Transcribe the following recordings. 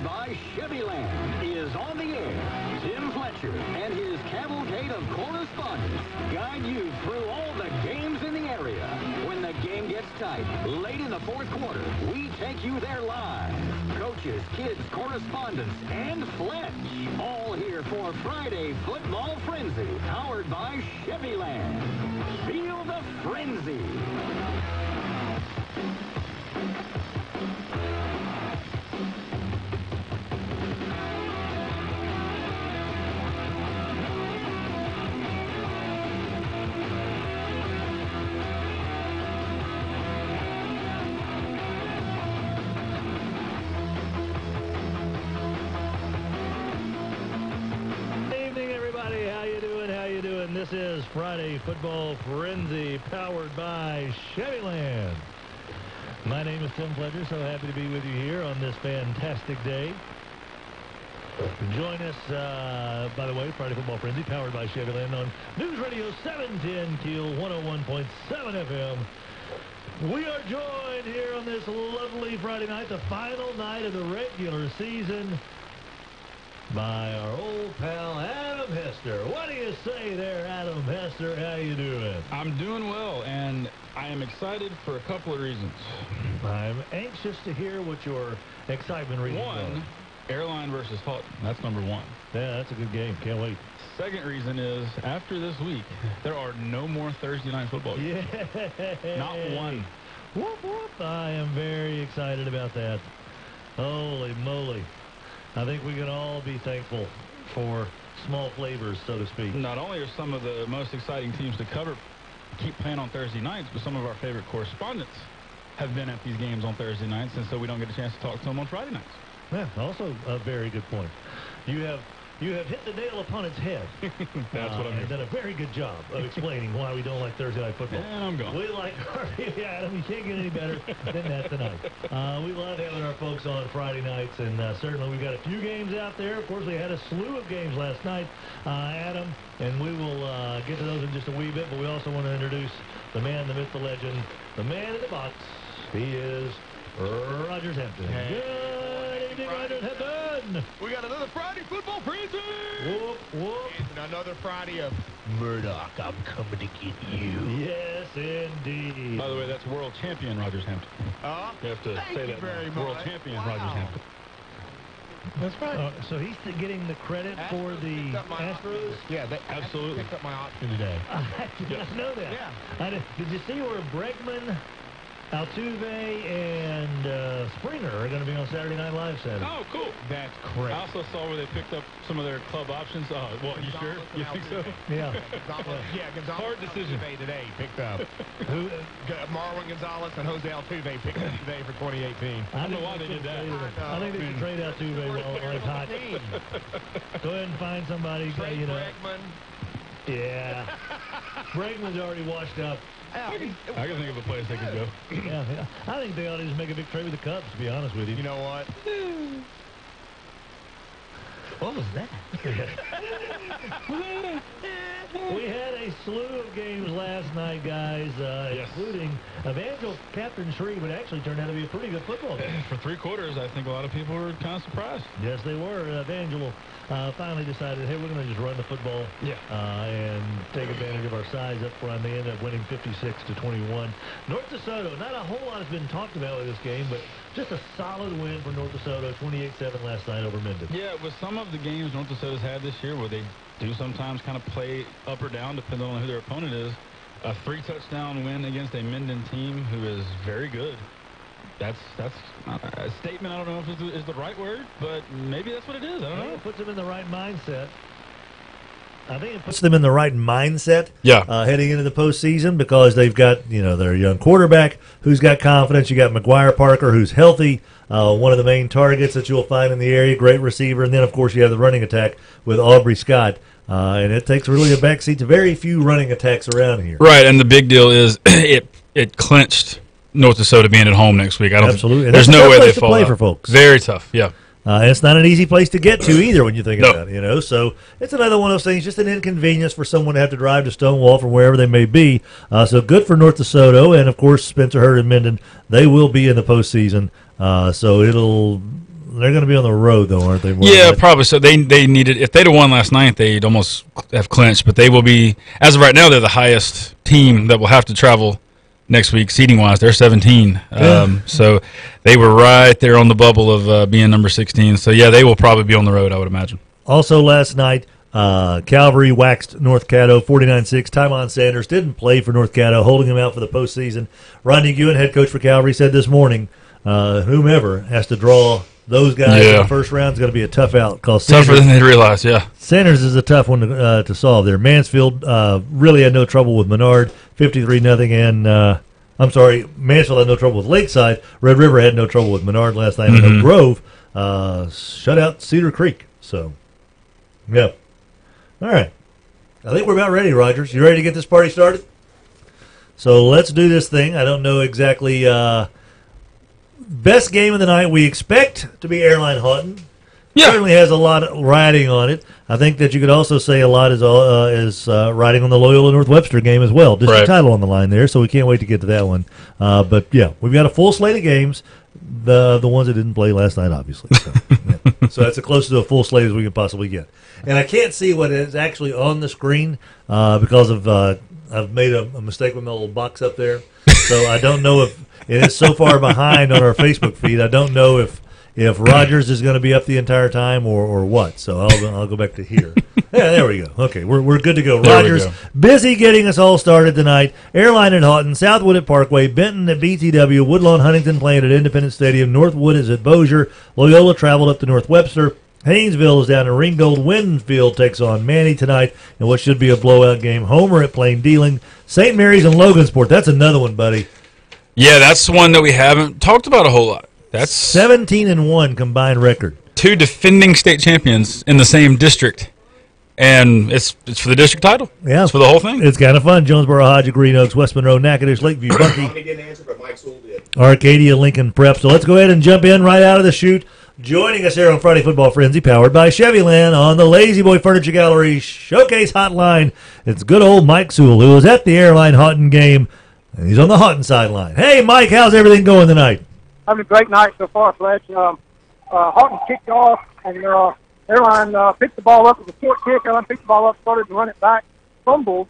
powered by Chevyland, is on the air. Tim Fletcher and his cavalcade of correspondents guide you through all the games in the area. When the game gets tight, late in the fourth quarter, we take you there live. Coaches, kids, correspondents, and Fletch, all here for Friday Football Frenzy, powered by Chevyland. Feel the frenzy. This is Friday Football Frenzy, powered by Chevyland. My name is Tim Fletcher, so happy to be with you here on this fantastic day. Join us, by the way, Friday Football Frenzy, powered by Chevyland on News Radio 710 Keel 101.7 FM. We are joined here on this lovely Friday night, the final night of the regular season, by our old pal Adam Hester. What do you say there, Adam Hester? How you doing? I'm doing well, and I am excited for a couple of reasons. I'm anxious to hear what your excitement reasons are. One, Airline versus Houghton. That's number one. Yeah, that's a good game. Can't wait. Second reason is, after this week, there are no more Thursday night football games. Yeah. Not one. Whoop, whoop. I am very excited about that. Holy moly. I think we can all be thankful for small flavors, so to speak. Not only are some of the most exciting teams to cover keep playing on Thursday nights, but some of our favorite correspondents have been at these games on Thursday nights, and so we don't get a chance to talk to them on Friday nights. Yeah, also a very good point. You have hit the nail upon its head. That's what I'm here. And done a very good job of explaining why we don't like Thursday night football. And I'm gone. We like Adam. You can't get any better than that tonight. We love having our folks on Friday nights, and certainly we've got a few games out there. Of course, we had a slew of games last night, Adam, and we will get to those in just a wee bit. But we also want to introduce the man, the myth, the legend, the man in the box. He is Rogers Hampton. Hey. Good evening, Rogers Hampton. We got another Friday Football Frenzy! Whoop, whoop. And another Friday of Murdoch, I'm coming to get you. Yes, indeed. By the way, that's world champion Rogers Hampton. You have to say that. Very World much. champion Wow. Rogers Hampton. That's right. So he's getting the credit for the picked up my Astros? Yeah, they Absolutely. picked up my option today. I did not know that. Yeah. Did you see where Bregman, Altuve, and Springer are going to be on Saturday Night Live Saturday? Oh, cool. That's I correct. also saw where they picked up some of their club options. What, you sure? You think so? Yeah. Gonzalez Hard decision. Altuve today picked up. Who? Marwin Gonzalez and Jose Altuve picked up today for 2018. I don't know why they did that. I think they should trade Altuve while he's hot. Go ahead and find somebody. Trade you know. Bregman. Yeah. Bregman's already washed up. I can think of a place they could go. Yeah. I think they ought to just make a big trade with the Cubs, to be honest with you. You know what? What was that? We had a slew of games last night, guys, including Evangel Captain Shree, but actually turned out to be a pretty good football game. For three quarters, I think a lot of people were kind of surprised. Yes, they were. Evangel finally decided, hey, we're going to just run the football and take advantage of our size up front. They ended up winning 56-21. North DeSoto, not a whole lot has been talked about with this game, but just a solid win for North DeSoto, 28-7 last night over Minden. Yeah, with some of the games North DeSoto's had this year where they do sometimes kind of play up or down depending on who their opponent is, a 3-touchdown win against a Minden team who is very good. That's a statement. I don't know if it is the right word, but maybe that's what it is. I don't know. It puts them in the right mindset. I think it puts them in the right mindset heading into the postseason because they've got, their young quarterback who's got confidence. You got McGuire Parker, who's healthy, one of the main targets that you'll find in the area, great receiver. And then, of course, you have the running attack with Aubrey Scott. And it takes really a backseat to very few running attacks around here. Right, and the big deal is it clinched North DeSoto being at home next week. Absolutely. There's no way they fall out for folks. Very tough, yeah. And it's not an easy place to get to either when you think about it, So it's another one of those things, just an inconvenience for someone to have to drive to Stonewall from wherever they may be. So good for North DeSoto, and of course Spencer Hurd and Minden, they will be in the postseason. So They're going to be on the road, though, aren't they? Yeah, probably. So they needed, if they'd have won last night, they'd almost have clinched. But they will be, as of right now, they're the highest team that will have to travel next week, seeding-wise. They're 17. So they were right there on the bubble of being number 16. So, yeah, they will probably be on the road, I would imagine. Also last night, Calvary waxed North Caddo 49-6. Tymon Sanders didn't play for North Caddo, holding him out for the postseason. Rodney Guin, head coach for Calvary, said this morning, whomever has to draw those guys in the first round is going to be a tough out. Tougher than they realize, yeah. Sanders is a tough one to solve there. Mansfield really had no trouble with Menard, 53-0, and Mansfield had no trouble with Lakeside. Red River had no trouble with Menard last night. And Oak Grove shut out Cedar Creek. So, yeah. All right. I think we're about ready, Rogers. You ready to get this party started? So let's do this thing. I don't know exactly. Best game of the night we expect to be Airline Houghton. Yeah. Certainly has a lot of riding on it. I think that you could also say a lot is riding on the Loyola North Webster game as well. Just the title on the line there, so we can't wait to get to that one. But yeah, we've got a full slate of games. The ones that didn't play last night, obviously. So, yeah. So that's the closest to a full slate as we can possibly get. And I can't see what is actually on the screen because of I've made a mistake with my little box up there. So I don't know if it is so far behind on our Facebook feed. I don't know if Rogers is going to be up the entire time or what. So I'll go back to here. Yeah, there we go. Okay, we're good to go. Rogers, busy getting us all started tonight. Airline at Houghton, Southwood at Parkway, Benton at BTW, Woodlawn Huntington playing at Independence Stadium, Northwood is at Bossier, Loyola traveled up to North Webster, Haynesville is down in Ringgold, Winfield takes on Manny tonight in what should be a blowout game. Homer at Plain Dealing, St. Mary's and Logansport. That's another one, buddy. Yeah, that's one that we haven't talked about a whole lot. That's 17-1 combined record. Two defending state champions in the same district. And it's for the district title. Yeah. It's for the whole thing. It's kind of fun. Jonesboro, Hodge, Green Oaks, West Monroe, Natchitoches, Lakeview, Bucky. Tommy didn't answer, but Mike Sewell did. Arcadia, Lincoln Prep. So let's go ahead and jump in right out of the chute. Joining us here on Friday Football Frenzy, powered by Chevyland on the Lazy Boy Furniture Gallery Showcase Hotline. It's good old Mike Sewell, who was at the Airline Houghton game, and he's on the Houghton sideline. Hey, Mike, how's everything going tonight? Having a great night so far, Fletch. Houghton kicked off, and Airline picked the ball up. It was a short kick. Airline picked the ball up, started to run it back, fumbled,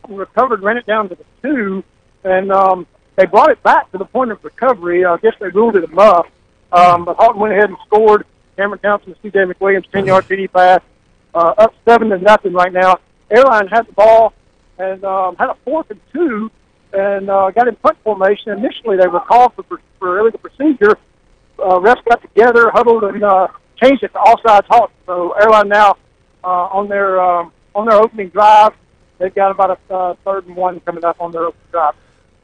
and recovered, ran it down to the 2, and they brought it back to the point of recovery. I guess they ruled it a muff. But Houghton went ahead and scored. Cameron Thompson and C.J. McWilliams, 10-yard TD pass, up 7-0 right now. Airline had the ball and had a 4th and 2, and got in punt formation. Initially, they were called for illegal procedure. Refs got together, huddled, and changed it to offsides Houghton. So Airline now on their opening drive, they've got about a 3rd and 1 coming up on their opening drive.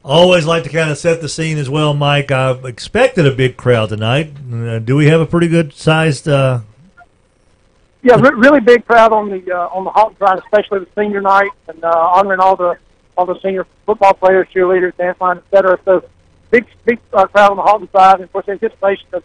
Always like to kind of set the scene as well, Mike. I've expected a big crowd tonight. Do we have a pretty good sized? Yeah, really big crowd on the Houghton side, especially the senior night, and honoring all the senior football players, cheerleaders, dance line, etc. So big crowd on the Houghton side, and of course anticipation of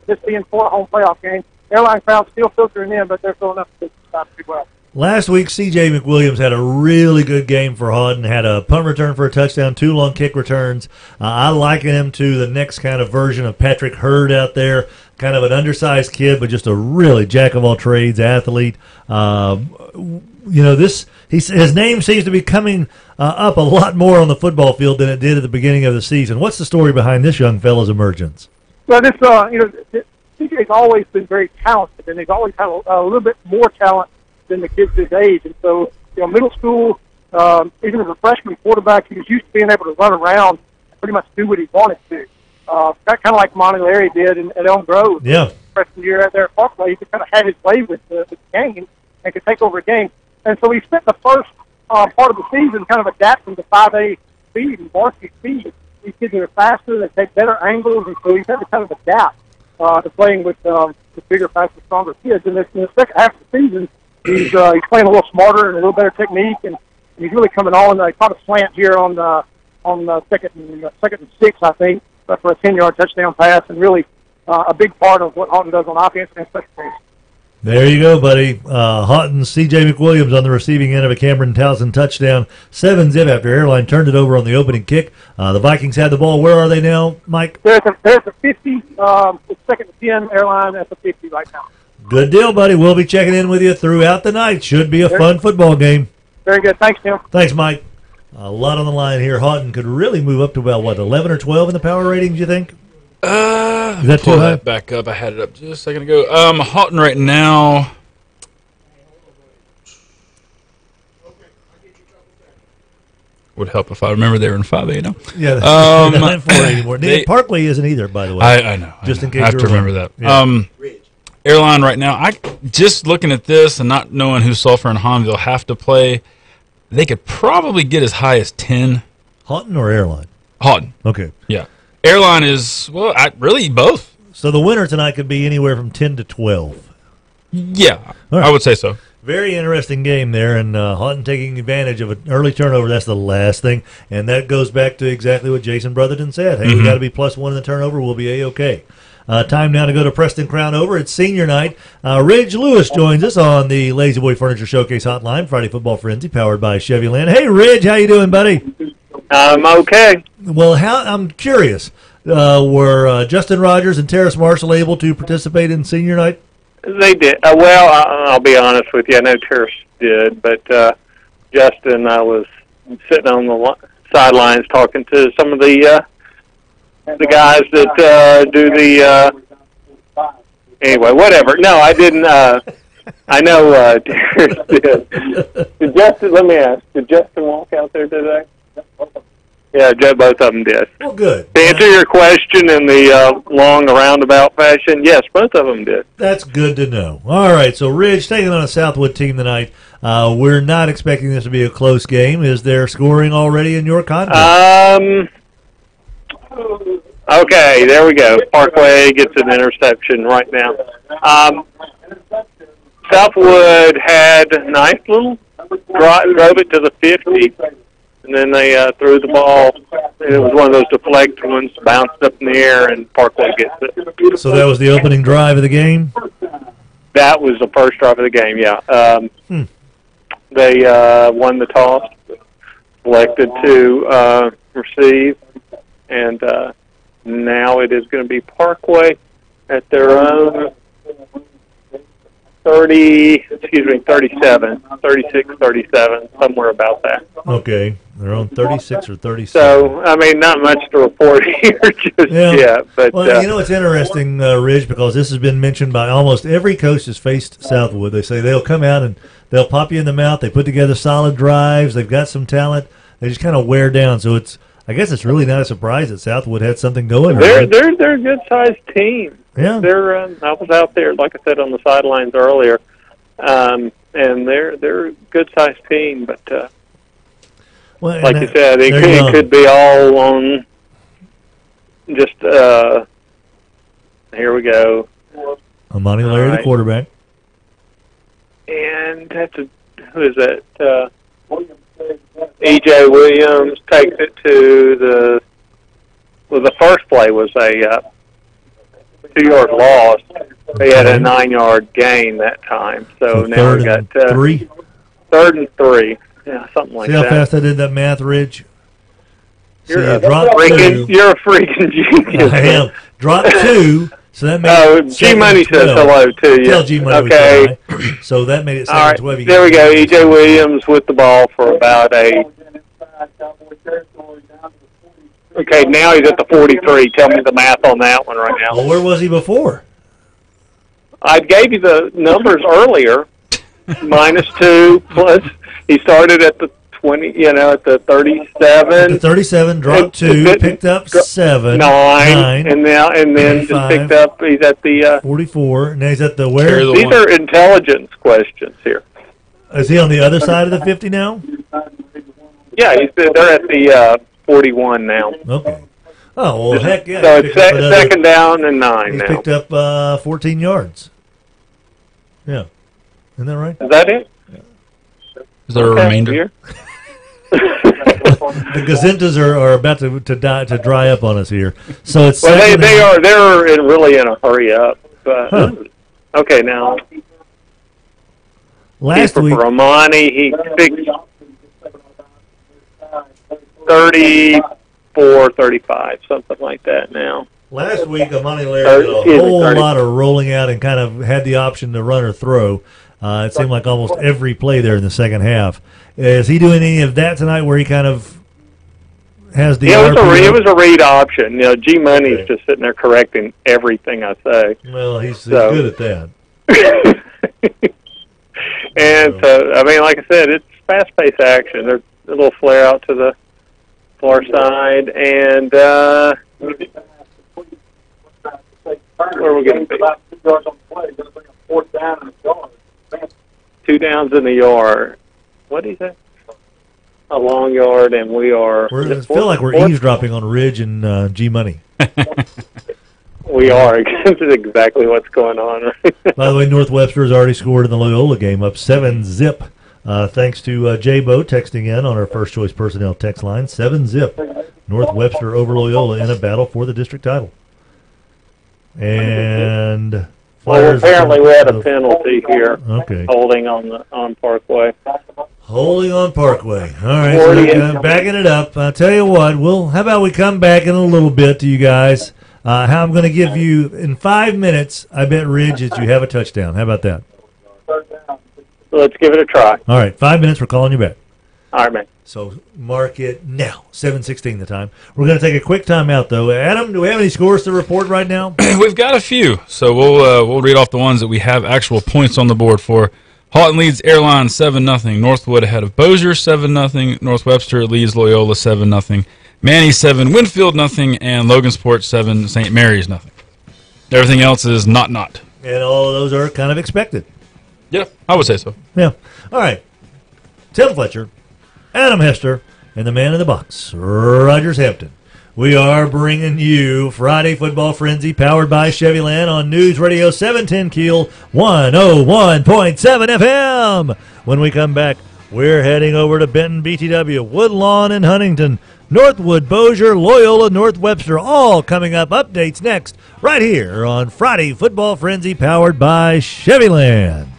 this being 4 home playoff games. Airline crowd still filtering in, but they're filling up the side pretty well. Last week, C.J. McWilliams had a really good game for Houghton, had a punt return for a touchdown, 2 long kick returns. I liken him to the next kind of version of Patrick Hurd out there, kind of an undersized kid, but just a really jack-of-all-trades athlete. His name seems to be coming up a lot more on the football field than it did at the beginning of the season. What's the story behind this young fella's emergence? Well, C.J.'s always been very talented, and he's always had a little bit more talent than the kids his age. And so, middle school, even as a freshman quarterback, he was used to being able to run around and pretty much do what he wanted to. Kind of like Monty Larry did at Elm Grove. Yeah. Freshman year out there at Parkway, he could kind of have his way with the game and could take over a game. And so he spent the first part of the season kind of adapting to 5A speed and varsity speed. These kids are faster, they take better angles, and so he's had to kind of adapt to playing with bigger, faster, stronger kids. And in the second half of the season, he's playing a little smarter and a little better technique, and he's really coming on. He caught a slant here on second and 6, I think, but for a 10-yard touchdown pass, and really a big part of what Houghton does on offense and special teams. There you go, buddy. Houghton's C.J. McWilliams on the receiving end of a Cameron Townsend touchdown. 7-zip after Airline turned it over on the opening kick. The Vikings had the ball. Where are they now, Mike? There's a 50. It's second and 10. Airline at the 50 right now. Good deal, buddy. We'll be checking in with you throughout the night. Should be a fun football game. Very good. Thanks, Tim. Thanks, Mike. A lot on the line here. Houghton could really move up to about, 11 or 12 in the power ratings, you think? Is that too high? That back up. I had it up just a second ago. Houghton right now. Would help if I remember they were in 5A now. Yeah, they're not in 4A anymore. Parkway isn't either, by the way. I know. Just in case I have to remember that. Yeah. Airline right now, I just looking at this and not knowing who Sulphur and Hahnville have to play, they could probably get as high as 10. Houghton or Airline? Houghton. Okay. Yeah. Airline is, really both. So the winner tonight could be anywhere from 10 to 12. Yeah, right. I would say so. Very interesting game there, and Houghton taking advantage of an early turnover. That's the last thing, and that goes back to exactly what Jason Brotherton said. Hey, we got to be +1 in the turnover. We'll be A-OK. Time now to go to Preston Crown Over. It's senior night. Ridge Lewis joins us on the Lazy Boy Furniture Showcase Hotline, Friday Football Frenzy, powered by Chevyland. Hey, Ridge, how you doing, buddy? I'm okay. Well, I'm curious. Were Justin Rogers and Terrace Marshall able to participate in senior night? They did. I'll be honest with you. I know Terrace did, but Justin, I was sitting on the sidelines talking to some of the guys that do the. Anyway, whatever. No, I didn't. I know Terrace did. Did Justin? Let me ask. Did Justin walk out there today? Yeah, both of them did. Well, good. To answer your question in the long roundabout fashion, yes, both of them did. That's good to know. All right, so Ridge taking on a Southwood team tonight. We're not expecting this to be a close game. Is there scoring already in your contest? Okay, there we go. Parkway gets an interception right now. Southwood had a nice little drove it to the 50. And then they threw the ball. It was one of those deflected ones, bounced up in the air, and Parkway gets it. So that was the opening drive of the game? That was the first drive of the game, yeah. They won the toss, selected to receive, and now it is going to be Parkway at their own 36, 37, somewhere about that. Okay. They're on 36 or 37. So, I mean, not much to report here just yet. But, well, you know, it's interesting, Ridge, because this has been mentioned by almost every coach that's faced Southwood. They say they'll come out and they'll pop you in the mouth. They put together solid drives. They've got some talent. They just kind of wear down. So I guess it's really not a surprise that Southwood had something going. They're a good-sized team. Yeah. I was out there, like I said, on the sidelines earlier, and they're a good-sized team. But well, like you said, it could be all on just. Here we go. Amani Larry, the quarterback, and who is that? E.J. Williams takes it to the first play was a 2-yard loss. They had a 9-yard gain that time. So now we got 3. 3rd and 3. Yeah, something like that. See how fast I did that math, Ridge? You're a freaking genius. I am. Drop 2. So that made G-Money says hello to you. Tell G-Money okay. So that made it 7-12. All right, there we go. E.J. Williams with the ball for about Okay, now he's at the 43. Tell me the math on that one right now. Well, where was he before? I gave you the numbers earlier. -2 plus. He started at the 20. At the 37. At the 37, dropped 2, picked up 7, 9, and then just picked up. He's at the 44. Now he's at the where? These are intelligence questions here. Is he on the other side of the 50 now? Yeah, they're at the 41 now. Okay. Oh, well, heck yeah. So it's second down and 9 he's now. He's picked up 14 yards. Yeah. Isn't that right? Is that it? Is there a remainder? The Gazintas are about to dry up on us here. So it's they're really in a hurry up. But, okay, now Last week, Romani, he fixed 34, 35, something like that now. Last week, Amani Laird did a whole lot of rolling out and kind of had the option to run or throw. It seemed like almost every play there in the second half. Is he doing any of that tonight where he kind of has the it was a read option. G Money's just sitting there correcting everything I say. Well, he's good at that. And so, I mean, like I said, it's fast-paced action. There's a little flare out to the far side, and where are we going to be? 2 downs in the yard. What do you say? A long yard, and we are... I feel like we're eavesdropping on Ridge and G Money. We are. This is exactly what's going on. By the way, North Webster has already scored in the Loyola game, up 7-zip, thanks to J-Bo texting in on our first choice personnel text line. 7-zip. North Webster over Loyola in a battle for the district title. And Flyers. Well, apparently we had a penalty here. Okay. Holding on Parkway. Holding on Parkway. All right, so backing it up. I'll tell you what. How about we come back in a little bit to you guys? How I'm going to give you, in 5 minutes, I bet Ridge that you have a touchdown. How about that? Let's give it a try. All right, 5 minutes. We're calling you back. All right, man. So mark it now. 7:16 the time. We're going to take a quick time out, though. Adam, do we have any scores to report right now? We've got a few. So we'll read off the ones that we have actual points on the board for. Houghton leads Airline 7-0. Northwood ahead of Bossier 7-0. North Webster leads Loyola 7-0. Manny 7, Winfield 0, and Logansport 7, St. Mary's 0. Everything else is not. And all of those are kind of expected. Yeah, I would say so. Yeah. All right. Tim Fletcher, Adam Hester, and the man in the box, Rogers Hampton. We are bringing you Friday Football Frenzy powered by Chevyland on News Radio 710 Keel 101.7 FM. When we come back, we're heading over to Benton, BTW, Woodlawn, and Huntington, Northwood, Bossier, Loyola, North Webster, all coming up. Updates next, right here on Friday Football Frenzy, powered by Chevyland.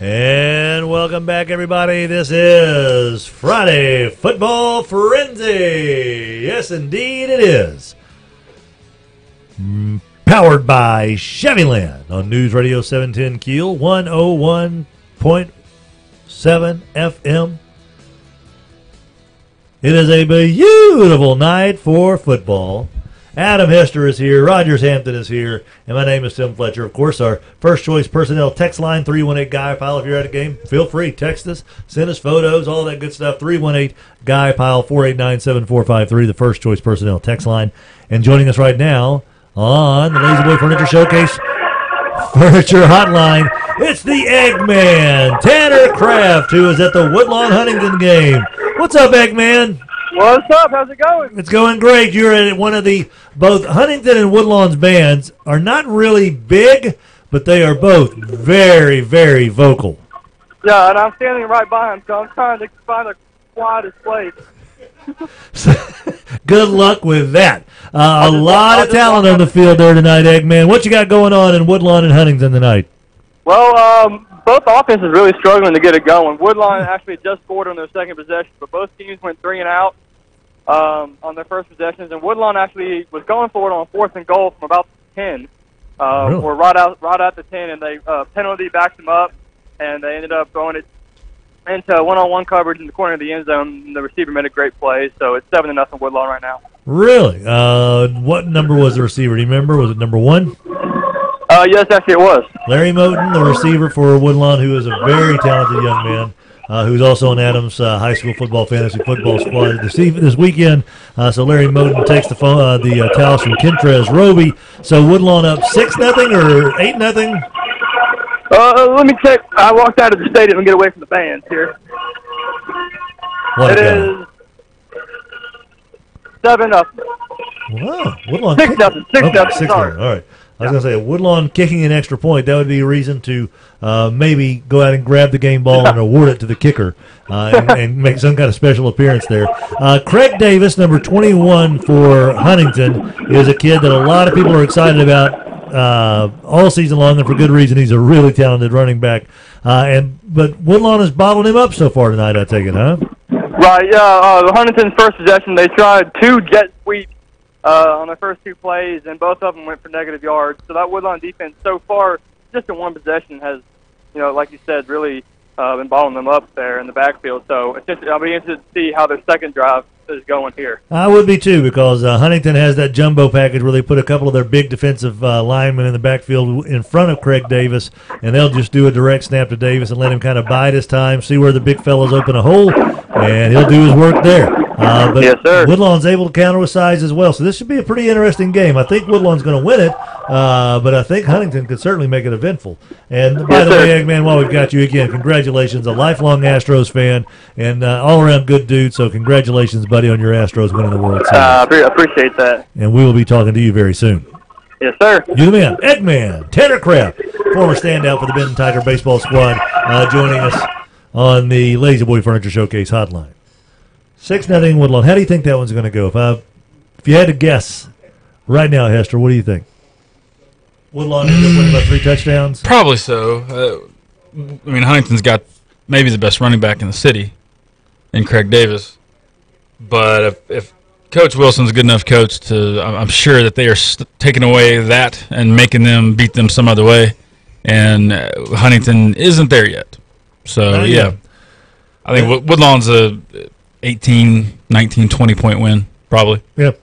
And welcome Welcome back, everybody. This is Friday Football Frenzy. Yes, indeed it is. Powered by Chevyland on News Radio 710 Keel, 101.7 FM. It is a beautiful night for football. Adam Hester is here, Rogers Hampton is here, and my name is Tim Fletcher. Of course, our first choice personnel text line, 318-GUY-PILE. If you're at a game, feel free, text us, send us photos, all that good stuff. 318-GUY-PILE, 489-7453, the first choice personnel text line. And joining us right now on the Lazy Boy Furniture Showcase Furniture Hotline, it's the Eggman, Tanner Kraft, who is at the Woodlawn Huntington game. What's up, Eggman? What's up? How's it going? It's going great. You're at one of the, both Huntington and Woodlawn's bands are not really big, but they are both very, very vocal. Yeah, and I'm standing right by him, so I'm trying to find the quietest place. Good luck with that. A lot of talent on the field there tonight, Eggman. What you got going on in Woodlawn and Huntington tonight? Well, both offenses really struggling to get it going. Woodlawn actually just scored on their second possession, but both teams went 3 and out on their first possessions. And Woodlawn actually was going for it on 4th and goal from about 10, or right at the 10, and they penalty backed them up, and they ended up throwing it into one-on-one coverage in the corner of the end zone. And the receiver made a great play, so it's 7-0 Woodlawn right now. Really? What number was the receiver? Do you remember? Was it number 1? Yes, actually it was. Larry Moten, the receiver for Woodlawn, who is a very talented young man, who's also on Adams' high school football fantasy football squad this weekend. So Larry Moten takes the towels from Kentrez Roby. So Woodlawn up 6-0 or 8-0? Let me check. I walked out of the stadium and get away from the fans here. It is 7-0. Wow, Woodlawn 6-0. 6-0. Sorry. All right. I was going to say, Woodlawn kicking an extra point, that would be a reason to maybe go out and grab the game ball and award it to the kicker and make some kind of special appearance there. Craig Davis, number 21 for Huntington, is a kid that a lot of people are excited about all season long, and for good reason. He's a really talented running back. But Woodlawn has bottled him up so far tonight, I take it, huh? Right, yeah. Huntington's first possession, they tried 2 jet sweeps on their first 2 plays, and both of them went for negative yards. So that Woodlawn defense so far, just in one possession, has, like you said, really been balling them up there in the backfield. So I'll be interested to see how their second drive is going here. I would be too, because Huntington has that jumbo package where they put a couple of their big defensive linemen in the backfield in front of Craig Davis, and they'll just do a direct snap to Davis and let him kind of bide his time, see where the big fellas open a hole, and he'll do his work there. But yes, sir. Woodlawn's able to counter with size as well, so this should be a pretty interesting game. I think Woodlawn's going to win it, but I think Huntington could certainly make it eventful. And by the way, Eggman, while we've got you again, congratulations, a lifelong Astros fan and all-around good dude, so congratulations, buddy, on your Astros winning the World Series. I appreciate that. And we will be talking to you very soon. Yes, sir. You the man, Eggman, Tanner Kraft, former standout for the Benton Tiger baseball squad, joining us on the Lazy Boy Furniture Showcase hotline. 6-0 Woodlawn. How do you think that one's going to go? If you had to guess right now, Hester, what do you think? Woodlawn ends up winning by 3 touchdowns? Probably so. Huntington's got maybe the best running back in the city in Craig Davis. But if Coach Wilson's a good enough coach I'm sure that they are taking away that and making them beat them some other way. And Huntington isn't there yet. So, yeah. I think Woodlawn's a 18, 19, 20-point win, probably. Yep.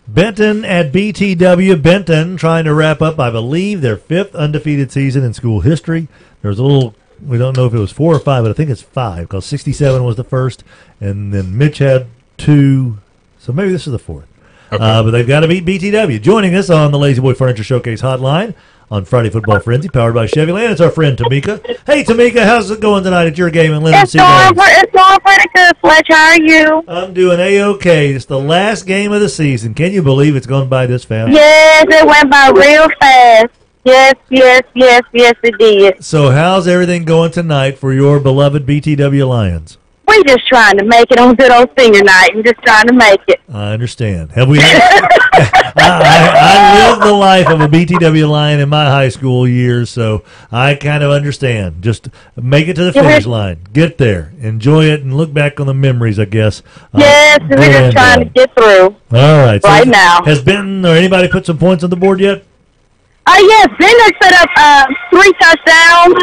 Benton at BTW. Benton trying to wrap up, I believe, their 5th undefeated season in school history. There's a little, we don't know if it was 4 or 5, but I think it's 5, because 67 was the first, and then Mitch had 2, so maybe this is the 4th. Okay. But they've got to beat BTW. Joining us on the Lazy Boy Furniture Showcase hotline on Friday Football Frenzy, powered by Chevyland. It's our friend Tamika. Hey, Tamika, how's it going tonight at your game in Leonard C. It's going pretty good, Fletcher. How are you? I'm doing A-OK. It's the last game of the season. Can you believe it's gone by this fast? Yes, it went by real fast. Yes, it did. So how's everything going tonight for your beloved BTW Lions? We just trying to make it on good old senior night and just trying to make it. I understand. Have we had I lived the life of a BTW Lion in my high school years, so I kind of understand. Just make it to the finish line. Get there. Enjoy it and look back on the memories, I guess. Yes, we're just trying to get through. All right. So right now. Has Benton or anybody put some points on the board yet? Yes, Benton set up 3 touchdowns,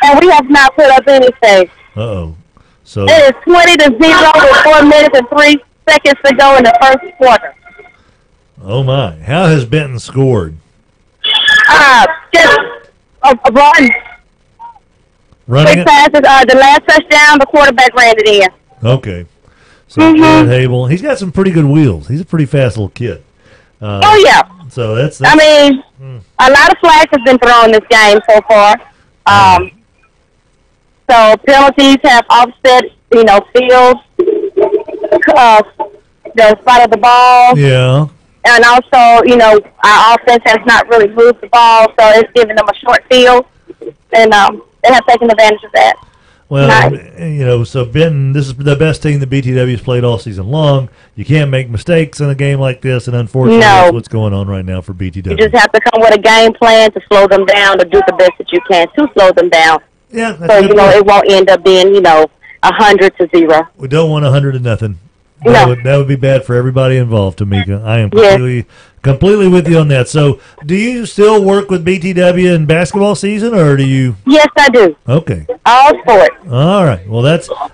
and we have not put up anything. Uh-oh. So it is 20-0 with 4 minutes and 3 seconds to go in the first quarter. Oh, my. How has Benton scored? Just a run. Running Quick passes. The last touchdown, the quarterback ran it in. Okay. So Jared Hable, he's got some pretty good wheels. He's a pretty fast little kid. Oh, yeah. So that's I mean, a lot of flags have been thrown this game so far. So penalties have offset, fields, the spot of the ball. Yeah. And also, our offense has not really moved the ball, so it's giving them a short field. And they have taken advantage of that. Well, nice. So Benton, this is the best team the BTW has played all season long. You can't make mistakes in a game like this, and unfortunately, that's what's going on right now for BTW. You just have to come with a game plan to slow them down, to do the best that you can to slow them down. Yeah. That's so, it won't end up being, 100-0. We don't want 100-0. No. That would be bad for everybody involved, Tamika. I am completely with you on that. So, do you still work with BTW in basketball season, or do you? Yes, I do. Okay. All sports. All right. Well,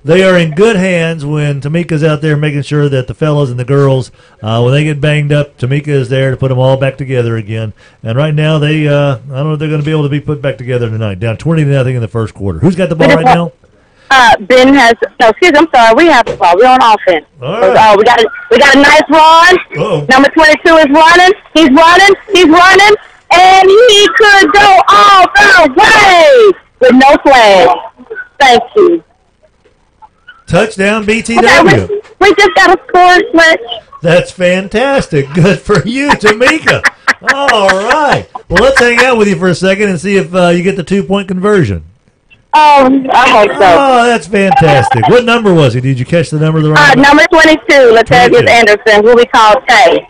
they are in good hands when Tamika's out there making sure that the fellas and the girls, when they get banged up, Tamika is there to put them all back together again. And right now, I don't know if they're going to be able to be put back together tonight. Down 20-0 in the first quarter. Who's got the ball right now? Ben has I'm sorry. We have the ball. We're on offense. All right. We got a nice run. Uh-oh. Number 22 is running. He's running, and he could go all the way with no flag. Thank you. Touchdown BTW. Okay, we just got a score, Fletch. That's fantastic. Good for you, Tamika. All right. Well, let's hang out with you for a second and see if you get the 2-point conversion. I hope so. Oh, that's fantastic. What number was he? Did you catch the number of the right number 22, Latavius Anderson, who we call Tay.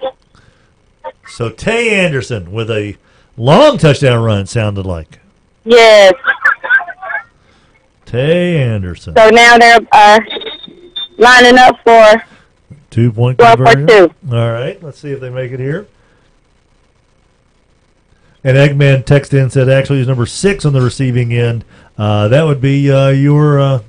So Tay Anderson with a long touchdown run, sounded like. Yes. Tay Anderson. So now they're lining up for 2-point conversion. All right, let's see if they make it here. And Eggman texted in and said actually he's number 6 on the receiving end. That would be your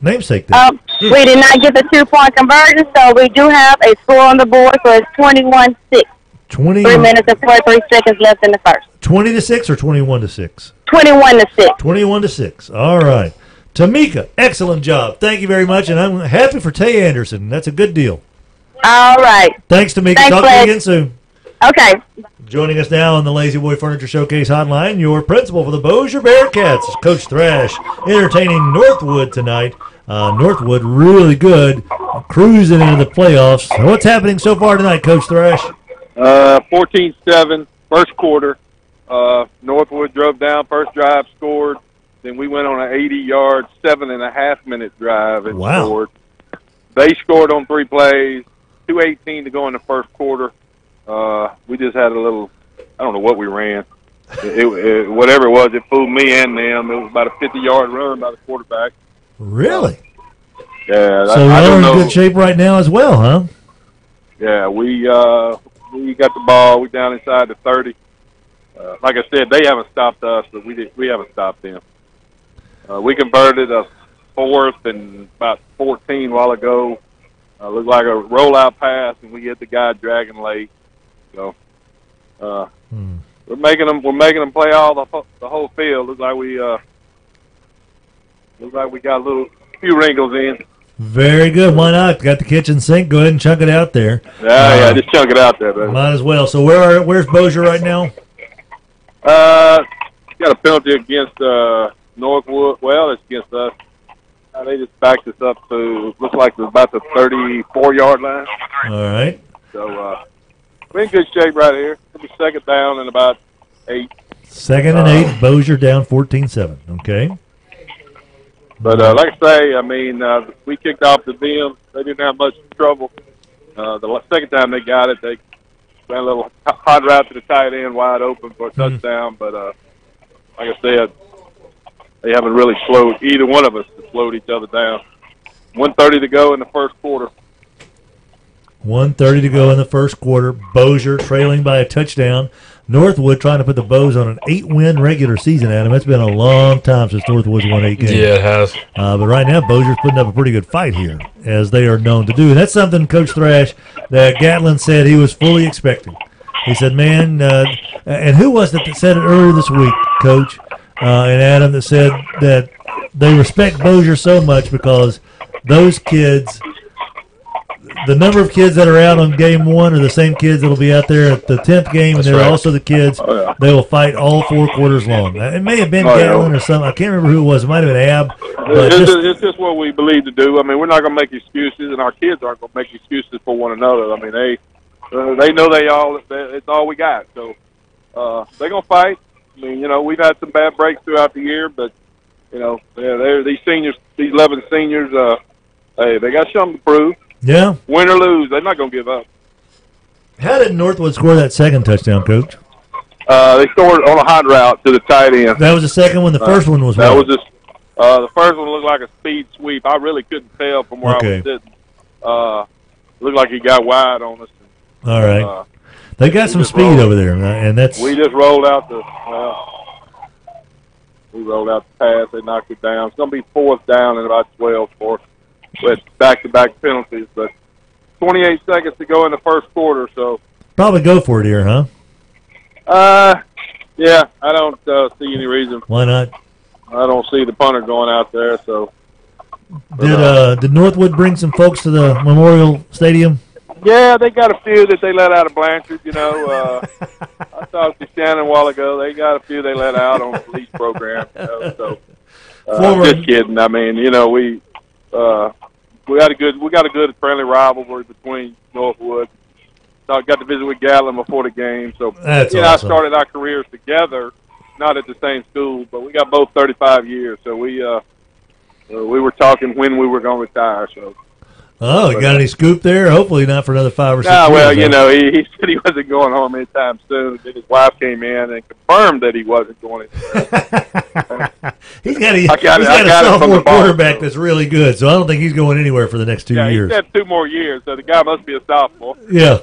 namesake there. We did not get the 2-point conversion, so we do have a score on the board, so it's 21-6. 3 minutes and 43 seconds left in the first. 20-6 or 21-6? 21-6. 21-6. All right. Tamika, excellent job. Thank you very much, and I'm happy for Tay Anderson. That's a good deal. All right. Thanks, Tamika. Talk to you again soon. Okay. Joining us now on the Lazy Boy Furniture Showcase Hotline, your principal for the Bossier Bearcats, Coach Thrash, entertaining Northwood tonight. Northwood really good, cruising into the playoffs. So what's happening so far tonight, Coach Thrash? 14-7, first quarter. Northwood drove down, first drive, scored. Then we went on an 80-yard, 7.5-minute drive and scored. They scored on 3 plays, 2:18 to go in the first quarter. We just had a little, I don't know what we ran. Whatever it was, it fooled me and them. It was about a 50-yard run by the quarterback. Really? Yeah. So you're in good shape right now as well, huh? Yeah, we got the ball. We down inside the 30. Like I said, they haven't stopped us, but we haven't stopped them. We converted a 4th and about 14 a while ago. Looked like a rollout pass, and we hit the guy dragging late. So we're making them play all the whole field. Looks like we got a few wrinkles in. Very good. Why not? Got the kitchen sink. Go ahead and chunk it out there. Yeah, just chunk it out there, baby. Might as well. So where's Bossier right now? Got a penalty against Northwood. Well, it's against us. They just backed us up to, looks like it's about the 34-yard line. All right. So we're in good shape right here. It'll be second down and about 8. Second and 8, Bossier down 14-7. Okay. But like I say, I mean, we kicked off the them. They didn't have much trouble. The second time they got it, they ran a little hot route to the tight end, wide open for a touchdown. But like I said, they haven't really slowed either one of us to slowed each other down. 1:30 to go in the first quarter. 1:30 to go in the first quarter. Bossier trailing by a touchdown. Northwood trying to put the Bows on an 8-win regular season, Adam. It's been a long time since Northwood's won 8 games. Yeah, it has. But right now, Bossier's putting up a pretty good fight here, as they are known to do. And that's something, Coach Thrash, that Gatlin said he was fully expecting. He said, man, and who was it that said it earlier this week, Coach, and Adam, that said that they respect Bossier so much because those kids, the number of kids that are out on game 1 are the same kids that will be out there at the 10th game, and they're also the kids they will fight all 4 quarters long. It may have been Gatlin or something. I can't remember who it was. It might have been Ab. It's just what we believe to do. I mean, we're not going to make excuses, and our kids aren't going to make excuses for one another. I mean, they know it's all we got. So they're going to fight. I mean, you know, we've had some bad breaks throughout the year, but, you know, they're these seniors, these 11 seniors, hey, they got something to prove. Yeah. Win or lose, they're not going to give up. How did Northwood score that second touchdown, Coach? They scored on a hot route to the tight end. That was the second one. The first one was that was just the first one looked like a speed sweep. I really couldn't tell from where I was sitting. Looked like he got wide on us. All right. They got some speed over there, and that's. We just rolled out the pass. They knocked it down. It's going to be 4th down and about 12 for us. With back-to-back penalties, but 28 seconds to go in the first quarter, so probably go for it here, huh? Yeah, I don't see any reason. Why not? I don't see the punter going out there. So did Northwood bring some folks to the Memorial Stadium? Yeah, they got a few that they let out of Blanchard. You know, I talked to Shannon a while ago. They got a few they let out on the police program. You know, so just kidding. I mean, you know, we got a good friendly rivalry between Northwood. So I got to visit with Gatlin before the game. So that's awesome. I started our careers together, not at the same school, but we got both 35 years. So we were talking when we were going to retire. So. Oh, you got any scoop there? Hopefully not for another 5 or 6 years. Well, you know, he said he wasn't going home anytime soon. Then his wife came in and confirmed that he wasn't going anywhere. He's got a sophomore quarterback that's really good, so I don't think he's going anywhere for the next 2 years. He's got 2 more years, so the guy must be a sophomore. Yeah,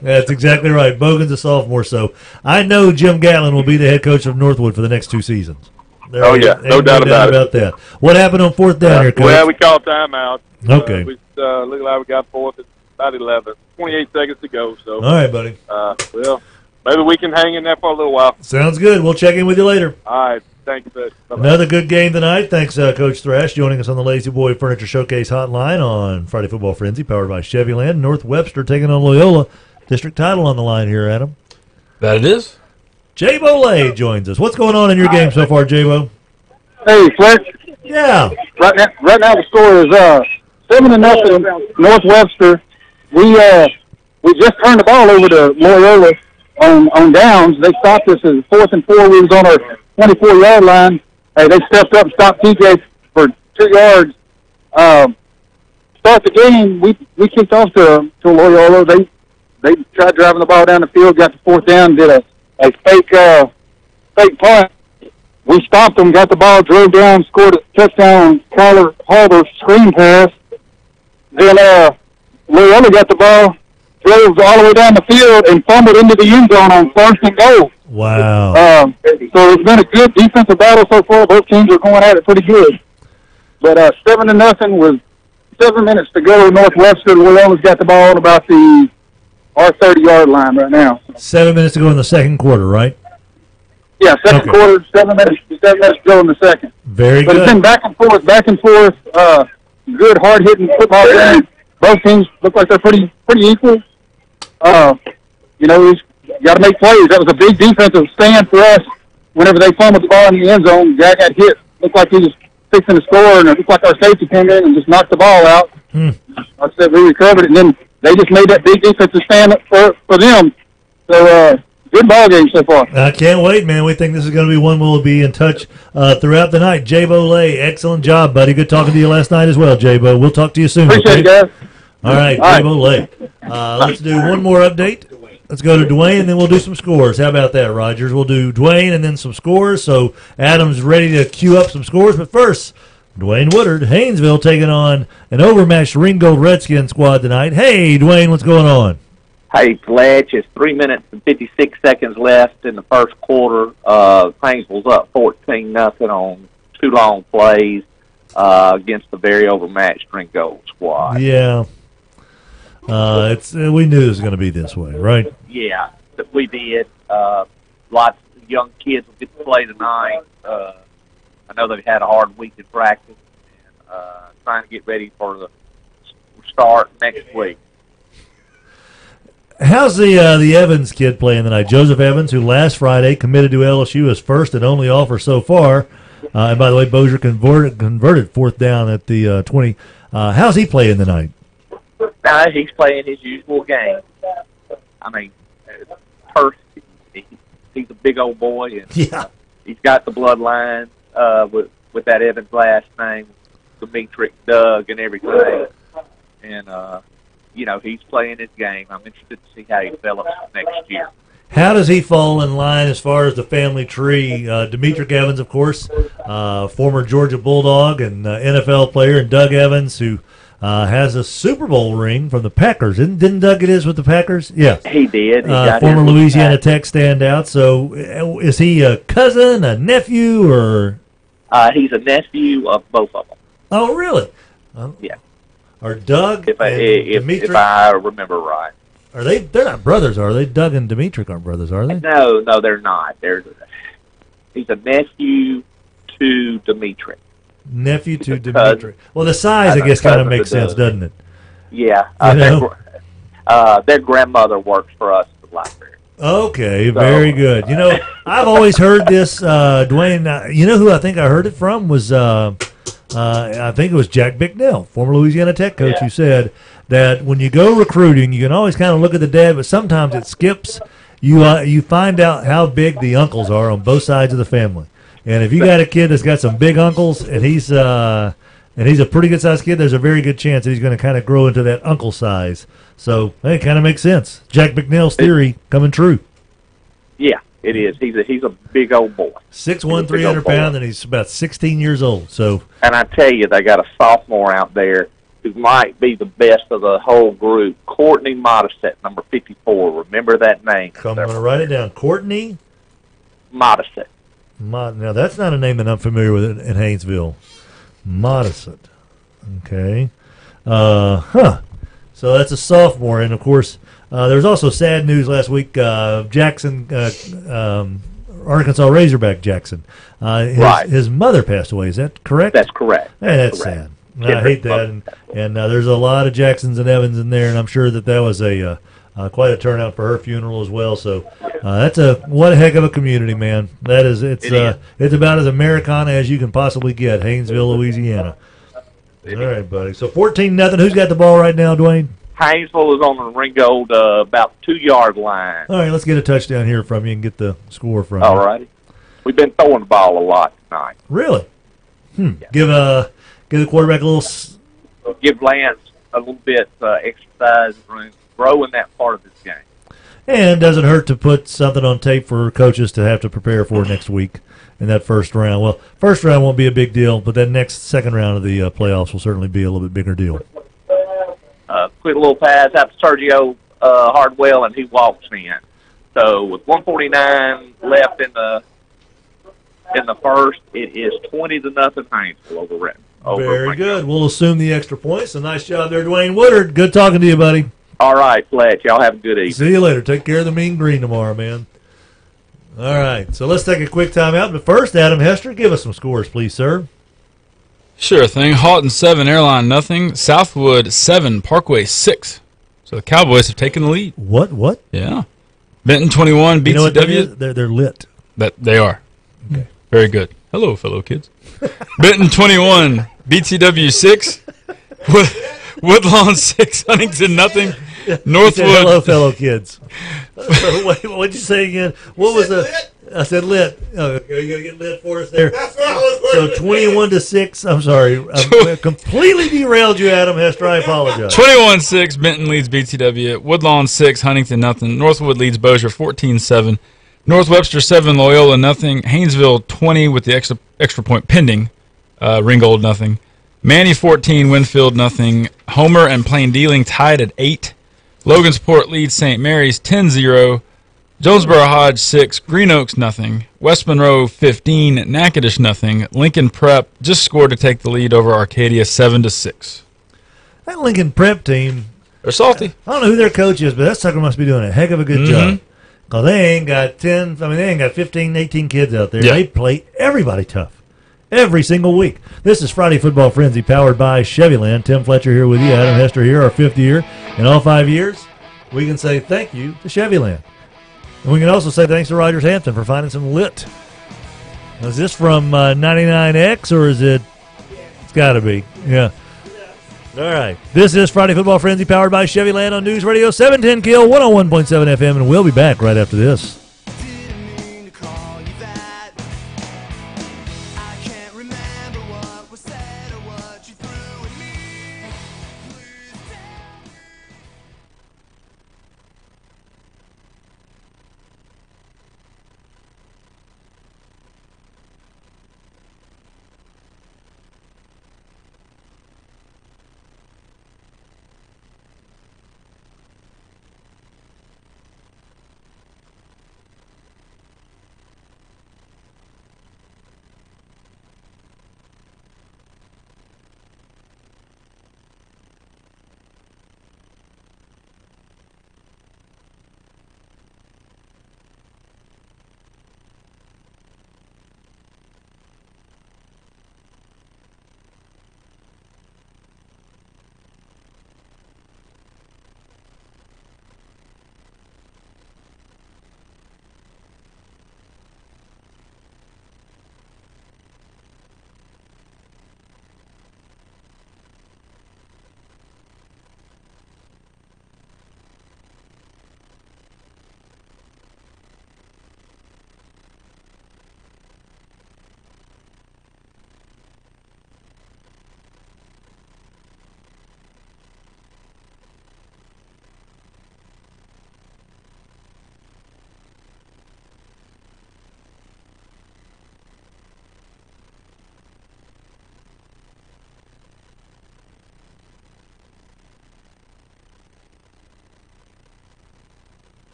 that's exactly right. Bogan's a sophomore, so I know Jim Gatlin will be the head coach of Northwood for the next 2 seasons. No doubt about that. What happened on 4th down here, Coach? Well, we called timeout. Okay. We looked like we got 4th at about 11. 28 seconds to go. So. All right, buddy. Well, maybe we can hang in there for a little while. Sounds good. We'll check in with you later. All right. Thank you, Bud. Another good game tonight. Thanks, Coach Thrash, joining us on the Lazy Boy Furniture Showcase Hotline on Friday Football Frenzy, powered by Chevyland. North Webster taking on Loyola. District title on the line here, Adam. That it is. Jay Bolay joins us. What's going on in your game so far, J-Bo? Hey, Fletcher. Yeah. Right now the score is 7-0 North Webster. We just turned the ball over to Loyola on downs. They stopped us at 4th and 4. We was on our 24-yard line. Hey, they stepped up and stopped TJ for 2 yards. Start the game, we kicked off to Loyola. They tried driving the ball down the field, got to 4th down, did a fake punt. We stopped them, got the ball, drove down, scored a touchdown on Kyler Harbor's screen pass. Then Loyola got the ball, drove all the way down the field, and fumbled into the end zone on 1st and goal. Wow. So it's been a good defensive battle so far. Both teams are going at it pretty good. But 7-0 with 7 minutes to go. Northwestern, Loyola's got the ball on about our 30-yard line right now. 7 minutes to go in the second quarter, right? Yeah, second quarter, 7 minutes to go in the second. Very good. But it's been back and forth. Good, hard-hitting football game. Both teams look like they're pretty equal. You know, you got to make plays. That was a big defensive stand for us. Whenever they fumbled the ball in the end zone, guy got hit. Looked like he was fixing to score, and it looked like our safety came in and just knocked the ball out. Like I said, we recovered it, and then they just made that big defensive stand for them. So, good ball game so far. I can't wait, man. We think this is going to be one we'll be in touch throughout the night. J-Bo Lay, excellent job, buddy. Good talking to you last night as well, J-Bo. We'll talk to you soon. Appreciate it, guys. All right, J-Bo Lay. Let's do one more update. Let's go to Dwayne, and then we'll do some scores. How about that, Rogers? We'll do Dwayne and then some scores. So Adam's ready to cue up some scores. But first, Dwayne Woodard, Haynesville taking on an overmatched Ringgold Redskin squad tonight. Hey, Dwayne, what's going on? Hey, Fletch, it's 3 minutes and 56 seconds left in the first quarter. Haynesville's up 14-0 on 2 long plays against the very overmatched Ringgold squad. Yeah. We knew it was going to be this way, right? Yeah, we did. Lots of young kids will get to play tonight. I know they've had a hard week in practice and trying to get ready for the start next week. How's the Evans kid playing tonight? Joseph Evans, who last Friday committed to LSU as first and only offer so far. And by the way, Bossier converted fourth down at the 20. How's he playing tonight? He's playing his usual game. I mean, he's a big old boy, and he's got the bloodline with that Evans last name, Dimitri, Doug, and everything. And he's playing his game. I'm interested to see how he develops next year. How does he fall in line as far as the family tree? Dimitri Evans, of course, former Georgia Bulldog and NFL player, and Doug Evans, who has a Super Bowl ring from the Packers. Didn't Doug get his with the Packers? Yeah. He did. Former Louisiana Tech standout. So is he a cousin, a nephew, or? He's a nephew of both of them. Oh, really? Yeah. Are Doug if I remember right. Are they? They're not brothers, are they? Doug and Dimitri aren't brothers, are they? No, they're not. He's a nephew to Dimitri. Nephew to Dimitri. Well, the size, I guess, kind of makes sense, doesn't it? Yeah. Their grandmother works for us at the library. Okay, very good. I've always heard this, Dwayne. You know who I think I heard it from was, I think it was Jack Bicknell, former Louisiana Tech coach, who said that when you go recruiting, you can always kind of look at the dad, but sometimes it skips. You find out how big the uncles are on both sides of the family. And if you got a kid that's got some big uncles and he's a pretty good sized kid, there's a very good chance that he's going to kind of grow into that uncle size. So it kind of makes sense. Jack Bicknell's theory coming true. Yeah, it is. He's a big old boy. 6'1", 300 pounds, and he's about 16 years old. So, and I tell you, they got a sophomore out there who might be the best of the whole group. Courtney Modisette, number 54. Remember that name. I'm going to write it down. Courtney Modisette. Now, that's not a name that I'm familiar with in Haynesville. Modisette. Okay. So that's a sophomore. And, of course, there was also sad news last week. Jackson, Arkansas Razorback Jackson. His mother passed away. Is that correct? That's correct. Hey, that's sad. I hate that. And there's a lot of Jacksons and Evans in there, and I'm sure that was quite a turnout for her funeral as well. So what a heck of a community, man. It's about as Americana as you can possibly get, Haynesville, Louisiana. All right, buddy. So 14-0. Who's got the ball right now, Dwayne? Haynesville is on the Ringgold about 2-yard line. All right, let's get a touchdown here from you and get the score from you. All righty. We've been throwing the ball a lot tonight. Really? Yeah. Give the quarterback a little. Give Lance a little bit exercise room, grow in that part of this game. And doesn't hurt to put something on tape for coaches to have to prepare for next week in that first round. Well, first round won't be a big deal, but that second round of the playoffs will certainly be a little bit bigger deal. Quick little pass out to Sergio Hardwell, and he walks in. So with 1:49 left in the first, it is 20-0 Haynesville over Renton. Very good. We'll assume the extra points. So nice job there, Dwayne Woodard. Good talking to you, buddy. All right, Fletch. Y'all have a good evening. See you later. Take care of the Mean Green tomorrow, man. All right. So let's take a quick timeout. But first, Adam Hester, give us some scores, please, sir. Sure thing. Houghton 7, Airline nothing. Southwood 7, Parkway 6. So the Cowboys have taken the lead. What? Yeah. Benton 21, BTW. You know what that is? They're lit. They are. Okay. Very good. Hello, fellow kids. Benton 21, BTW 6. Woodlawn 6, Huntington nothing. Northwood. Hello, fellow kids. Wait, what'd you say again? What was the? I said lit. Oh, you going to get lit for us there? So 21-6. I'm sorry. I completely derailed you, Adam Hester. I apologize. 21-6. Benton leads BTW. Woodlawn 6. Huntington nothing. Northwood leads Bossier 14-7. North Webster 7. Loyola nothing. Haynesville 20 with the extra point pending. Ringgold nothing. Manny 14. Winfield nothing. Homer and Plain Dealing tied at 8. Logansport leads St. Mary's 10-0. Jonesboro Hodge 6, Green Oaks nothing, West Monroe 15, Natchitoches nothing. Lincoln Prep just scored to take the lead over Arcadia 7-6. That Lincoln Prep team, they're salty. I don't know who their coach is, but that sucker must be doing a heck of a good job. Because they ain't got 15, 18 kids out there. Yeah. They play everybody tough every single week. This is Friday Football Frenzy powered by Chevyland. Tim Fletcher here with you, Adam Hester here, our 5th year. In all 5 years, we can say thank you to Chevyland. And we can also say thanks to Rogers Hampton for finding some lit. Now, is this from 99X or is it? It's got to be. Yeah. All right. This is Friday Football Frenzy powered by Chevyland on News Radio 710 KIL 101.7 FM, and we'll be back right after this.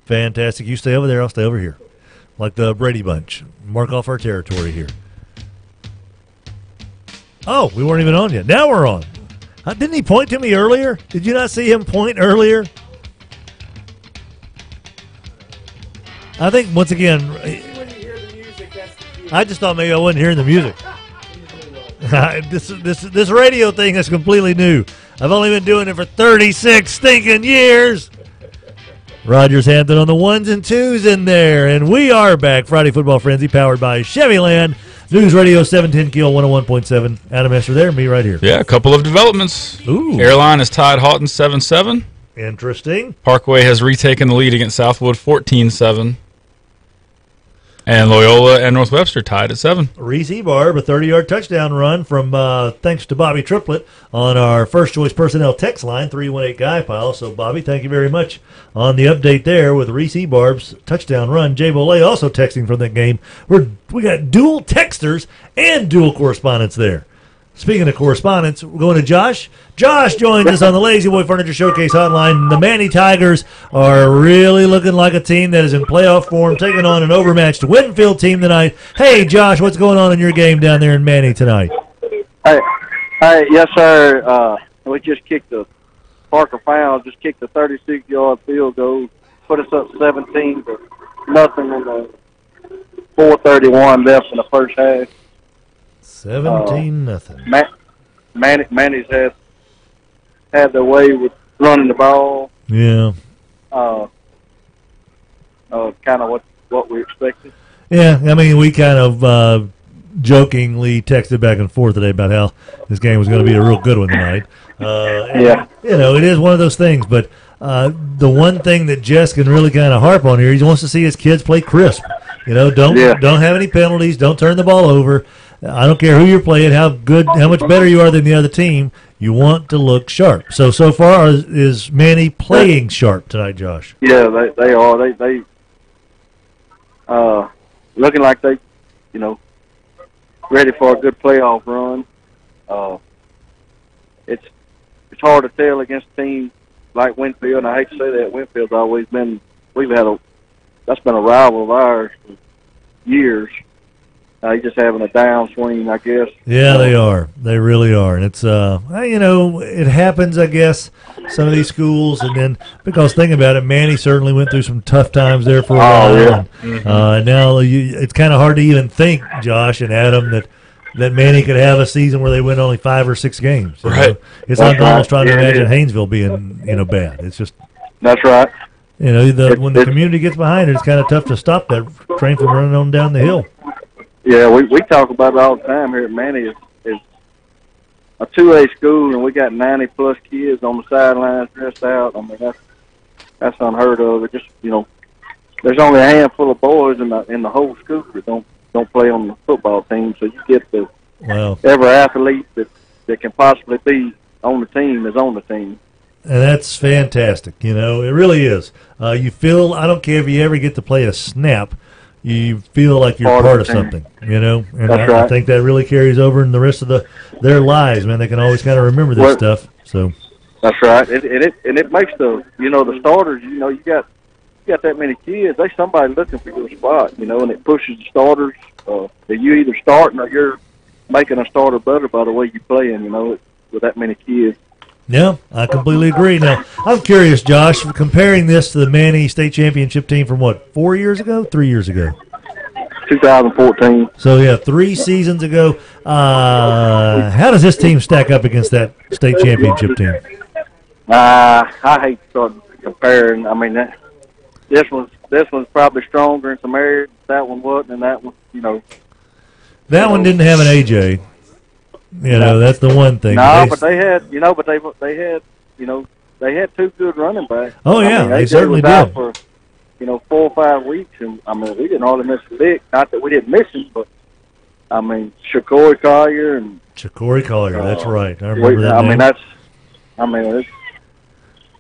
Fantastic. You stay over there, I'll stay over here. Like the Brady Bunch. Mark off our territory here. Oh, we weren't even on yet. Now we're on. Didn't he point to me earlier? Did you not see him point earlier? I think, once again, I just thought maybe I wasn't hearing the music. This radio thing is completely new. I've only been doing it for 36 stinking years. Rogers Hampton on the ones and twos in there. And we are back. Friday Football Frenzy powered by Chevyland. News Radio 710 KIL 101.7. Adam Hester there, me right here. Yeah, a couple of developments. Ooh. Airline has tied Houghton 7-7. Interesting. Parkway has retaken the lead against Southwood 14-7. And Loyola and North Webster tied at 7. Reese Ebarb, a 30-yard touchdown run from thanks to Bobby Triplett on our first choice personnel text line 318 Guy Pile. So Bobby, thank you very much on the update there with Reese Ebarb's touchdown run. Jay Bolay also texting from that game. We got dual texters and dual correspondents there. Speaking of correspondence, we're going to Josh. Josh joins us on the Lazy Boy Furniture Showcase Hotline. The Manny Tigers are really looking like a team that is in playoff form, taking on an overmatched Winfield team tonight. Hey, Josh, what's going on in your game down there in Manny tonight? Hey, yes, sir. We just kicked the Parker Fowles, just kicked a 36-yard field goal, put us up 17-0 in the 4:31 left in the first half. 17-0. Manny's had their way with running the ball. Yeah. Kind of what we expected. Yeah, I mean, we kind of jokingly texted back and forth today about how this game was going to be a real good one tonight. Yeah. You know, it is one of those things, but the one thing that Jess can really kind of harp on here, he wants to see his kids play crisp. You know, don't have any penalties, don't turn the ball over. I don't care who you're playing, how much better you are than the other team. You want to look sharp. So far, is Manny playing sharp tonight, Josh? Yeah, they are. They looking like they, ready for a good playoff run. It's hard to tell against a team like Winfield, and I hate to say that. Winfield's always been that's been a rival of ours for years. He's just having a downswing, I guess. Yeah, they are. They really are. And it's, it happens, I guess, some of these schools. And then, because think about it, Manny certainly went through some tough times there for a while. Yeah. And now it's kind of hard to even think, Josh and Adam, that Manny could have a season where they win only 5 or 6 games. Right. Know? It's like almost trying to imagine Haynesville being, bad. It's just. That's right. When the community gets behind it, it's kind of tough to stop that train from running on down the hill. Yeah, we talk about it all the time here at Manny. Is a 2A school, and we got 90+ kids on the sidelines dressed out. I mean, that's unheard of. It just there's only a handful of boys in the whole school that don't play on the football team. So you get every athlete that can possibly be on the team is on the team. And that's fantastic. It really is. You feel, I don't care if you ever get to play a snap, you feel like you're part of something, And I think that really carries over in the rest of their lives, man. They can always kind of remember this stuff. So that's right. It makes the starters. You got that many kids. There's somebody looking for your spot, and it pushes the starters. That you either starting or you're making a starter better by the way you playing. With that many kids. Yeah, I completely agree. Now, I'm curious, Josh, comparing this to the Manny State Championship team from 4 years ago? 3 years ago? 2014. So, 3 seasons ago. How does this team stack up against that state championship team? I hate to start comparing. I mean, this one's probably stronger in some areas. That one wasn't, and that one, That one didn't have an AJ. That's the one thing. No, but they had, they had 2 good running backs. Oh yeah, they certainly did. Out for, 4 or 5 weeks, and I mean, we didn't hardly miss a lick. Not that we didn't miss him, but I mean, Shakori Collier. That's right. I remember that.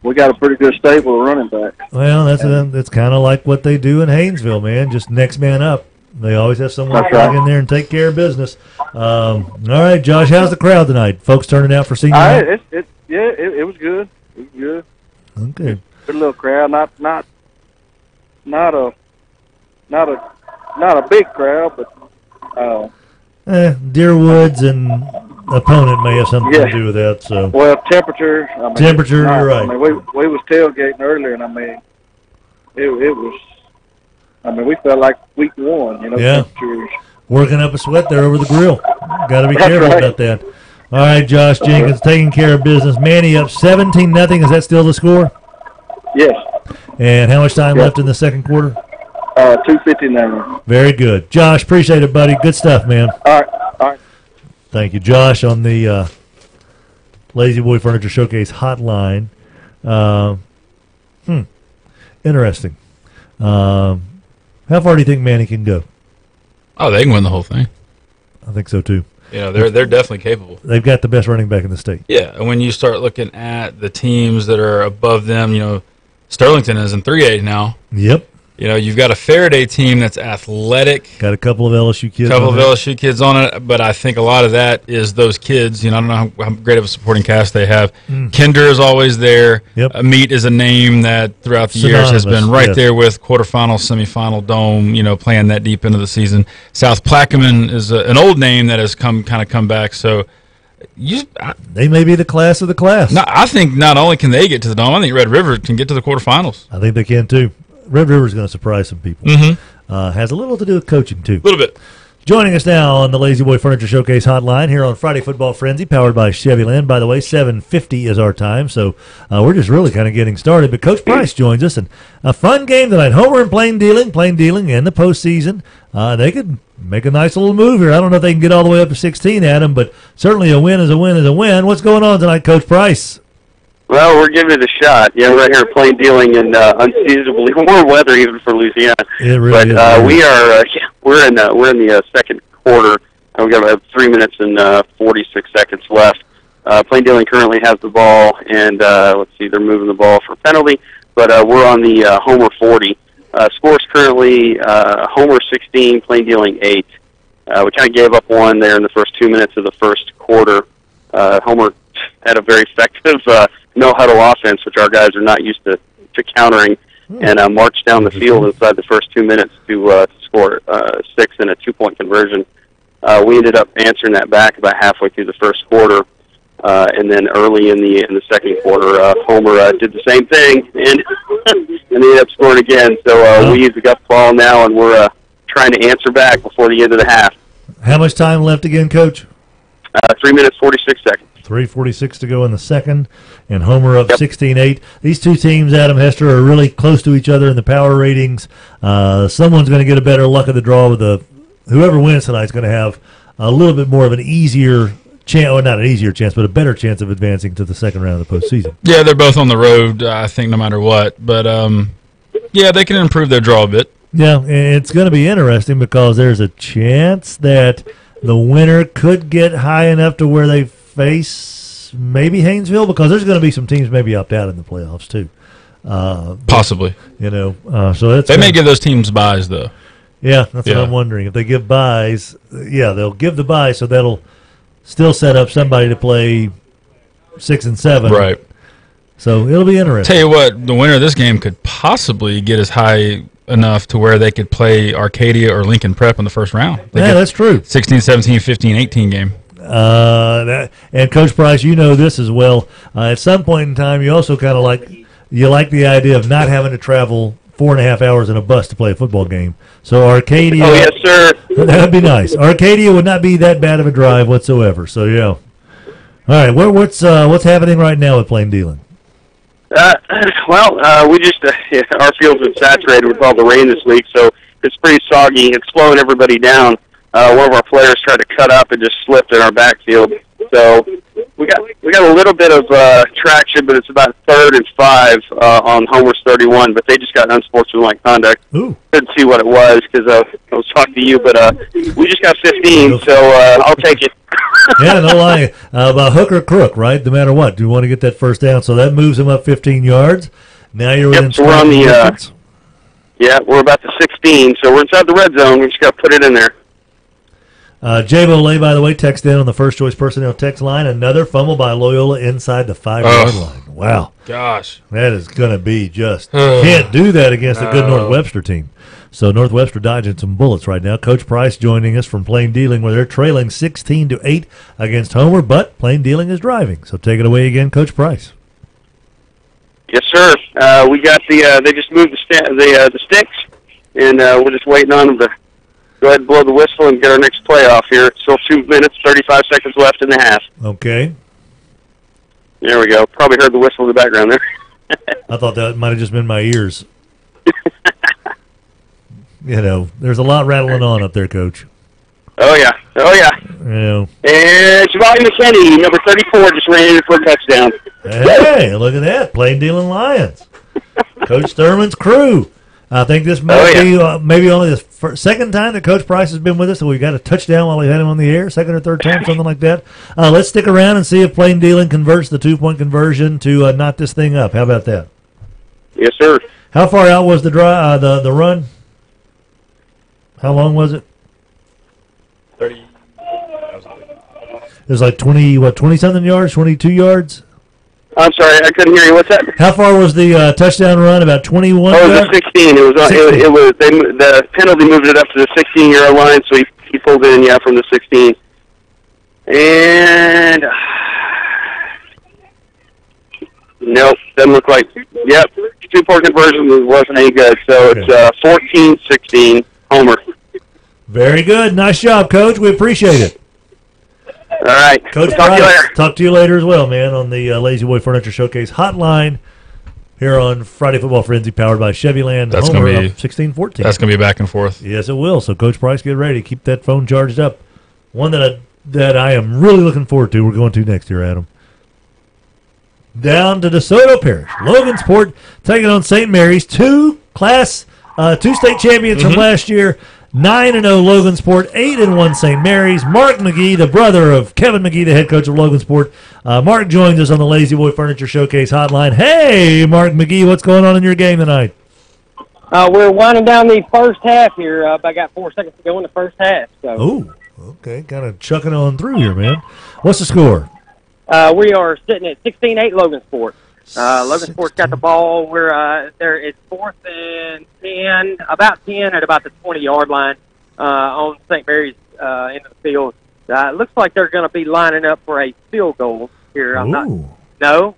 We got a pretty good stable of running backs. Well, that's kind of like what they do in Haynesville, man. Just next man up. They always have someone plug in there and take care of business. All right, Josh, how's the crowd tonight? Folks turning out for senior night? It was good. It was good. Okay. Good little crowd. Not a big crowd, but Deerwoods and opponent may have something to do with that. So temperature. You're right. I mean, we was tailgating earlier, and I mean, it was. I mean, we felt like week 1, Yeah. temperatures. Working up a sweat there over the grill. Got to be careful about that. All right, Josh Jenkins taking care of business. Manny up 17-0. Is that still the score? Yes. And how much time left in the second quarter? 2:59. Very good. Josh, appreciate it, buddy. Good stuff, man. All right. Thank you. Josh on the Lazy Boy Furniture Showcase hotline. Interesting. How far do you think Manny can go? Oh, they can win the whole thing. I think so, too. They're definitely capable. They've got the best running back in the state. Yeah, and when you start looking at the teams that are above them, Sterlington is in 3A now. Yep. You've got a Faraday team that's athletic. Got a couple of LSU kids. LSU kids on it, but I think a lot of that is those kids. I don't know how great of a supporting cast they have. Kinder is always there. Yep. Meat is a name that throughout the years has been right there with quarterfinal, semifinal, dome. Playing that deep into the season. South Plaquemine is an old name that has come back. So. They may be the class of the class. No, I think not only can they get to the dome, I think Red River can get to the quarterfinals. I think they can too. Red River is going to surprise some people. Has a little to do with coaching too. A little bit. Joining us now on the Lazy Boy Furniture Showcase hotline here on Friday Football Frenzy, powered by Chevyland. By the way, 7:50 is our time, so we're just really kind of getting started. But Coach Price joins us, and a fun game tonight. Homer and Plain Dealing in the postseason. They could make a nice little move here. I don't know if they can get all the way up to 16, Adam, but certainly a win is a win is a win. What's going on tonight, Coach Price? Well, we're giving it a shot. Yeah, right here at Plain Dealing in unseasonably warm weather, even for Louisiana. It really is. We're in the second quarter. We've got about 3 minutes and 46 seconds left. Plain Dealing currently has the ball, and let's see, they're moving the ball for penalty. But we're on the Homer 40. Scores currently Homer 16, Plain Dealing 8. We kind of gave up one there in the first 2 minutes of the first quarter. Homer had a very effective no-huddle offense, which our guys are not used to countering, and marched down the field inside the first 2 minutes to score 6 in a two-point conversion. We ended up answering that back about halfway through the first quarter, and then early in the second quarter, Homer did the same thing, and ended up scoring again. So we use the golf ball now, and we're trying to answer back before the end of the half. How much time left again, Coach? 3 minutes, 46 seconds. 3:46 to go in the second, and Homer up 16-8. These two teams, Adam Hester, are really close to each other in the power ratings. Someone's going to get a better luck of the draw with whoever wins tonight is going to have a little bit more of an easier chance, or not an easier chance, but a better chance of advancing to the second round of the postseason. Yeah, they're both on the road, I think, no matter what. But, yeah, they can improve their draw a bit. Yeah, it's going to be interesting because there's a chance that the winner could get high enough to where they face maybe Haynesville, because there's going to be some teams maybe opt out in the playoffs too. Possibly. So that's they may give those teams buys, though. Yeah, that's what I'm wondering. If they give buys, they'll give the buys, so that'll still set up somebody to play 6 and 7. Right. So it'll be interesting. Tell you what, the winner of this game could possibly get as high enough to where they could play Arcadia or Lincoln Prep in the first round. That's true. 16, 17, 15, 18 game. And Coach Price, you know this as well. At some point in time, you also kind of like the idea of not having to travel 4.5 hours in a bus to play a football game. So Arcadia, oh yes, sir, that'd be nice. Arcadia would not be that bad of a drive whatsoever. So yeah. All right, what's happening right now with Plain Dealing? We just our field's been saturated with all the rain this week, so it's pretty soggy. It's slowing everybody down. One of our players tried to cut up and just slipped in our backfield. So we got a little bit of traction, but it's about 3rd and 5 on Homer's 31. But they just got unsportsmanlike conduct. Ooh. Couldn't see what it was because I was talking to you, but we just got 15, so I'll take it. Yeah, no lying. About hook or crook, right? No matter what, do you want to get that first down? So that moves them up 15 yards. Now you're within. So we're on the. We're about to 16, so we're inside the red zone. We just got to put it in there. Jabo Lay, by the way, text in on the First Choice Personnel text line. Another fumble by Loyola inside the 5-yard line. Wow. Gosh. That is going to be just can't do that against a good North Webster team. So North Webster dodging some bullets right now. Coach Price joining us from Plain Dealing, where they're trailing 16-8 against Homer, but Plain Dealing is driving. So take it away again, Coach Price. Yes, sir. We got they just moved the sticks, and we're just waiting on them to go ahead and blow the whistle and get our next playoff here. Still 2 minutes, 35 seconds left in the half. Okay. There we go. Probably heard the whistle in the background there. I thought that might have just been my ears. There's a lot rattling on up there, Coach. Oh, yeah. And Shavali McKinney, number 34, just ran in for a touchdown. Hey, look at that. Plain Dealing Lions. Coach Thurman's crew. I think this might be maybe only the second time that Coach Price has been with us, so we got a touchdown while we had him on the air, second or third time, something like that. Let's stick around and see if Plain Dealing converts the 2-point conversion to knot this thing up. How about that? Yes, sir. How far out was the the run? How long was it? 30. It was like 20-something yards, 22 yards? I'm sorry, I couldn't hear you. What's that? How far was the touchdown run? About 21 Oh, it yards? was 16. It was the penalty moved it up to the 16-yard line, so he pulled in, from the 16. And nope, doesn't look like. Yep, two-point conversion wasn't any good. So it's 14-16, Homer. Very good. Nice job, Coach. We appreciate it. All right. Coach, talk to you later. Talk to you later as well, man, on the Lazy Boy Furniture Showcase hotline here on Friday Football Frenzy, powered by Chevyland. That's going to be 16-14. That's going to be back and forth. Yes, it will. So, Coach Price, get ready. Keep that phone charged up. One that I am really looking forward to. We're going to next year, Adam. Down to DeSoto Parish. Logansport taking on St. Mary's. Two state champions from last year. 9-0 Logansport, 8-1 St. Mary's. Mark McGee, the brother of Kevin McGee, the head coach of Logansport. Mark joins us on the Lazy Boy Furniture Showcase hotline. Hey, Mark McGee, what's going on in your game tonight? We're winding down the first half here. I got 4 seconds to go in the first half. So. Oh, okay. Kind of chucking on through here, man. What's the score? We are sitting at 16-8 Logansport. Logansport's got the ball. It's 4th and 10, about 10 at about the 20-yard line on St. Mary's end of the field. It looks like they're going to be lining up for a field goal here. No,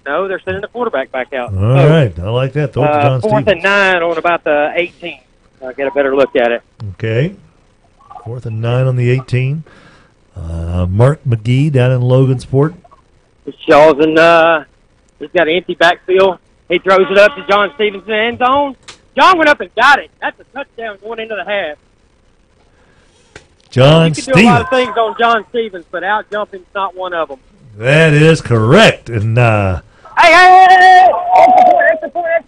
they're sending the quarterback back out. All right, I like that. 4th and 9 on about the 18. I'll get a better look at it. Okay. 4th and 9 on the 18. Mark McGee down in Logansport. Shaw's he's got an empty backfield. He throws it up to John Stevenson end zone. John went up and got it. That's a touchdown going into the half. John Stevens. You can do a lot of things on John Stevens, but out jumping's not one of them. That is correct. And Hey! Extra point.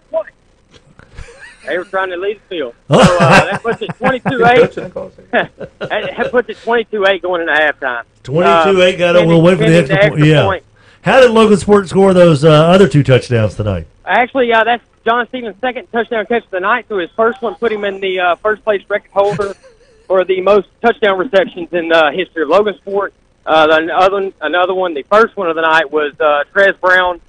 They were trying to lead the field. So that puts it 22-8. That puts it 22-8 going into halftime. 22-8 got it. We'll wait for the extra point. Yeah. Point. How did Logansport score those other 2 touchdowns tonight? Actually, that's John Stevens' second touchdown catch of the night. So his first one put him in the first place record holder for the most touchdown receptions in the history of Logansport. Another one, the first one of the night was Trez Brown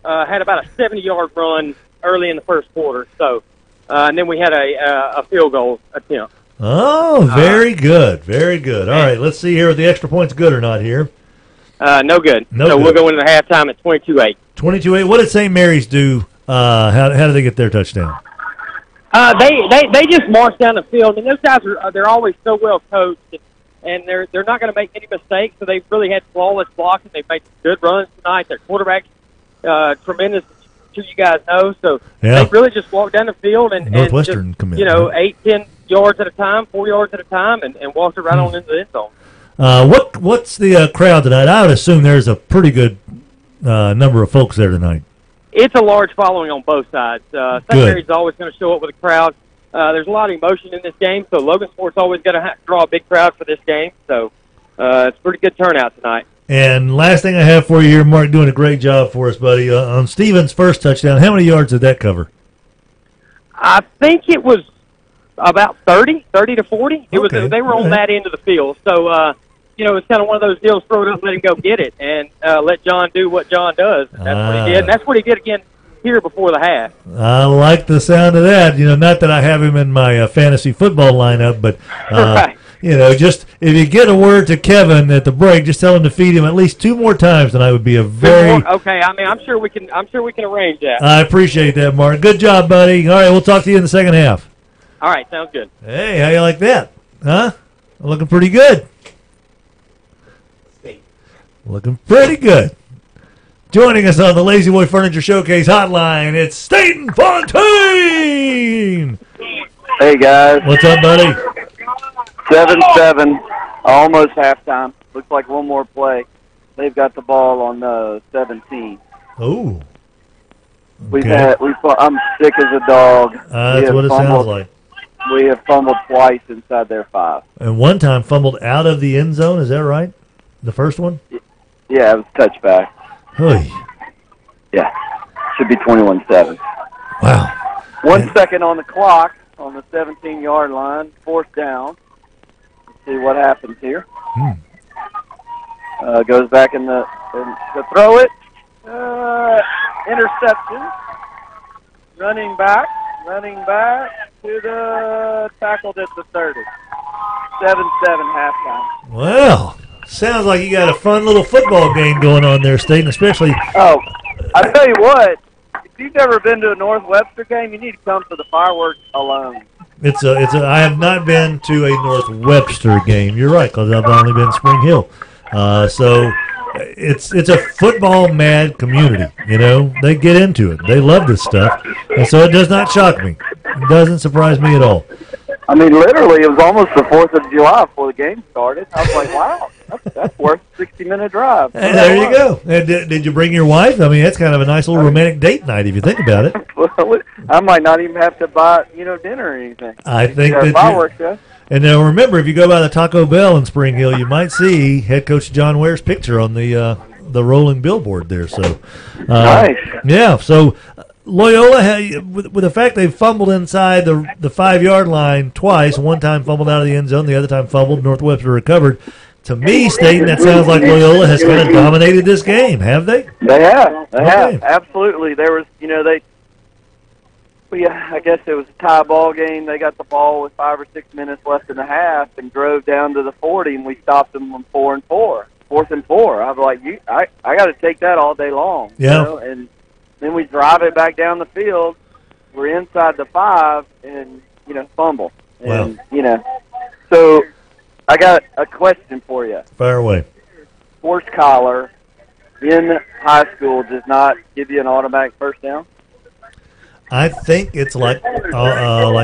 had about a 70-yard run early in the first quarter. So, and then we had a field goal attempt. Oh, very good, very good. All right, let's see here if the extra point's good or not here. No good. So we'll go into the halftime at 22-8. 22-8. What did St. Mary's do? How did they get their touchdown? They just marched down the field, and those guys they're always so well coached, and they're not going to make any mistakes. So they've really had flawless blocking. They've made some good runs tonight. Their quarterback's tremendous, as you guys know. So they really just walked down the field and Northwestern just, commit, 8-10 yards at a time, 4 yards at a time, and walked it right on into the end zone. What's the crowd tonight? I would assume there's a pretty good number of folks there tonight. It's a large following on both sides. St. Mary's always going to show up with a crowd. There's a lot of emotion in this game, so Logansport's always going to draw a big crowd for this game. So it's a pretty good turnout tonight. And last thing I have for you here, Mark, doing a great job for us, buddy. On Stevens' first touchdown, how many yards did that cover? I think it was about 30 to 40. They were on that end of the field. So, it's kind of one of those deals, throw it up, let him go get it, and let John do what John does. And that's what he did. And that's what he did again here before the half. I like the sound of that. Not that I have him in my fantasy football lineup, but, right. Just if you get a word to Kevin at the break, just tell him to feed him at least 2 more times tonight would be a very... Okay, I'm sure we can arrange that. I appreciate that, Mark. Good job, buddy. All right, we'll talk to you in the second half. All right, sounds good. Hey, how you like that? Huh? Looking pretty good. Looking pretty good. Joining us on the Lazy Boy Furniture Showcase hotline, it's Staten Fontaine. Hey, guys. What's up, buddy? 7-7, almost halftime. Looks like one more play. They've got the ball on 17. Oh. Okay. I'm sick as a dog. That's what it sounds like. We have fumbled twice inside their 5. And one time fumbled out of the end zone, is that right? The first one? Yeah, it was touchback. Oy. Yeah. Should be 21-7. Wow. 1 second on the clock on the 17-yard line, 4th down. Let's see what happens here. Goes back in to throw it. Interception. Running back to the tackled at the 30. 7-7 halftime. Well, sounds like you got a fun little football game going on there, Staten, especially. Oh, I tell you what, if you've never been to a North Webster game, you need to come for the fireworks alone. I have not been to a North Webster game. You're right, because I've only been Spring Hill. So it's a football mad community. You know, they get into it. They love this stuff, and so it does not shock me. It doesn't surprise me at all. I mean, literally, it was almost the 4th of July before the game started. I was like, wow, that's worth a 60-minute drive. Hey, there you go. And did you bring your wife? I mean, that's kind of a nice little romantic date night if you think about it. Well, I might not even have to buy, dinner or anything. I think that fireworks, yeah. And now remember, if you go by the Taco Bell in Spring Hill, you might see head coach John Ware's picture on the rolling billboard there. So, nice. Yeah. So Loyola, with the fact they've fumbled inside the 5-yard line twice, one time fumbled out of the end zone, the other time fumbled. North Webster recovered. To me, Staten, that sounds like Loyola has kind of dominated this game, have they? They have. They have. Absolutely. There was, I guess it was a tie ball game. They got the ball with 5 or 6 minutes left in the half and drove down to the 40, and we stopped them on 4th and 4. I was like, I got to take that all day long. Yeah. And then we drive it back down the field. We're inside the 5 and, fumble. And, so I got a question for you. Fire away. Horse collar in high school does not give you an automatic first down? I think it's like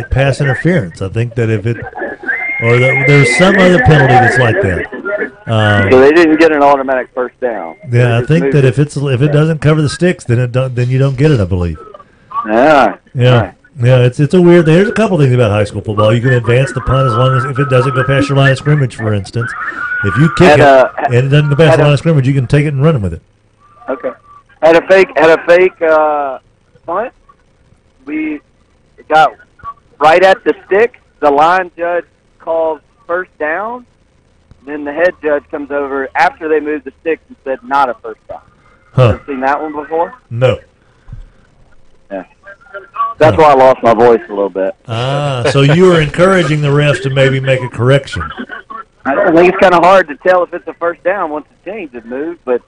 pass interference. I think that if it or there's some other penalty that's like that. So they didn't get an automatic first down. Yeah, I think that if it doesn't cover the sticks, then you don't get it. I believe. Yeah. Yeah. Yeah, it's a weird thing. There's a couple things about high school football. You can advance the punt as long as if it doesn't go past your line of scrimmage, for instance. If you kick it and it doesn't go past the line of scrimmage, you can take it and run with it. Okay. Had a fake punt. We got right at the stick. The line judge calls first down. Then the head judge comes over after they moved the sticks and said not a first down. Huh. You seen that one before? No. Yeah. That's why I lost my voice a little bit. So you were encouraging the refs to maybe make a correction. I think it's kind of hard to tell if it's a first down once the chains have moved, but,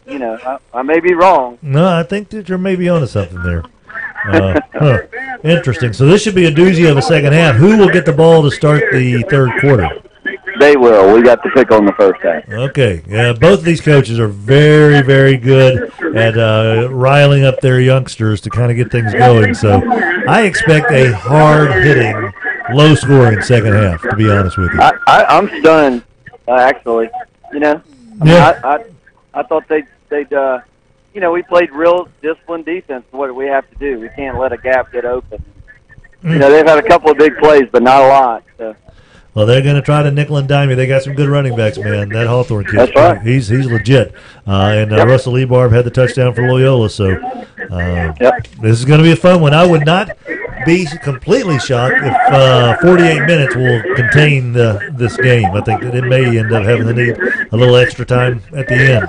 I may be wrong. No, I think that you're maybe onto something there. Interesting. So this should be a doozy of a second half. Who will get the ball to start the third quarter? They will. We got the pick on the first half. Okay. Yeah, both of these coaches are very, very good at riling up their youngsters to kind of get things going. So I expect a hard-hitting, low-scoring second half, to be honest with you. I'm stunned, actually. I thought they'd we played real disciplined defense. What do we have to do? We can't let a gap get open. They've had a couple of big plays, but not a lot. So. Well, they're going to try to nickel and dime you. They got some good running backs, man. That Hawthorne kid, that's right. He's legit. Russell Liebarb had the touchdown for Loyola. So this is going to be a fun one. I would not be completely shocked if 48 minutes will contain this game. I think that it may end up having to need a little extra time at the end.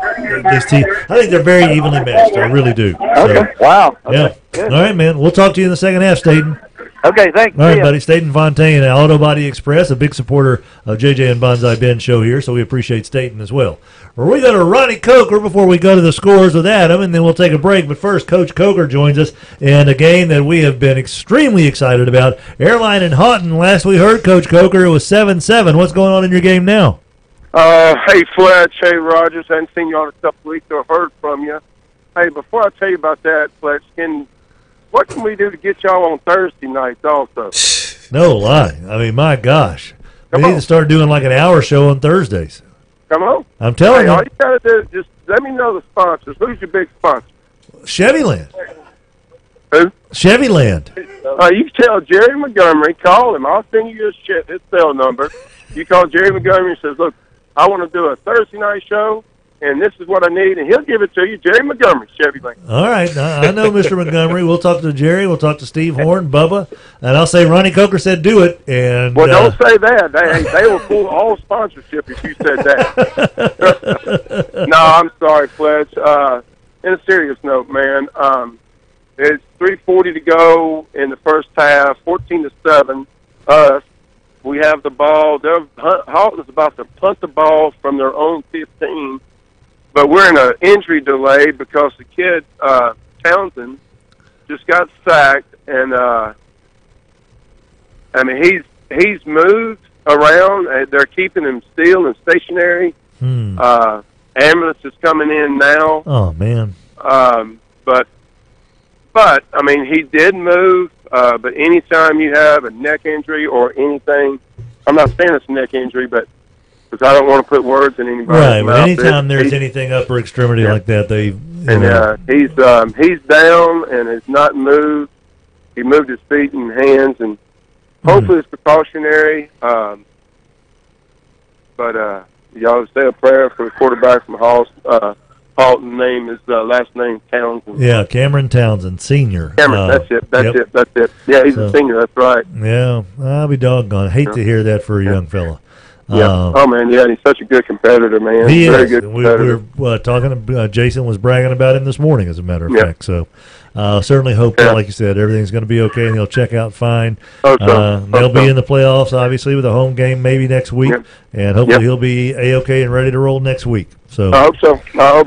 These teams, I think they're very evenly matched. I really do. Okay. Wow. Okay. Yeah. Good. All right, man. We'll talk to you in the second half, Staten. Okay, thanks. All right, buddy. Staten Fontaine, Auto Body Express, a big supporter of JJ and Bonsai Ben show here, so we appreciate Staten as well. We go to Ronnie Coker before we go to the scores with Adam, and then we'll take a break. But first, Coach Coker joins us in a game that we have been extremely excited about. Airline and Houghton. Last we heard, Coach Coker, it was 7-7. What's going on in your game now? Hey, Fletch. Hey, Rogers. I haven't seen you in a couple weeks or heard from you. Hey, before I tell you about that, Fletch, what can we do to get y'all on Thursday nights also? No lie. I mean, my gosh. We need to start doing like an hour show on Thursdays. Come on. I'm telling you. All you got to do is just let me know the sponsors. Who's your big sponsor? Chevyland. Who? Chevyland. You tell Jerry Montgomery, call him. I'll send you his cell number. You call Jerry Montgomery and says, look, I want to do a Thursday night show and this is what I need, and he'll give it to you. Jerry Montgomery, Chevy Lane. All right. I know Mr. Montgomery. We'll talk to Jerry. We'll talk to Steve Horn, Bubba, and I'll say Ronnie Coker said do it. And Well, don't say that. They will pull all sponsorship if you said that. No, I'm sorry, Fletch. In a serious note, man, it's 3:40 to go in the first half, 14-7. We have the ball. Halton's about to punt the ball from their own 15, but we're in an injury delay because the kid, Townsend, just got sacked, and he's moved around. They're keeping him still and stationary. Ambulance is coming in now. Oh, man. But he did move. But anytime you have a neck injury or anything, I'm not saying it's a neck injury, but because I don't want to put words in anybody's mouth. Right, but anytime there's anything upper extremity like that, he's down and has not moved. He moved his feet and hands, and hopefully it's precautionary. But y'all say a prayer for the quarterback from Halton. Last name Townsend. Yeah, Cameron Townsend, senior. Cameron, that's it. Yeah, he's a senior. That's right. Yeah, I'll be doggone. I hate to hear that for a young fella. Yeah. He's such a good competitor, man. He Very is. good competitor. We were talking. Jason was bragging about him this morning, as a matter of fact. So, certainly hope that, like you said, everything's going to be okay and he'll check out fine. They'll be in the playoffs, obviously, with a home game maybe next week, and hopefully he'll be a-okay and ready to roll next week. So I hope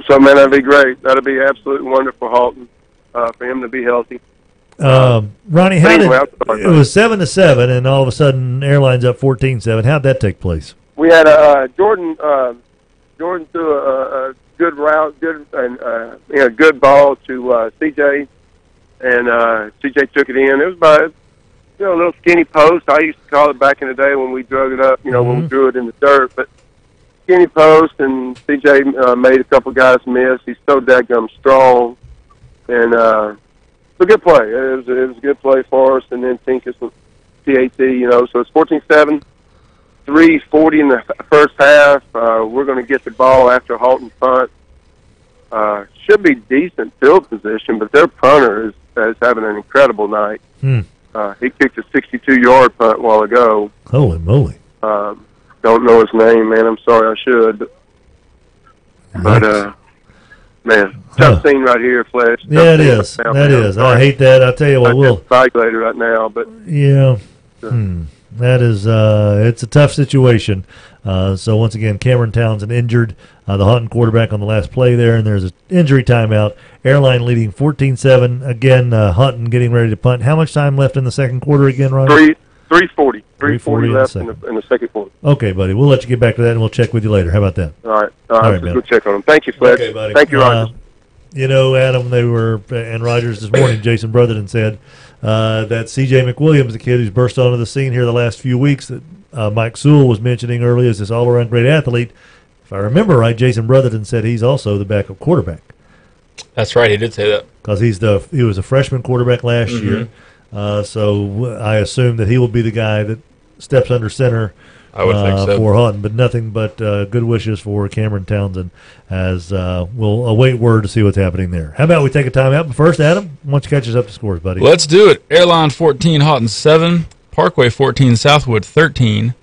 so, man. That'd be great. That'd be absolutely wonderful, Halton, for him to be healthy. Ronnie, it was 7-7, and all of a sudden, Airlines up 14-7. How'd that take place? We had Jordan threw a good route, good ball to CJ, and CJ took it in. It was about a little skinny post. I used to call it back in the day when we drug it up, when we drew it in the dirt, but skinny post, and CJ made a couple guys miss. He's so dadgum strong, and it's a good play. It was a good play for us, and then Tinkus with PAT, so it's 14-7, 3:40 in the first half. We're going to get the ball after Halton punt. Should be decent field position, but their punter is having an incredible night. He kicked a 62-yard punt a while ago. Holy moly. Don't know his name, man. I'm sorry, I should. But man, tough scene right here, Fletch. Yeah, it is. That is. I hate that. I tell you what, we'll speculator right now, but that is. It's a tough situation. So once again, Cameron Townsend injured, the Halton quarterback on the last play there, and there's an injury timeout. Airline leading 14-7. Again, Halton getting ready to punt. How much time left in the second quarter again, Ron? 3:40 left in the second quarter. Okay, buddy. We'll let you get back to that, and we'll check with you later. How about that? All right, man. We'll check on them. Thank you, Fletch. Okay, buddy. Thank you, Rogers. Adam, and Rogers this morning, Jason Brotherton said that C.J. McWilliams, the kid who's burst onto the scene here the last few weeks, that Mike Sewell was mentioning earlier as this all-around great athlete. If I remember right, Jason Brotherton said he's also the backup quarterback. That's right. He did say that. Because he was a freshman quarterback last year. So I assume that he will be the guy that steps under center I would think so. for Hutton, but nothing but good wishes for Cameron Townsend as we'll await word to see what's happening there. How about we take a timeout? But first, Adam, why don't you catch us up to scores, buddy? Let's do it. Airline 14, Houghton 7, Parkway 14, Southwood 13,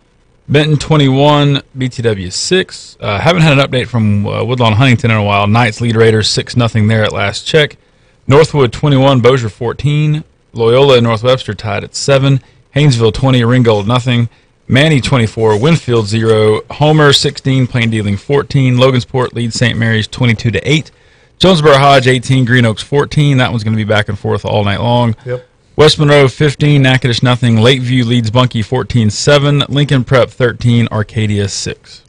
Benton 21, BTW 6. Haven't had an update from Woodlawn Huntington in a while. Knights lead Raiders 6-0 there at last check. Northwood 21, Bossier 14. Loyola and North Webster tied at 7. Haynesville 20, Ringgold nothing. Manny 24, Winfield 0. Homer 16, Plain Dealing 14. Logansport leads St. Mary's 22-8. Jonesboro Hodge 18, Green Oaks 14. That one's going to be back and forth all night long. Yep. West Monroe 15, Natchitoches nothing. Lakeview leads Bunkie 14-7. Lincoln Prep 13, Arcadia 6.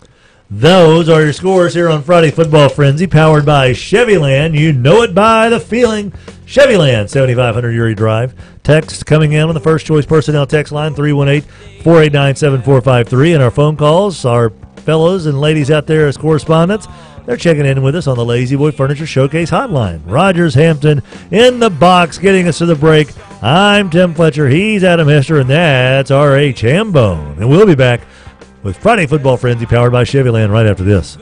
Those are your scores here on Friday Football Frenzy, powered by Chevyland. You know it by the feeling. Chevyland, 7500 Uri Drive. Text coming in on the First Choice Personnel text line, 318-489-7453. And our phone calls, our fellows and ladies out there as correspondents, they're checking in with us on the Lazy Boy Furniture Showcase hotline. Rogers Hampton in the box, getting us to the break. I'm Tim Fletcher. He's Adam Hester, and that's R.H. Hambone. And we'll be back with Friday Football Frenzy, powered by Chevyland, right after this.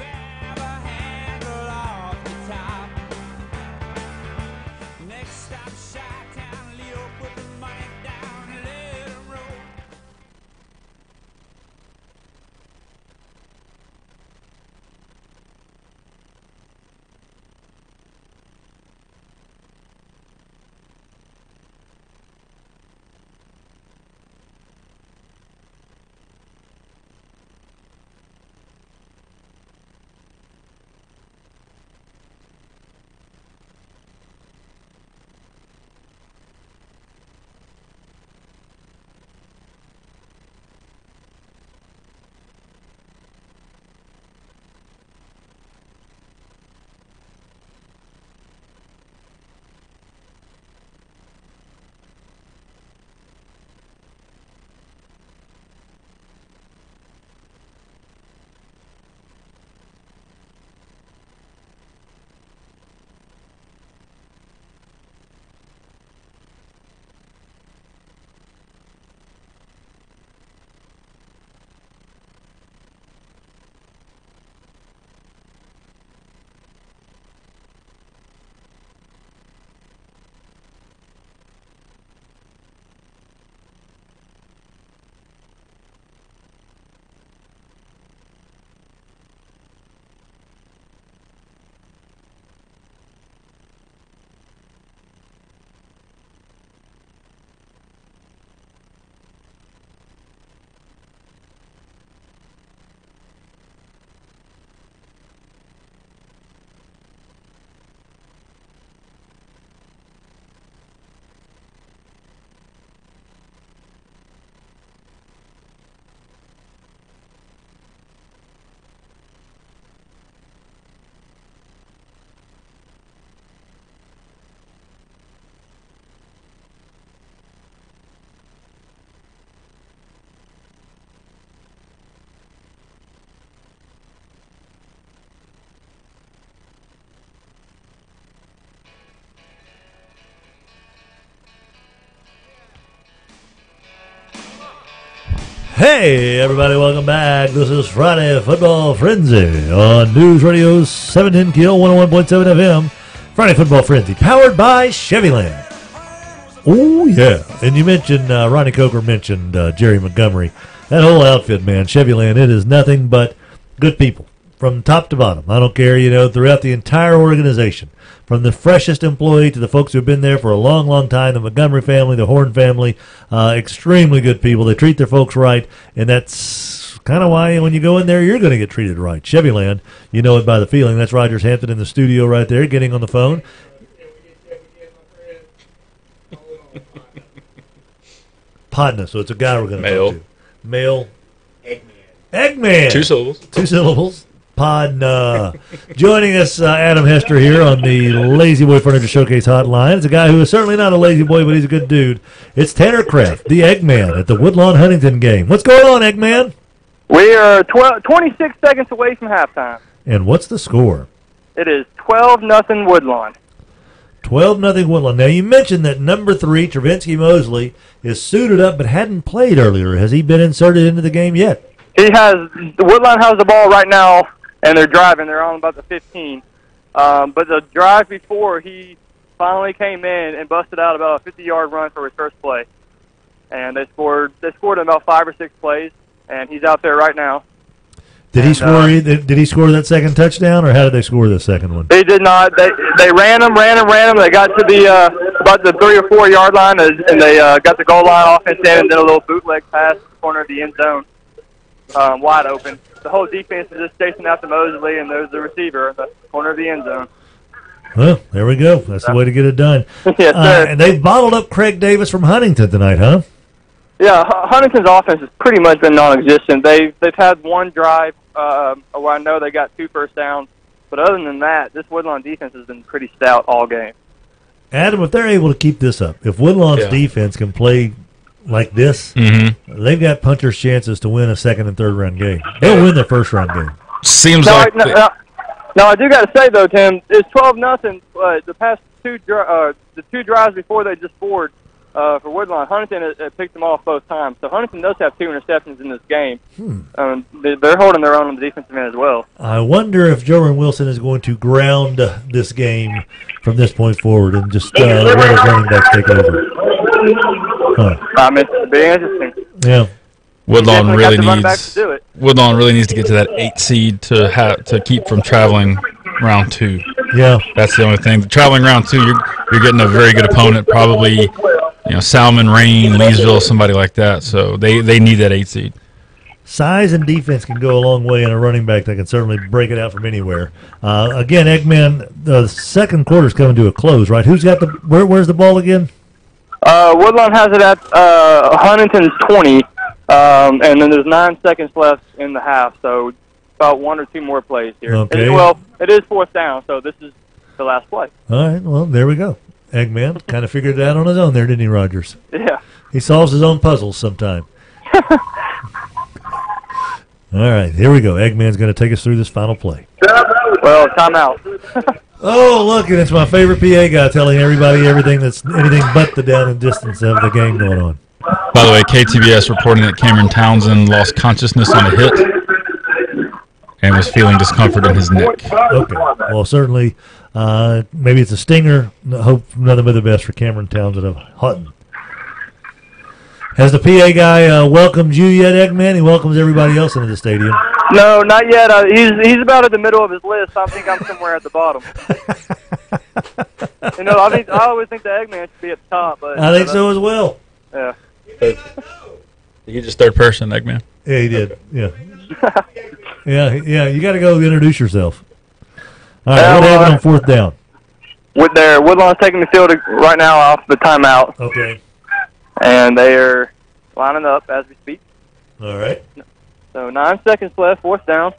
Hey, everybody, welcome back. This is Friday Football Frenzy on News Radio 710 KL 101.7 FM. Friday Football Frenzy, powered by Chevyland. Oh, yeah. And you mentioned, Ronnie Coker mentioned Jerry Montgomery. That whole outfit, man, Chevyland, it is nothing but good people from top to bottom. I don't care, throughout the entire organization. From the freshest employee to the folks who have been there for a long, long time, the Montgomery family, the Horn family, extremely good people. They treat their folks right, and that's kind of why when you go in there, you're going to get treated right. Chevyland, you know it by the feeling. That's Rogers Hampton in the studio right there, getting on the phone. Podna, so it's a guy we're going to talk to. Male. Eggman. 2 syllables. 2 syllables. Podna. Joining us, Adam Hester here on the Lazy Boy Furniture Showcase Hotline. It's a guy who is certainly not a lazy boy, but he's a good dude. It's Tanner Kraft, the Eggman, at the Woodlawn Huntington game. What's going on, Eggman? We are 26 seconds away from halftime. And what's the score? It is 12-0 Woodlawn. 12-0 Woodlawn. Now, you mentioned that number 3, Travinsky Mosley, is suited up but hadn't played earlier. Has he been inserted into the game yet? The Woodlawn has the ball right now, and they're driving. They're on about the 15. But the drive before, he finally came in and busted out about a 50-yard run for his first play. And they scored in about 5 or 6 plays, and he's out there right now. Did he score? Did he score that second touchdown, or how did they score the second one? They did not. They ran him. They got to the about the 3 or 4 yard line, and they got the goal line offense in, and then a little bootleg pass to the corner of the end zone, wide open. The whole defense is just chasing after Mosley, and there's the receiver in the corner of the end zone. Well, there we go. That's the way to get it done. Yes, sir. And they've bottled up Craig Davis from Huntington tonight, huh? Yeah, Huntington's offense has pretty much been non-existent. They've had one drive where I know they got 2 first downs, but other than that, this Woodlawn defense has been pretty stout all game. Adam, if they're able to keep this up, if Woodlawn's defense can play like this, they've got puncher's chances to win a second and third round game. They'll win their first round game. Seems No, I do got to say though, Tim, it's 12-0. The past 2 drives before they just scored for Woodlawn, Huntington had picked them off both times. So Huntington does have 2 interceptions in this game. They're holding their own on the defensive end as well. I wonder if Jordan Wilson is going to ground this game from this point forward and just let his running backs take over. It'll be interesting. Yeah. Woodlawn really needs to get to that 8 seed to keep from traveling round 2. Yeah, that's the only thing. Traveling round 2, you're getting a very good opponent, probably Salmon, Rain, Leesville, somebody like that. So they need that 8 seed. Size and defense can go a long way in a running back that can certainly break it out from anywhere. Again, Eggman, the second quarter's coming to a close, right? Who's got where's the ball again? Woodlawn has it at Huntington's 20, and then there's 9 seconds left in the half, so about 1 or 2 more plays here. Okay. It is 4th down, so this is the last play. All right, well, there we go. Eggman kind of figured it out on his own there, didn't he, Rogers? Yeah. He solves his own puzzles sometime. All right, here we go. Eggman's going to take us through this final play. Well, timeout. Oh, look, and it's my favorite PA guy telling everybody everything that's anything but the down and distance of the game going on. By the way, KTBS reporting that Cameron Townsend lost consciousness on a hit and was feeling discomfort in his neck. Okay, well, certainly, maybe it's a stinger. Hope nothing but the best for Cameron Townsend of Hutton. Has the PA guy welcomed you yet, Eggman? He welcomes everybody else into the stadium. No, not yet. He's about at the middle of his list. I think I'm somewhere at the bottom. I always think the Eggman should be at the top. But I think so as well. Yeah. You just third person, Eggman. Yeah, he did. Yeah. yeah. You got to go introduce yourself. All right, what happened on 4th down? Woodlawn's taking the field right now off the timeout. Okay. And they are lining up as we speak. All right. So 9 seconds left, 4th down.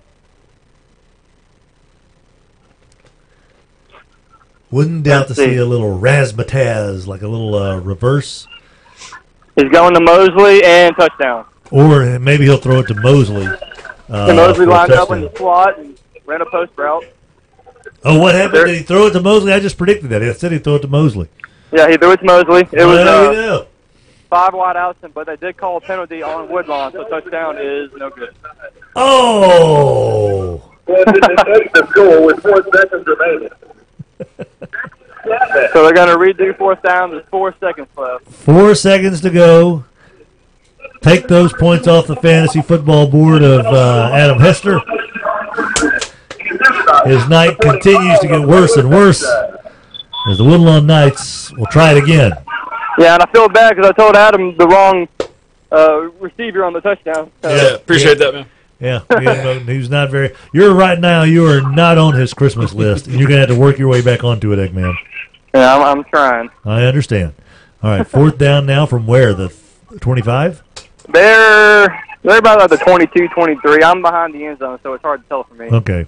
Wouldn't doubt to see a little razzmatazz, like a little reverse. He's going to Mosley and touchdown. Or maybe he'll throw it to Mosley. Mosley lined up in the slot and ran a post route. Oh, what happened? Did he throw it to Mosley? I just predicted that. I said he'd throw it to Mosley. Yeah, he threw it to Mosley. It was 5 wideouts, but they did call a penalty on Woodlawn, so touchdown is no good. Oh! The score with 4 seconds remaining. So they're going to redo fourth down. There's 4 seconds left. 4 seconds to go. Take those points off the fantasy football board of Adam Hester. His night continues to get worse and worse as the Woodlawn Knights will try it again. Yeah, and I feel bad because I told Adam the wrong receiver on the touchdown. Yeah, appreciate that, man. Yeah, he was not very. You're right now. You are not on his Christmas list, and you're going to have to work your way back onto it, Eggman. Yeah, I'm trying. I understand. All right, fourth down now from where? The 25? They're about at the 22, 23. I'm behind the end zone, so it's hard to tell for me. Okay.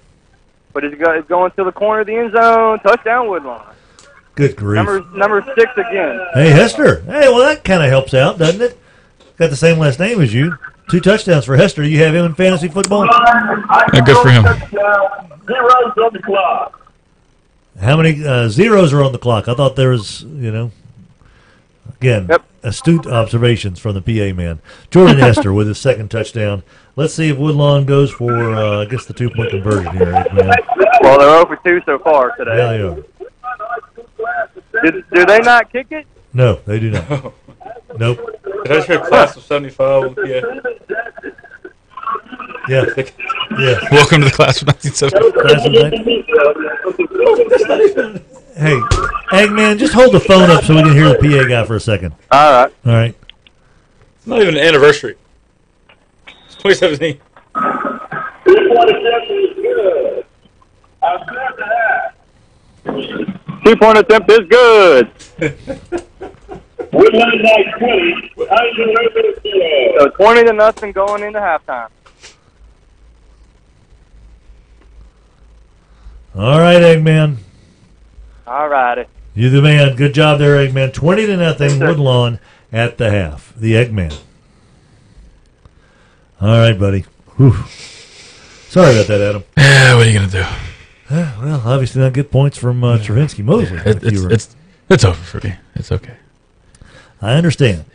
But it's going to the corner of the end zone. Touchdown, Woodlawn. Good grief. Number 6 again. Hey, Hester. Hey, well, that kind of helps out, doesn't it? Got the same last name as you. 2 touchdowns for Hester. You have him in fantasy football? Yeah, good for him. Zeros on the clock. How many zeros are on the clock? I thought there was, again, astute observations from the PA man. Jordan Hester with his second touchdown. Let's see if Woodlawn goes for, I guess, the 2-point conversion here, man. Well, they're 0 for 2 so far today. Yeah, they are. Do they not kick it? No, they do not. Nope. Did I just hear class of 75 on the PA? Yeah. Yeah. Welcome to the class of 1970. Hey, Eggman, just hold the phone up so we can hear the PA guy for a second. All right. All right. It's not even an anniversary. It's 2017. 2-point attempt is good. Woodland Knights 20. So 20-0 going into halftime. All right, Eggman. All righty. You the man. Good job there, Eggman. 20-0 Woodlawn at the half. The Eggman. All right, buddy. Whew. Sorry about that, Adam. Yeah, what are you going to do? Well, obviously not get points from Travinsky Mosley. It's over for me. It's okay. I understand.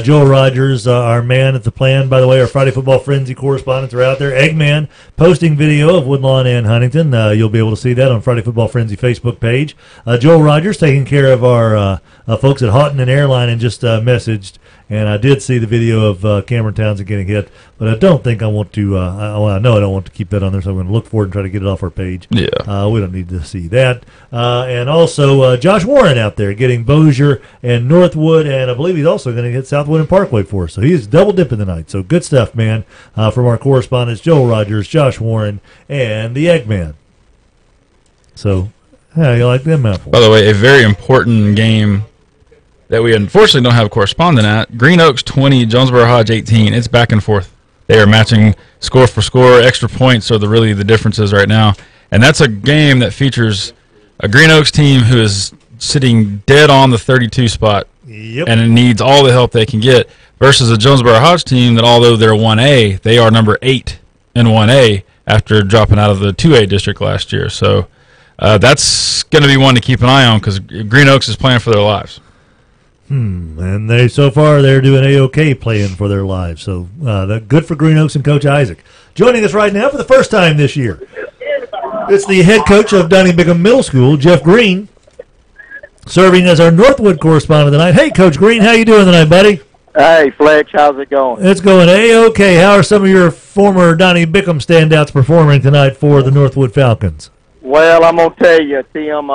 Joel Rogers, our man at the plan, by the way, our Friday Football Frenzy correspondents are out there. Eggman posting video of Woodlawn and Huntington. You'll be able to see that on Friday Football Frenzy Facebook page. Joel Rogers taking care of our folks at Houghton and Airline and just messaged. And I did see the video of Cameron Townsend getting hit, but I don't think I want to. I know I don't want to keep that on there, so I'm going to look for it and try to get it off our page. Yeah, we don't need to see that. And also Josh Warren out there getting Bossier and Northwood, and I believe he's also going to hit Southwood and Parkway for us. So he is double dipping tonight. So good stuff, man. From our correspondents, Joel Rogers, Josh Warren, and the Eggman. So, yeah, you like them apples. By the way, a very important game that we unfortunately don't have a correspondent at. Green Oaks 20, Jonesboro Hodge 18. It's back and forth. They are matching score for score. Extra points are really the differences right now. And that's a game that features a Green Oaks team who is sitting dead on the 32 spot. Yep. And it needs all the help they can get versus a Jonesboro Hodge team that, although they're 1A, they are number 8 in 1A after dropping out of the 2A district last year. So that's going to be one to keep an eye on because Green Oaks is playing for their lives. And so far they're doing A-OK playing for their lives. So good for Green Oaks and Coach Isaac. Joining us right now for the first time this year, it's the head coach of Dunning-Bickham Middle School, Jeff Green, serving as our Northwood correspondent tonight. Hey, Coach Green, how you doing tonight, buddy? Hey, Fletch, how's it going? It's going A-OK. How are some of your former Dunning-Bickham standouts performing tonight for the Northwood Falcons? Well, I'm going to tell you, Tim,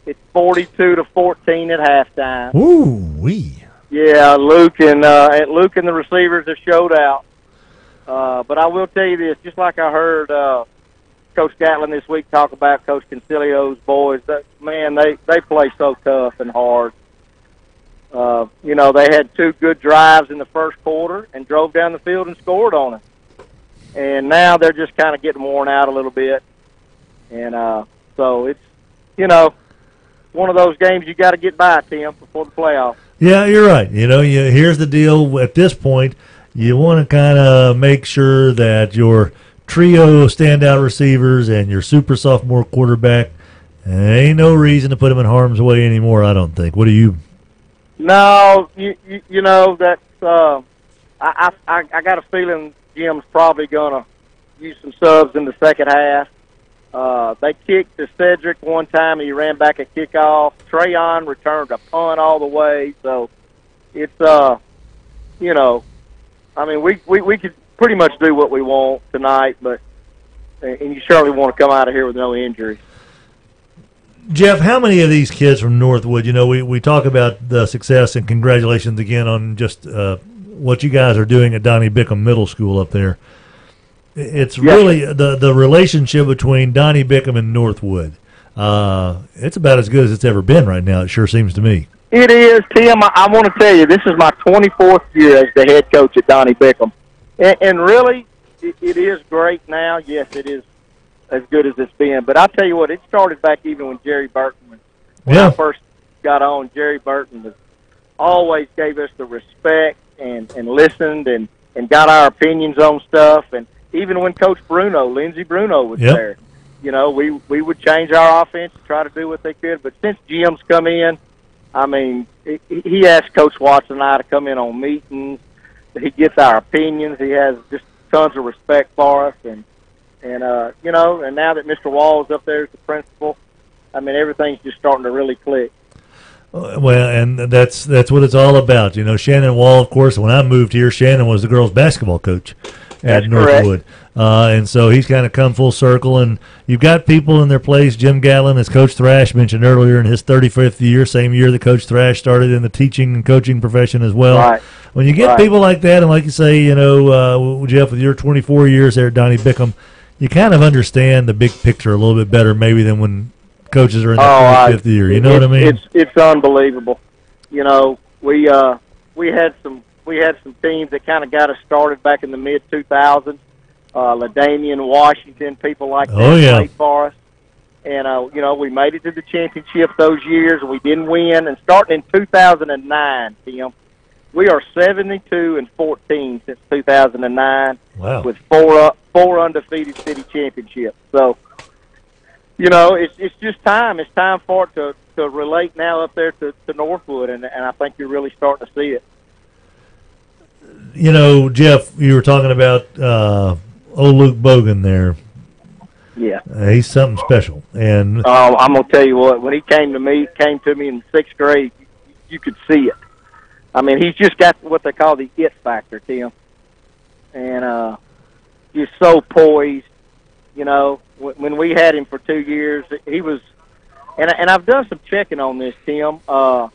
it's 42-14 at halftime. Ooh-wee. Yeah, Luke and the receivers have showed out. But I will tell you this, just like I heard Coach Gatlin this week talk about Coach Concilio's boys, they play so tough and hard. They had 2 good drives in the first quarter and drove down the field and scored on it. And now they're just kind of getting worn out a little bit. And so it's, one of those games you got to get by, Tim, before the playoffs. Yeah, you're right. Here's the deal. At this point, you want to kind of make sure that your trio standout receivers and your super sophomore quarterback, ain't no reason to put them in harm's way anymore, I don't think. What do you? No, you know that's I got a feeling Jim's probably gonna use some subs in the second half. They kicked to Cedric one time, and he ran back a kickoff. Trayon returned a punt all the way, so it's you know, I mean we could pretty much do what we want tonight, but and you certainly want to come out of here with no injuries. Jeff, how many of these kids from Northwood, you know, we talk about the success, and congratulations again on just what you guys are doing at Donnie Bickham Middle School up there. It's really the relationship between Donnie Bickham and Northwood. It's about as good as it's ever been right now, it sure seems to me. It is, Tim. I want to tell you, this is my 24th year as the head coach at Donnie Bickham. And really, it is great now. Yes, it is as good as it's been. But I'll tell you what, it started back even when Jerry Burton, when I first got on, Jerry Burton always gave us the respect and listened and got our opinions on stuff. And even when Coach Lindsey Bruno was there, you know, we would change our offense and try to do what they could. But since Jim's come in, I mean, he asked Coach Watson and I to come in on meetings. He gets our opinions. He has just tons of respect for us. And you know, and now that Mr. Wall is up there as the principal, I mean, everything's just starting to really click. Well, and that's what it's all about. You know, Shannon Wall, of course, when I moved here, Shannon was the girls' basketball coach at Northwood. And so he's kind of come full circle, and you've got people in their place. Jim Gatlin, as Coach Thrash mentioned earlier, in his 35th year, same year that Coach Thrash started in the teaching and coaching profession as well. Right. When you get people like that, and like you say, you know, Jeff, with your 24 years there at Donnie Bickham, you kind of understand the big picture a little bit better maybe than when coaches are in their 25th year. You know what I mean? It's unbelievable. You know, we had some teams that kind of got us started back in the mid 2000s. LaDamian, Washington, people like that played for us. And, you know, we made it to the championship those years, and we didn't win. And starting in 2009, Tim, we are 72-14 since 2009 with four undefeated city championships. So, you know, it's just time. It's time for it to relate now up there to Northwood, and I think you're really starting to see it. You know, Jeff, you were talking about old Luke Bogan there. Yeah. He's something special. And I'm going to tell you what, when he came to me in 6th grade, you could see it. I mean, he's just got what they call the it factor, Tim. And he's so poised. You know, when we had him for 2 years, he was – and I've done some checking on this, Tim. I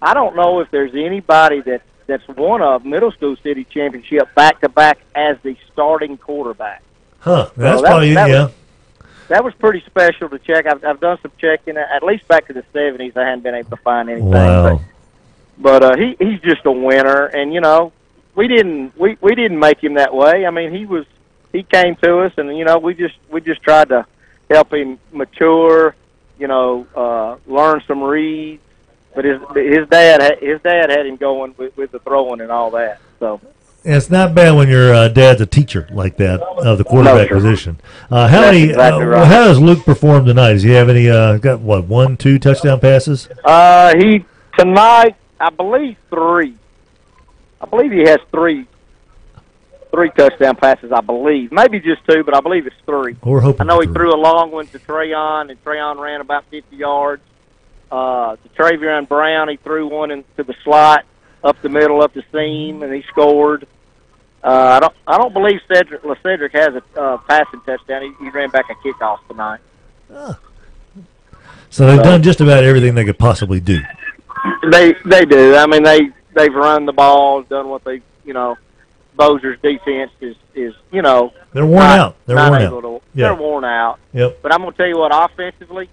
don't know if there's anybody that's won a middle school city championship back-to-back as the starting quarterback. Huh. That was pretty special to check. I've done some checking, at least back to the 70s. I hadn't been able to find anything. Wow. But he's just a winner, and you know, we didn't make him that way. I mean, he came to us, and you know, we just tried to help him mature, you know, learn some reads. But his dad had him going with the throwing and all that. So it's not bad when your dad's a teacher like that of the quarterback position. How does Luke perform tonight? Does he have any? Got what, 1, 2 touchdown passes? He tonight, I believe 3. I believe he has three touchdown passes. I believe maybe just 2, but I believe it's 3. We're hoping. I know he threw a long one to Trayon, and Trayon ran about 50 yards. To Travion Brown, he threw one into the slot, up the middle, up the seam, and he scored. I don't believe Cedric has a passing touchdown. He ran back a kickoff tonight. So they've done just about everything they could possibly do. They do. I mean, they've run the ball, done what they, you know. Bozier's defense is you know, they're worn out. They're worn out. Yep. But I'm gonna tell you what, offensively,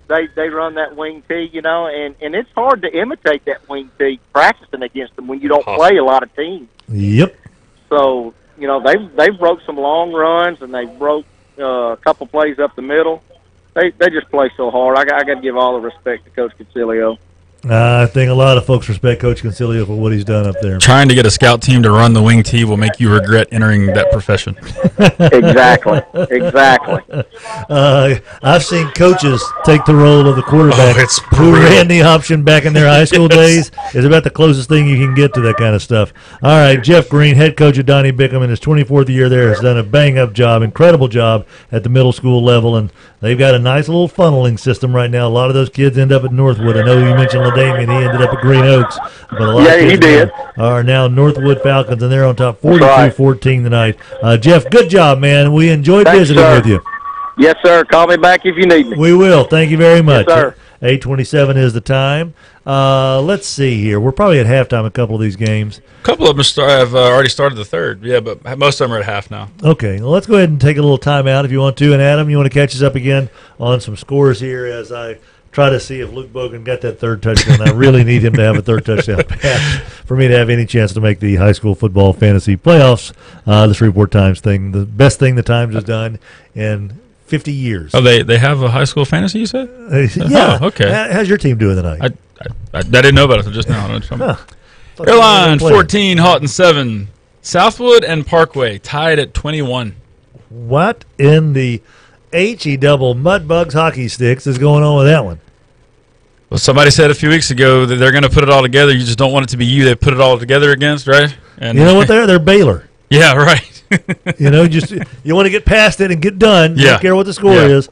they run that wing T, you know, and it's hard to imitate that wing T practicing against them when you don't play a lot of teams. Yep. So, you know, they broke some long runs, and they broke a couple plays up the middle. They just play so hard. I got to give all the respect to Coach Concilio. I think a lot of folks respect Coach Concilio for what he's done up there. Trying to get a scout team to run the wing tee will make you regret entering that profession. Exactly. I've seen coaches take the role of the quarterback it's who brutal. ran the option back in their high school days. Is about the closest thing you can get to that kind of stuff. All right, Jeff Green, head coach of Donnie Bickham in his 24th year there, has done a bang-up job, incredible job at the middle school level, and they've got a nice little funneling system right now. A lot of those kids end up at Northwood. I know you mentioned LaDamian. He ended up at Green Oaks. But a lot of kids he did. are now Northwood Falcons, and they're on top 42-14 tonight. Jeff, good job, man. We enjoyed Thanks, visiting sir. with you. Yes, sir. Call me back if you need me. We will. Thank you very much. Yes, sir. 8:27 is the time. Let's see here. We're probably at halftime a couple of these games. A couple of them have already started the third. Yeah, but most of them are at half now. Okay, well, let's go ahead and take a little time out if you want to. And, Adam, you want to catch us up again on some scores here as I try to see if Luke Bogan got that third touchdown. I really need him to have a third touchdown pass for me to have any chance to make the high school football fantasy playoffs. The Shreveport Times thing, the best thing the Times has done in 50 years. Oh, they have a high school fantasy, you said? Yeah. Oh, okay. How's your team doing tonight? I didn't know about it until just now. Huh. Airline 14, Houghton 7. Southwood and Parkway tied at 21. What in the HE double Mudbugs hockey sticks is going on with that one? Well, somebody said a few weeks ago that they're going to put it all together. You just don't want it to be you they put it all together against, right? And you know what they're Baylor. Yeah, right. You want to get past it and get done. Yeah. Don't care what the score is.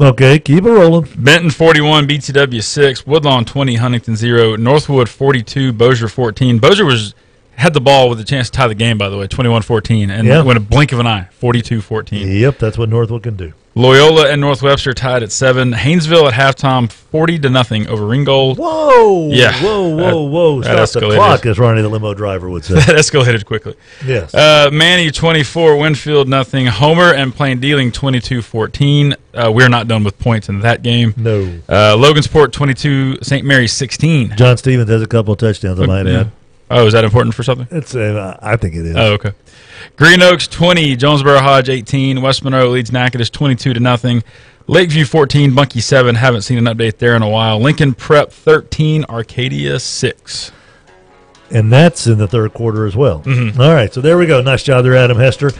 Okay, keep it rolling. Benton 41, BTW 6, Woodlawn 20, Huntington 0, Northwood 42, Bossier 14. Bossier had the ball with a chance to tie the game, by the way, 21-14, and went a blink of an eye, 42-14. Yep, that's what Northwood can do. Loyola and North Webster tied at 7. Haynesville at halftime, 40-0 over Ringgold. Whoa! Yeah. Whoa! That Stop the escalated. clock, as Ronnie the limo driver would say. That escalated quickly. Yes. Manny 24, Winfield nothing. Homer and Plain Dealing 22-14. We're not done with points in that game. No. Logansport 22, St. Mary's 16. John Stevens has a couple of touchdowns, I might add. Oh, is that important for something? It's I think it is. Oh, okay. Green Oaks 20, Jonesboro Hodge 18, West Monroe leads Natchitoches 22-0. Lakeview 14, Bunkie 7. Haven't seen an update there in a while. Lincoln Prep 13, Arcadia 6. And that's in the third quarter as well. Mm-hmm. All right, so there we go. Nice job there, Adam Hester.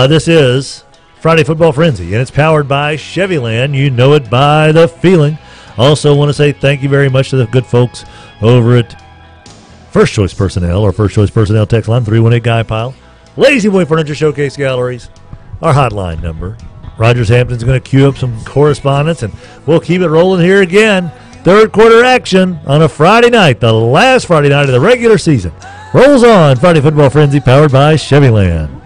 This is Friday Football Frenzy, and it's powered by Chevyland. You know it by the feeling. Also want to say thank you very much to the good folks over at First Choice Personnel, or First Choice Personnel text line, 318-GUY-PILE. Lazy Boy Furniture Showcase Galleries, our hotline number. Rogers Hampton's going to queue up some correspondence, and we'll keep it rolling here again. Third quarter action on a Friday night, the last Friday night of the regular season. Rolls on, Friday Football Frenzy, powered by Chevyland.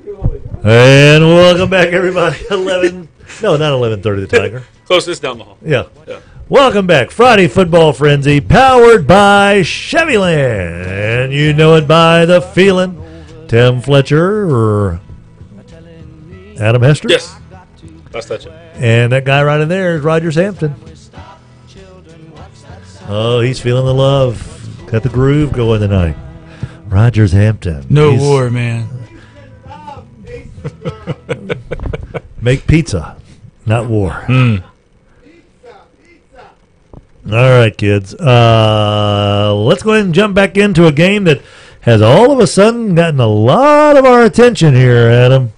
And welcome back, everybody. 11. No, not 11:30. The Tiger. Closest down the hall. Yeah. Welcome back. Friday Football Frenzy, powered by Chevyland. And you know it by the feeling. Tim Fletcher or Adam Hester? Yes. Last touch. And that guy right in there is Rogers Hampton. Oh, he's feeling the love. Got the groove going tonight. Rogers Hampton. No war, man. Make pizza, not war. All right, kids. Let's go ahead and jump back into a game that has all of a sudden gotten a lot of our attention here, Adam.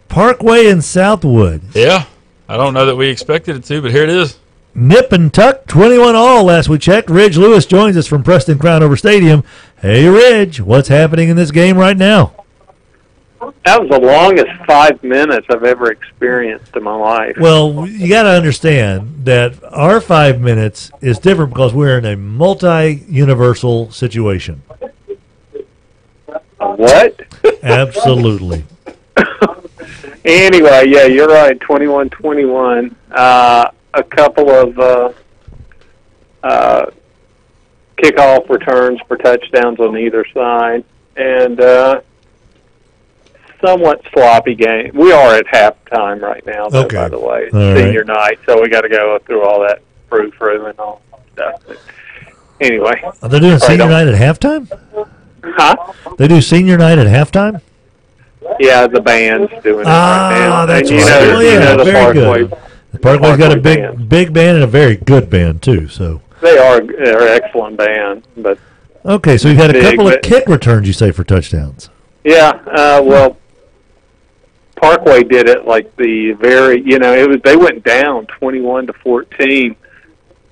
Parkway and Southwood. Yeah. I don't know that we expected it to, but here it is. Nip and tuck, 21-all last we checked. Ridge Lewis joins us from Preston Crownover Stadium. Hey, Ridge, what's happening in this game right now? That was the longest 5 minutes I've ever experienced in my life. Well, you got to understand that our 5 minutes is different because we're in a multi-universal situation. What? Absolutely. Anyway, yeah, you're right, 21-21. A couple of kickoff returns for touchdowns on either side, and somewhat sloppy game. We are at halftime right now, though, by the way. It's senior night, so we got to go through all that frou-frou and all that stuff. But anyway. Are they doing senior night at halftime? Huh? They do senior night at halftime? Yeah, the band's doing it right now. That's and right. You know the very Parkway. good. The Parkway's got a big band and a very good band, too. So They're an excellent band. But okay, so you've had a couple of kick returns, you say, for touchdowns. Yeah, well, Parkway did it like the very, they went down 21-14,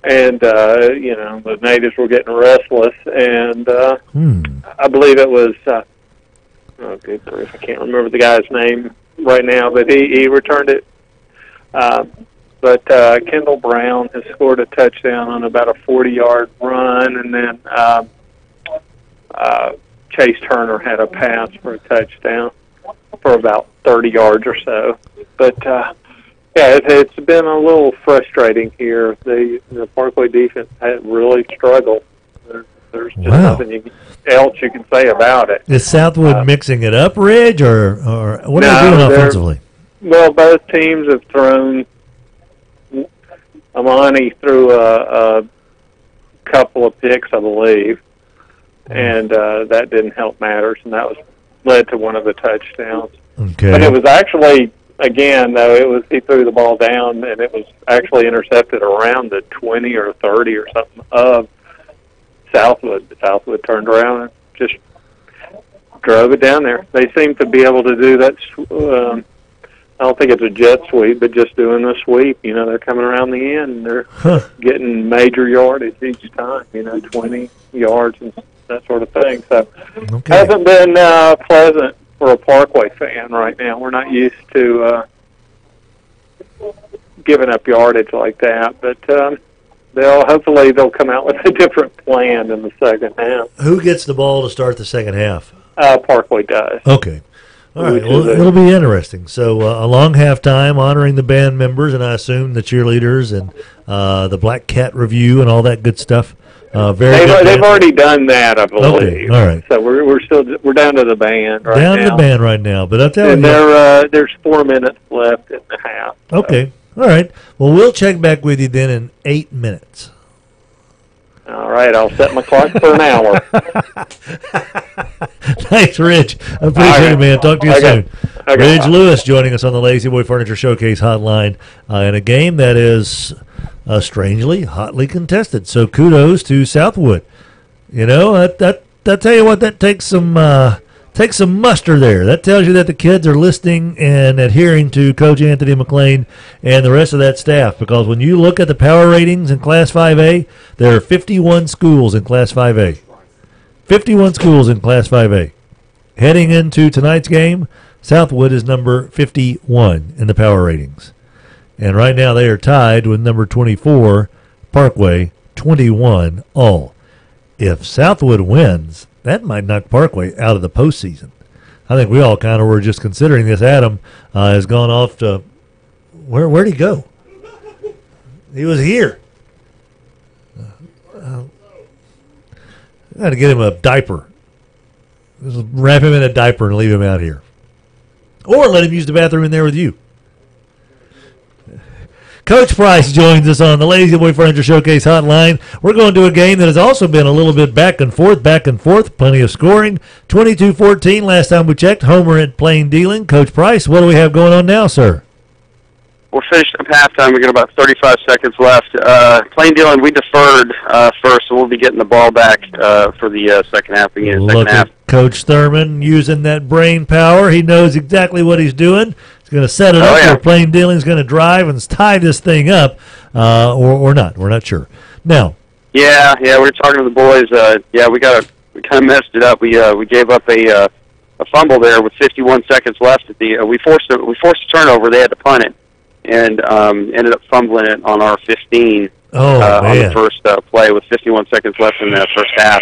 and the natives were getting restless, and I believe it was, oh good grief, I can't remember the guy's name right now, but he returned it. But Kendall Brown has scored a touchdown on about a 40-yard run, and then Chase Turner had a pass for a touchdown for about 30 yards or so. But, it's been a little frustrating here. The Parkway defense had really struggled. There's just nothing else you can say about it. Is Southwood mixing it up, Ridge, or what are they doing offensively? Well, both teams have thrown. Amani threw a couple of picks, I believe, and that didn't help matters, and that led to one of the touchdowns. Okay. But it was actually, again, though, he threw the ball down, and it was actually intercepted around the 20 or 30 or something of Southwood. Southwood turned around and just drove it down there. They seem to be able to do that. I don't think it's a jet sweep, but just doing the sweep. They're coming around the end, and they're getting major yardage each time, 20 yards and that sort of thing. So hasn't been pleasant for a Parkway fan right now. We're not used to giving up yardage like that, but hopefully they'll come out with a different plan in the second half. Who gets the ball to start the second half? Parkway does. Okay. All right, well, it'll be interesting. So a long halftime honoring the band members, and I assume the cheerleaders and the Black Cat Review and all that good stuff. They've already done that, I believe. Okay, all right. So we're down to the band right now. Down to the band right now, but I'll tell you, there's 4 minutes left in the half. So. Okay, all right. Well, we'll check back with you then in 8 minutes. All right, I'll set my clock for an hour. Thanks, Rich. I appreciate it, man. Talk to you soon. Ridge Lewis joining us on the Lazy Boy Furniture Showcase hotline in a game that is strangely hotly contested. So kudos to Southwood. I tell you what, that takes some muster there. That tells you that the kids are listening and adhering to Coach Anthony McLean and the rest of that staff, because when you look at the power ratings in Class 5A, there are 51 schools in Class 5A. 51 schools in Class 5A. Heading into tonight's game, Southwood is number 51 in the power ratings. And right now they are tied with number 24, Parkway, 21 all. If Southwood wins, that might knock Parkway out of the postseason. I think we all kind of were just considering this. Adam has gone off to where'd he go? He was here. I got to get him a diaper. Just wrap him in a diaper and leave him out here. Or let him use the bathroom in there with you. Coach Price joins us on the Lazy Boy Furniture Showcase hotline. We're going to a game that has also been a little bit back and forth, plenty of scoring. 22-14 last time we checked. Homer at Plain Dealing. Coach Price, what do we have going on now, sir? We're finished up halftime. We got about 35 seconds left. Plain Dealing, we deferred first, so we'll be getting the ball back for the second half. Look at Coach Thurman using that brain power. He knows exactly what he's doing. He's going to set it up where Plain Dealing is going to drive and tie this thing up, or not. We're not sure. Now. Yeah, we were talking to the boys. We kind of messed it up. We gave up a fumble there with 51 seconds left. We forced a turnover. They had to punt it, and ended up fumbling it on our 15 on the first play with 51 seconds left in the first half.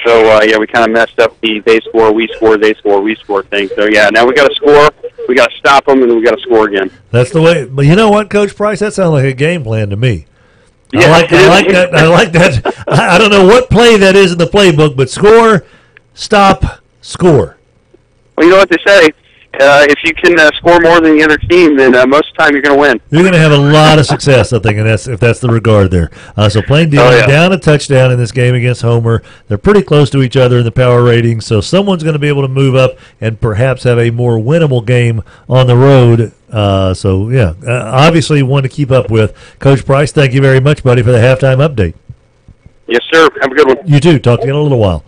So, we kind of messed up the they score, we score, they score, we score thing. So, now we got to score, we got to stop them, and then we got to score again. That's the way. But you know what, Coach Price? That sounds like a game plan to me. Yeah, I like that. I like that. I don't know what play that is in the playbook, but score, stop, score. Well, you know what they say. If you can score more than the other team, then most of the time you're going to win. You're going to have a lot of success, I think, and if that's the regard there. So Plain Dealing down a touchdown in this game against Homer. They're pretty close to each other in the power rating, so someone's going to be able to move up and perhaps have a more winnable game on the road. Obviously one to keep up with. Coach Price, thank you very much, buddy, for the halftime update. Yes, sir. Have a good one. You too. Talk to you in a little while.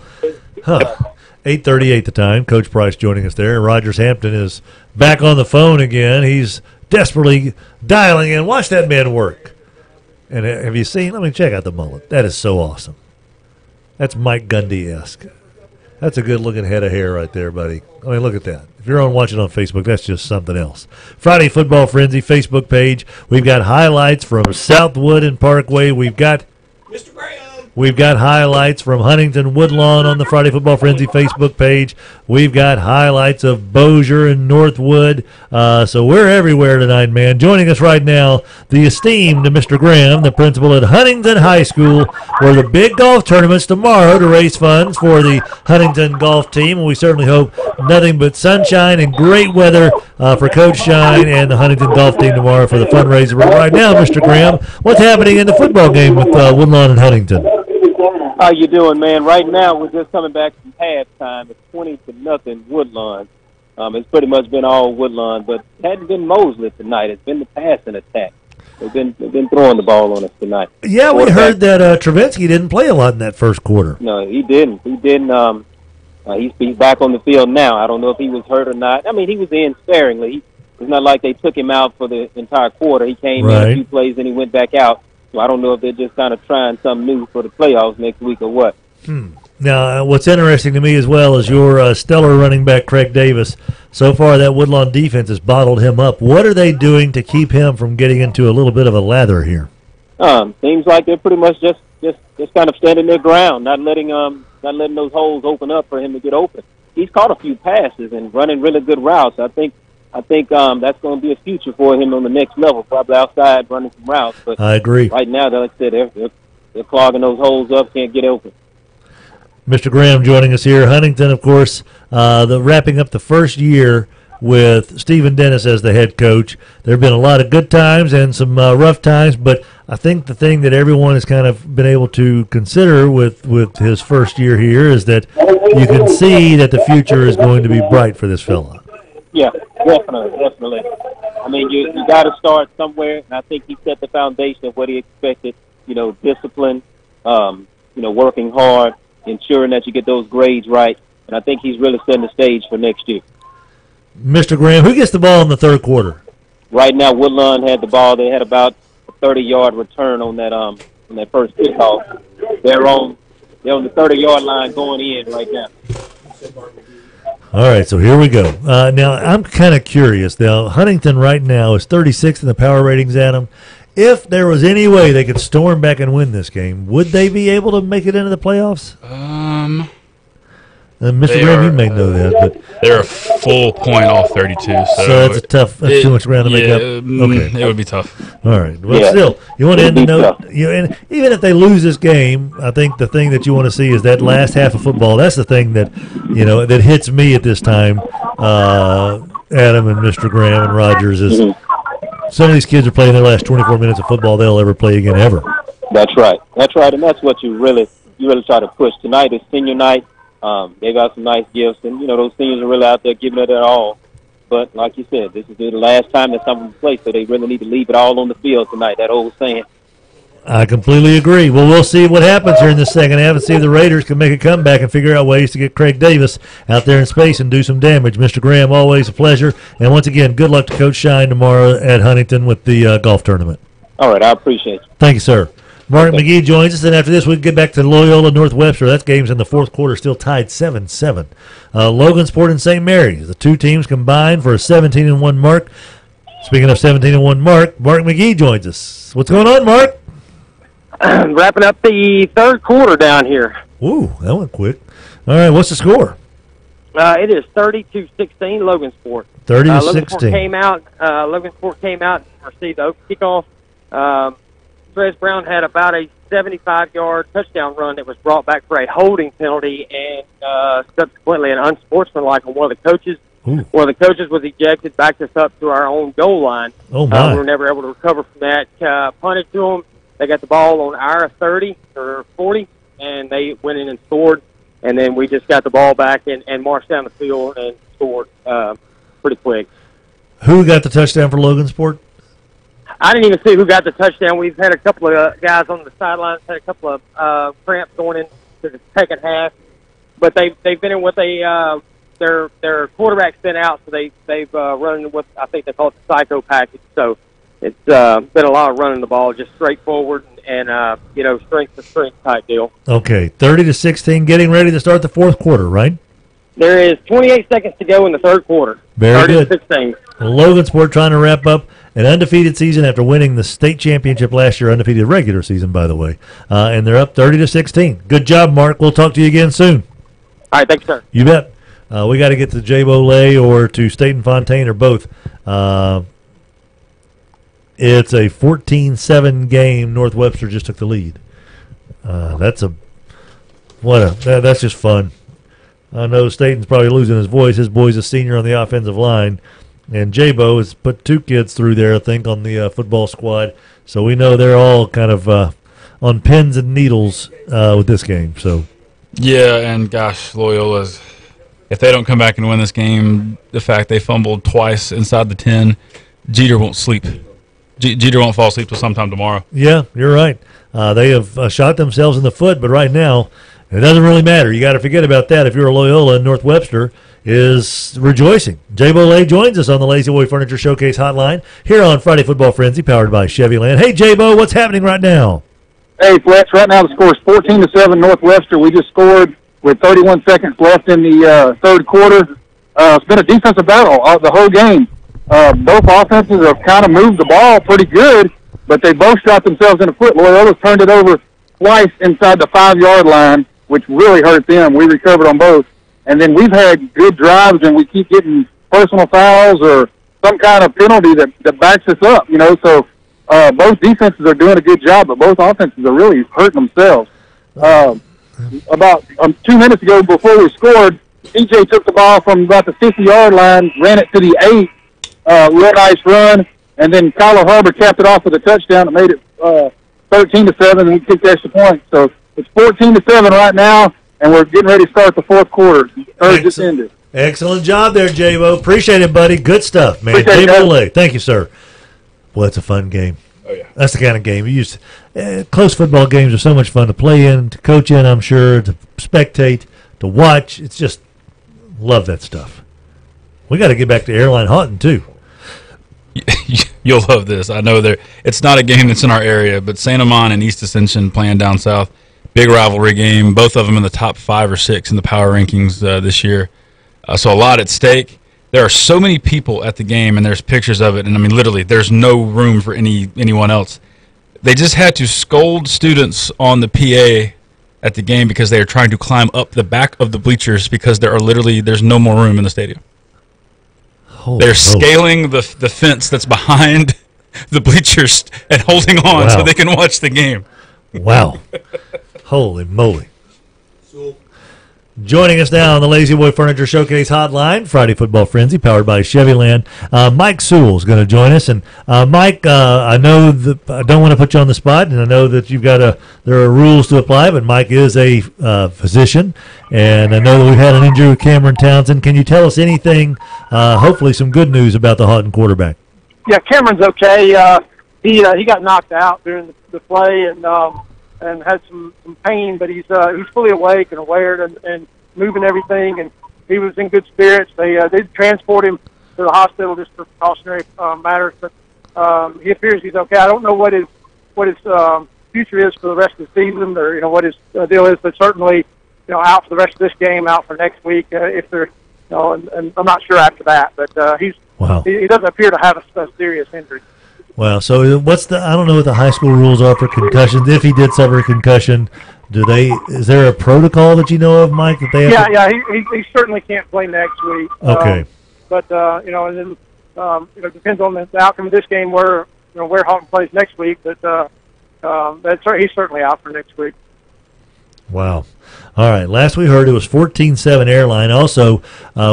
8:38 the time. Coach Price joining us there. Rogers Hampton is back on the phone again. He's desperately dialing in. Watch that man work. And have you seen? Let me check out the mullet. That is so awesome. That's Mike Gundy-esque. That's a good-looking head of hair right there, buddy. I mean, look at that. If you're watching on Facebook, that's just something else. Friday Football Frenzy Facebook page. We've got highlights from Southwood and Parkway. We've got highlights from Huntington Woodlawn on the Friday Football Frenzy Facebook page. We've got highlights of Bossier and Northwood. So we're everywhere tonight, man. Joining us right now, the esteemed Mr. Graham, the principal at Huntington High School, where the big golf tournament's tomorrow to raise funds for the Huntington golf team. And we certainly hope nothing but sunshine and great weather for Coach Shine and the Huntington golf team tomorrow for the fundraiser. But right now, Mr. Graham, what's happening in the football game with Woodlawn and Huntington? How you doing, man? Right now, we're just coming back from halftime. It's 20-0 Woodlawn. It's pretty much been all Woodlawn, but it hadn't been Mosley tonight. It's been the passing attack. They've been throwing the ball on us tonight. Yeah, we heard that Travinsky didn't play a lot in that first quarter. No, he didn't. He's back on the field now. I don't know if he was hurt or not. I mean, he was in sparingly. It's not like they took him out for the entire quarter. He came in a few plays and he went back out. So I don't know if they're just kind of trying something new for the playoffs next week or what. Now, what's interesting to me as well is your stellar running back, Craig Davis. So far, that Woodlawn defense has bottled him up. What are they doing to keep him from getting into a little bit of a lather here? Seems like they're pretty much just kind of standing their ground, not letting those holes open up for him to get open. He's caught a few passes and running really good routes. I think that's going to be a future for him on the next level, probably outside running some routes. But I agree. Right now, like I said, they're clogging those holes up, can't get open. Mr. Graham joining us here. Huntington, of course, wrapping up the first year with Stephen Dennis as the head coach. There have been a lot of good times and some rough times, but I think the thing that everyone has kind of been able to consider with his first year here is that you can see that the future is going to be bright for this fella. Yeah, definitely. I mean, you got to start somewhere, and I think he set the foundation of what he expected. Discipline, working hard, ensuring that you get those grades right, and I think he's really setting the stage for next year. Mr. Graham, who gets the ball in the third quarter? Right now, Woodlawn had the ball. They had about a 30-yard return on that first kickoff. They're on the 30-yard line going in right now. All right, so here we go. Now, I'm kind of curious. Now, Huntington right now is 36th in the power ratings, Adam. If there was any way they could storm back and win this game, would they be able to make it into the playoffs? Mr. Graham, you may know that, but they're a full point off 32. So that's a tough. That's too much ground to make up. Okay, it would be tough. All right. Well, still, you want to end the note. And even if they lose this game, I think the thing that you want to see is that last half of football. That's the thing that that hits me at this time. Adam and Mr. Graham and Rogers is some of these kids are playing their last 24 minutes of football they'll ever play again ever. That's right, and that's what you really try to push. Tonight is senior night. They got some nice gifts, and those seniors are really out there giving it their all. But like you said, this is the last time that someone plays, so they really need to leave it all on the field tonight. That old saying. I completely agree. Well, we'll see what happens here in the second half and see if the Raiders can make a comeback and figure out ways to get Craig Davis out there in space and do some damage. Mr. Graham, always a pleasure. And once again, good luck to Coach Shine tomorrow at Huntington with the golf tournament. All right, I appreciate you. Thank you, sir. Mark McGee joins us, and after this, we can get back to Loyola Northwestern. That game's in the fourth quarter, still tied 7-7. Logansport and St. Mary's, the two teams combined for a 17-1 mark. Speaking of 17-1 mark McGee joins us. What's going on, Mark? Wrapping up the third quarter down here. Ooh, that went quick. All right, what's the score? It is 30-16, Logansport. 30-16. Logansport came out and received the open kickoff. Trez Brown had about a 75-yard touchdown run that was brought back for a holding penalty and subsequently an unsportsmanlike on one of the coaches. Ooh. One of the coaches was ejected, backed us up to our own goal line. Oh, my. We were never able to recover from that. Punted to them. They got the ball on our 30 or 40, and they went in and scored. And then we just got the ball back and marched down the field and scored pretty quick. Who got the touchdown for Logansport? I didn't even see who got the touchdown. We've had a couple of guys on the sidelines, had a couple of cramps going into the second half. But they've been in with their quarterback's been out, so they've run with, I think they call it the psycho package. So it's been a lot of running the ball, just straightforward and strength to strength type deal. Okay, 30-16, getting ready to start the fourth quarter, right? There is 28 seconds to go in the third quarter. Very good. 30-16. Logansport trying to wrap up an undefeated season after winning the state championship last year, undefeated regular season, by the way. And they're up 30-16. Good job, Mark. We'll talk to you again soon. All right, thanks, sir. You bet. We got to get to Jay Bolay or to Staten Fontaine or both. It's a 14-7 game. North Webster just took the lead. That's just fun. I know Staten's probably losing his voice. His boy's a senior on the offensive line. And J-Bo has put two kids through there, I think, on the football squad. So we know they're all kind of on pins and needles with this game. So, yeah, and gosh, Loyola's, if they don't come back and win this game, the fact they fumbled twice inside the 10, Jeter won't sleep. Jeter won't fall asleep till sometime tomorrow. Yeah, you're right. They have shot themselves in the foot, but right now it doesn't really matter. You got to forget about that if you're a Loyola. And North Webster is rejoicing. Jay Bolay joins us on the Lazy Boy Furniture Showcase hotline here on Friday Football Frenzy, powered by Chevyland. Hey, J-Bo, what's happening right now? Hey, Fletch, right now the score is 14-7 North Webster. We just scored with 31 seconds left in the third quarter. It's been a defensive battle the whole game. Both offenses have kind of moved the ball pretty good, but they both shot themselves in the foot. Loyola's turned it over twice inside the 5-yard line, which really hurt them. We recovered on both. And then we've had good drives, and we keep getting personal fouls or some kind of penalty that backs us up, So both defenses are doing a good job, but both offenses are really hurting themselves. About 2 minutes ago before we scored, TJ took the ball from about the 50-yard line, ran it to the 8, real nice run, and then Kyler Harbor capped it off with a touchdown that made it 13-7, and we kicked the extra point. So it's 14-7 right now, and we're getting ready to start the fourth quarter. Third just ended. Excellent job there, J-Bo. Appreciate it, buddy. Good stuff, man. J-Bo, thank you, sir. Well, it's a fun game. Oh, yeah. That's the kind of game. Close football games are so much fun to play in, to coach in, I'm sure, to spectate, to watch. It's just, love that stuff. We got to get back to airline hunting, too. You'll love this. I know it's not a game that's in our area, but St. Amant and East Ascension playing down south. Big rivalry game. Both of them in the top 5 or 6 in the power rankings this year. So a lot at stake. There are so many people at the game, and there's pictures of it. And, I mean, literally, there's no room for anyone else. They just had to scold students on the PA at the game because they are trying to climb up the back of the bleachers because there's no more room in the stadium. They're scaling the fence that's behind the bleachers and holding on so they can watch the game. Wow. Holy moly. Joining us now on the Lazy Boy Furniture Showcase Hotline, Friday Football Frenzy, powered by Chevyland. Mike Sewell is going to join us. And Mike, I know that I don't want to put you on the spot, and I know that there are rules to apply, but Mike is a physician, and I know that we've had an injury with Cameron Townsend. Can you tell us anything, hopefully some good news about the Houghton quarterback? Yeah, Cameron's okay. He got knocked out during the play and had some pain, but he's fully awake and aware and moving everything, and he was in good spirits. They did transport him to the hospital just for precautionary matters, but he appears he's okay. I don't know what his future is for the rest of the season, or what his deal is, but certainly out for the rest of this game, out for next week if they're and I'm not sure after that, but he doesn't appear to have a serious injury. Wow. So I don't know what the high school rules are for concussions. If he did suffer a concussion, is there a protocol that you know of, Mike, that they have? He certainly can't play next week. Okay. And then it depends on the outcome of this game where Houghton plays next week, but he's certainly out for next week. Wow. All right. Last we heard, it was 14-7 Airline. Also,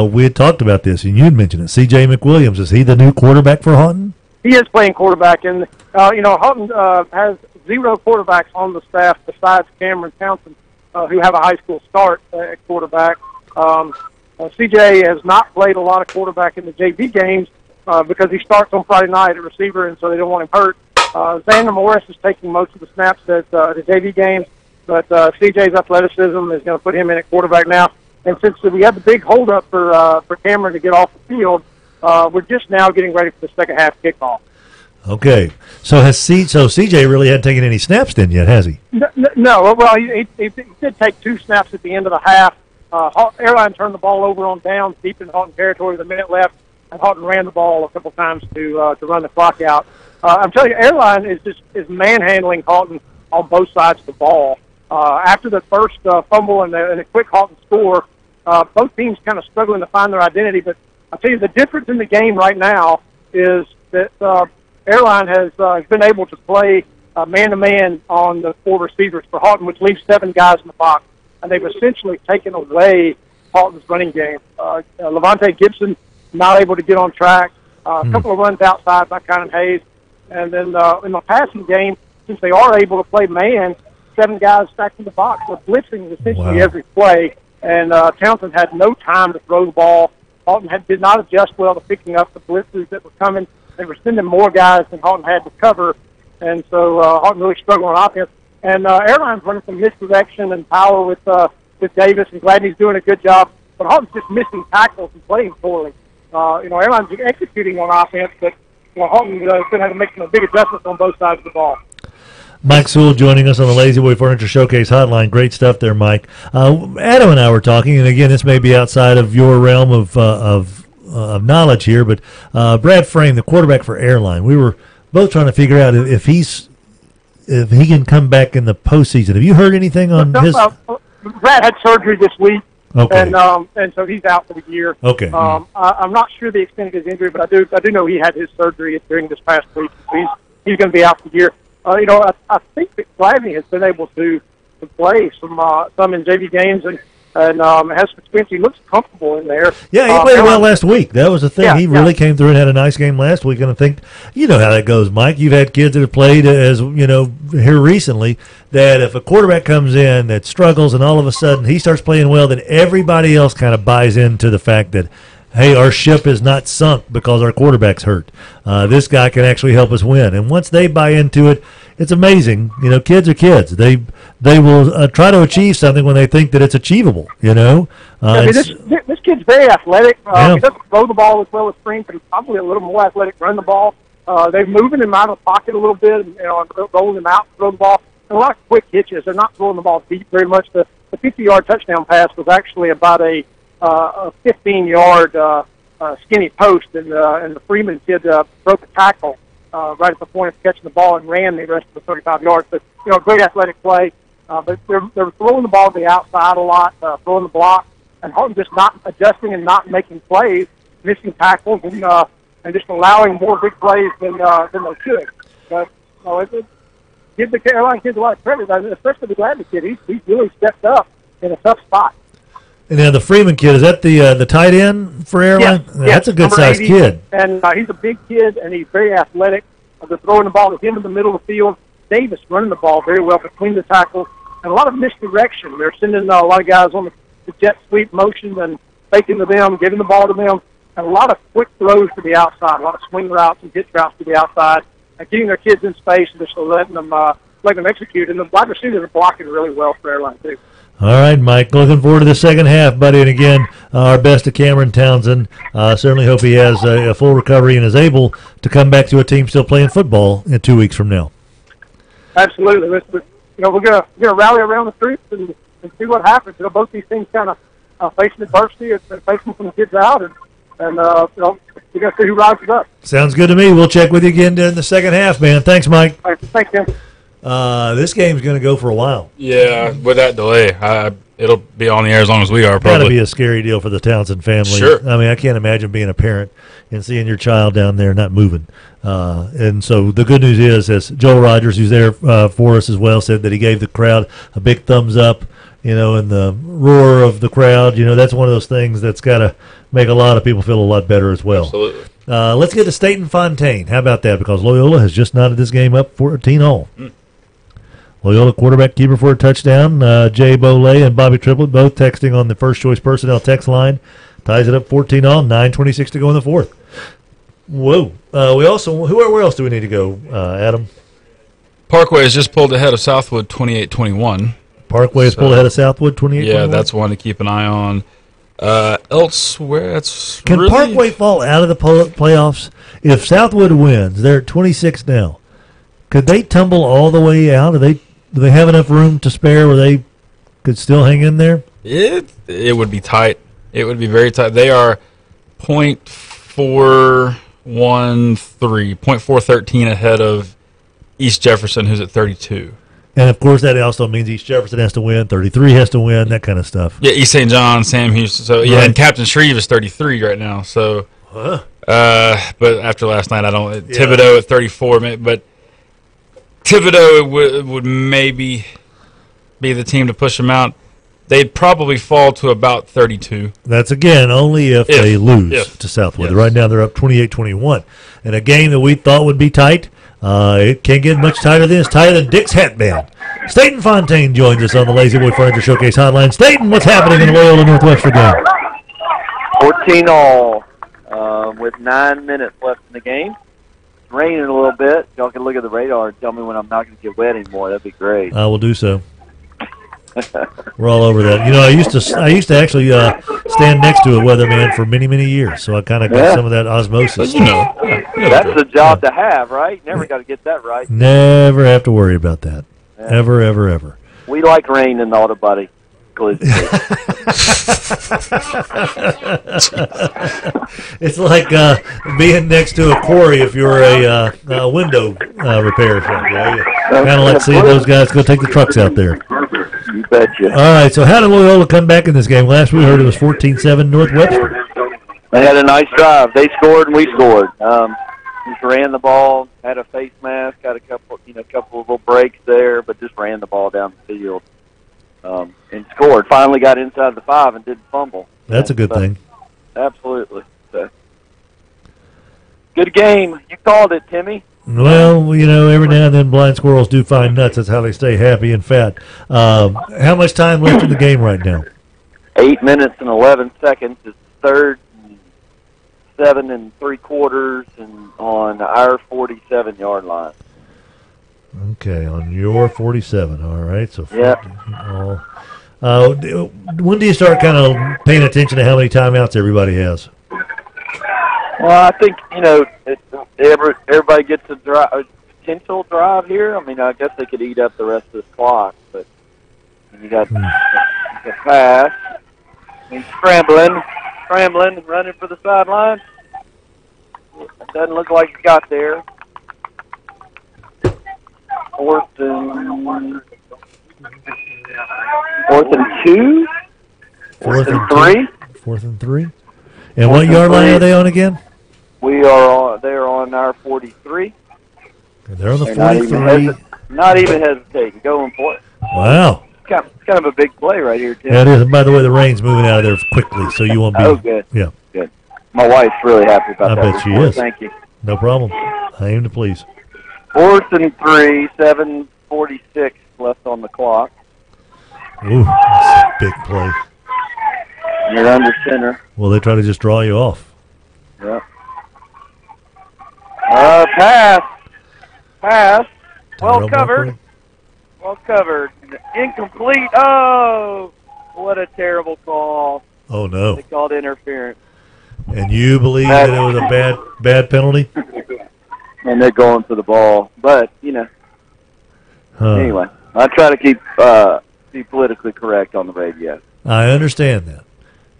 we had talked about this, and you had mentioned it. C.J. McWilliams, is he the new quarterback for Houghton? He is playing quarterback, and Houghton has 0 quarterbacks on the staff besides Cameron Townsend, who have a high school start at quarterback. CJ has not played a lot of quarterback in the JV games because he starts on Friday night at receiver, and so they don't want him hurt. Xander Morris is taking most of the snaps at the JV games, but CJ's athleticism is going to put him in at quarterback now. And since we had the big holdup for Cameron to get off the field, we're just now getting ready for the second half kickoff. Okay. So CJ really hadn't taken any snaps then yet, has he? No. Well, he did take 2 snaps at the end of the half. Airline turned the ball over on downs deep in Houghton territory with a minute left, and Houghton ran the ball a couple times to run the clock out. I'm telling you, Airline is manhandling Houghton on both sides of the ball. After the first fumble and the quick Houghton score, both teams kind of struggling to find their identity. But I'll tell you, the difference in the game right now is that Airline has been able to play man-to-man on the 4 receivers for Houghton, which leaves 7 guys in the box. And they've essentially taken away Houghton's running game. Levante Gibson not able to get on track. A couple of runs outside by Conan Hayes. And then in the passing game, since they are able to play man, 7 guys stacked in the box. They're blitzing essentially every play. And Townsend had no time to throw the ball. Houghton did not adjust well to picking up the blitzes that were coming. They were sending more guys than Houghton had to cover. And so Houghton really struggled on offense. And Airline's running some misdirection and power with Davis, and Gladney's doing a good job. But Houghton's just missing tackles and playing poorly. Airline's executing on offense, but Houghton's going to have to make some big adjustments on both sides of the ball. Mike Sewell joining us on the Lazy Boy Furniture Showcase Hotline. Great stuff there, Mike. Adam and I were talking, and again, this may be outside of your realm of knowledge here, but Brad Frame, the quarterback for Airline, we were both trying to figure out if he can come back in the postseason. Have you heard anything on his? Brad had surgery this week, okay, and so he's out for the year. Okay, I'm not sure the extent of his injury, but I do know he had his surgery during this past week. So he's going to be out for the year. I think that Gladney has been able to play some in JV games and has some experience. He looks comfortable in there. Yeah, he played well last week. That was the thing. He really came through and had a nice game last week. And I think, you know how that goes, Mike. You've had kids that have played, as you know, here recently, that if a quarterback comes in that struggles and all of a sudden he starts playing well, then everybody else kind of buys into the fact that, hey, our ship is not sunk because our quarterback's hurt. This guy can actually help us win. And once they buy into it, it's amazing. You know, kids are kids. They will try to achieve something when they think that it's achievable. You know, this kid's very athletic. He doesn't throw the ball as well as Spring, but he's probably a little more athletic run the ball. They're moving him out of the pocket a little bit, and rolling him out to throw the ball. And a lot of quick hitches. They're not throwing the ball deep very much. The 50-yard touchdown pass was actually about a 15-yard skinny post, and the Freeman kid broke a tackle right at the point of catching the ball and ran the rest of the 35 yards. But great athletic play. But they're throwing the ball to the outside a lot, throwing the block, and Houghton just not adjusting and not making plays, missing tackles, and just allowing more big plays than they should. But give the Carolina kids a lot of credit, especially the Gladney kid. He's really stepped up in a tough spot. And then the Freeman kid, is that the tight end for Airline? Yes, That's a good-sized kid. And he's a big kid, and he's very athletic. They're throwing the ball to him in the middle of the field. Davis running the ball very well between the tackles, and a lot of misdirection. They're sending a lot of guys on the jet sweep motion and faking to them, giving the ball to them, and a lot of quick throws to the outside, a lot of swing routes and hitch routes to the outside, and getting their kids in space and just letting them execute. And the wide receivers are blocking really well for Airline, too. All right, Mike. Looking forward to the second half, buddy. And again, our best to Cameron Townsend. Certainly hope he has a full recovery and is able to come back to a team still playing football in 2 weeks from now. Absolutely. We're gonna rally around the troops and see what happens. Both these things kind of facing adversity and facing some kids out, and we're gonna see who rises up. Sounds good to me. We'll check with you again in the second half, man. Thanks, Mike. All right, thanks, Tim. This game's going to go for a while. Yeah, with that delay, it'll be on the air as long as we are, probably. Got to be a scary deal for the Townsend family. Sure. I mean, I can't imagine being a parent and seeing your child down there not moving. And so the good news is, as Joel Rogers, who's there for us as well, said that he gave the crowd a big thumbs up, and the roar of the crowd, that's one of those things that's got to make a lot of people feel a lot better as well. Absolutely. Let's get to Staten Fontaine. How about that? Because Loyola has just knotted this game up 14-all. Loyola quarterback keeper for a touchdown. Jay Boley and Bobby Triplett both texting on the first choice personnel text line. Ties it up 14-all, 9:26 to go in the fourth. Whoa. Where else do we need to go, Adam? Parkway has just pulled ahead of Southwood 28-21. Parkway has pulled ahead of Southwood 28-21? Yeah, that's one to keep an eye on. Elsewhere, it's Can really... Parkway fall out of the playoffs? If Southwood wins, they're at 26 now. Could they tumble all the way out? Do they have enough room to spare where they could still hang in there? It would be tight. It would be very tight. They are .413 ahead of East Jefferson, who's at 32. And, of course, that also means East Jefferson has to win, 33 has to win, that kind of stuff. Yeah, East St. John, Sam Houston. So, yeah, and Captain Shreve is 33 right now. So, but after last night, Thibodeau at 34, but Thibodeau would maybe be the team to push them out. They'd probably fall to about 32. That's, again, only if they lose to Southwood. Yes. Right now they're up 28-21. And a game that we thought would be tight, it can't get much tighter than it's tighter than Dick's Hat Band. Staten Fontaine joins us on the Lazy Boy Furniture Showcase hotline. Staten, what's happening in the Loyola Northwestern game? 14-all with 9 minutes left in the game. It's raining a little bit. Y'all can look at the radar and tell me when I'm not going to get wet anymore. That'd be great. I will do so. We're all over that. I used to actually stand next to a weatherman for many, many years, so I kind of got some of that osmosis. That's the job to have, right? Never got to get that right. Never have to worry about that. Yeah. Ever, ever, ever. We like rain in the auto body. It's like being next to a quarry if you're a window repair shop. You kind of like seeing those guys go take the trucks out there. You betcha. All right, so how did Loyola come back in this game? Last we heard it was 14-7 Northwestern. They had a nice drive. They scored and we scored. Just ran the ball, had a face mask, had a couple of little breaks there, but just ran the ball down the field. And scored. Finally got inside the 5 and didn't fumble. That's a good thing. Absolutely. So, good game. You called it, Timmy. Well, every now and then blind squirrels do find nuts. That's how they stay happy and fat. How much time left in the game right now? 8 minutes and 11 seconds. It's third and 7 3/4 and on our 47-yard line. Okay, on your 47. All right. So, when do you start kind of paying attention to how many timeouts everybody has? Well, I think, everybody gets a potential drive here. I mean, I guess they could eat up the rest of this clock, but you got the pass. He's scrambling, running for the sideline. Doesn't look like he got there. 4th and Fourth and 2. Fourth and 3. 4th and 3. And what yard line are they on again? We are on. They're on our 43. They're on the They're 43. Not even hesitating. Going for it. Wow. It's kind of a big play right here, Tim. Yeah, it is. And by the way, the rain's moving out of there quickly, so you won't be. Oh, good. Yeah. Good. My wife's really happy about that. I bet she report. is. Thank you. No problem. I aim to please. 4th and 3, 7:46 left on the clock. Ooh, that's a big play. You're under center. Well, they try to just draw you off. Yep. Pass. Well covered. Well covered. Incomplete. Oh, what a terrible call. Oh, no. They called interference. And you believe that it was a bad penalty? And they're going for the ball. But, anyway, I try to be politically correct on the radio. I understand that.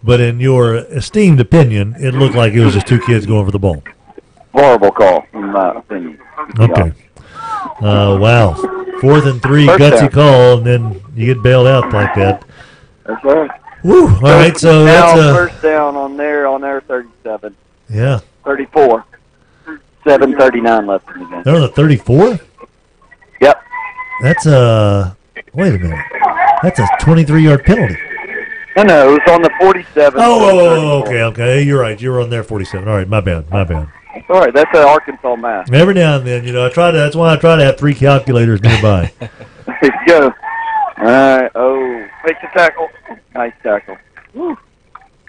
But in your esteemed opinion, it looked like it was just two kids going for the ball. Horrible call, in my opinion. Okay. Wow. 4th and 3, First gutsy down. call, and then you get bailed out like that. That's right. Woo. All right, so now that's first down on their 37. Yeah. 34. 7:39 left in the game. They're on the 34? Yep. That's wait a minute. That's a 23-yard penalty. No, it was on the 47. Oh, okay. You're right. You were on their 47. All right, my bad. That's all right. That's an Arkansas math. Every now and then, that's why I try to have 3 calculators nearby. There you go. All right. Oh, makes a tackle. Nice tackle. Woo.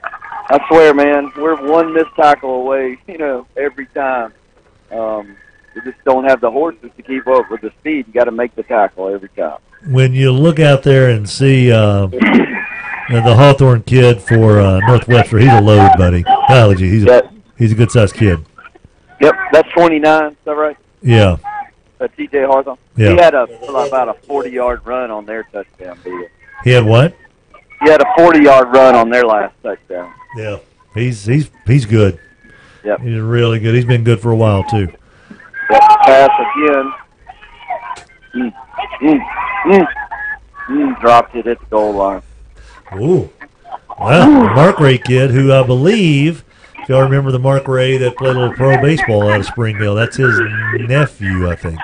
I swear, man, we're one missed tackle away, every time. We just don't have the horses to keep up with the speed. You got to make the tackle every time. When you look out there and see the Hawthorne kid for Northwestern, he's a load, buddy. Golly, he's a good-sized kid. Yep, that's 29. Is that right? Yeah. T.J. Hawthorne. Yeah. He had about a 40-yard run on their touchdown deal. He had what? He had a 40-yard run on their last touchdown. Yeah. He's good. Yep. He's really good. He's been good for a while, too. Yep. Pass again. Dropped it at the goal line. Ooh. Well, Mark Ray kid, who I believe, if y'all remember the Mark Ray that played a little pro baseball out of Springdale, that's his nephew, I think,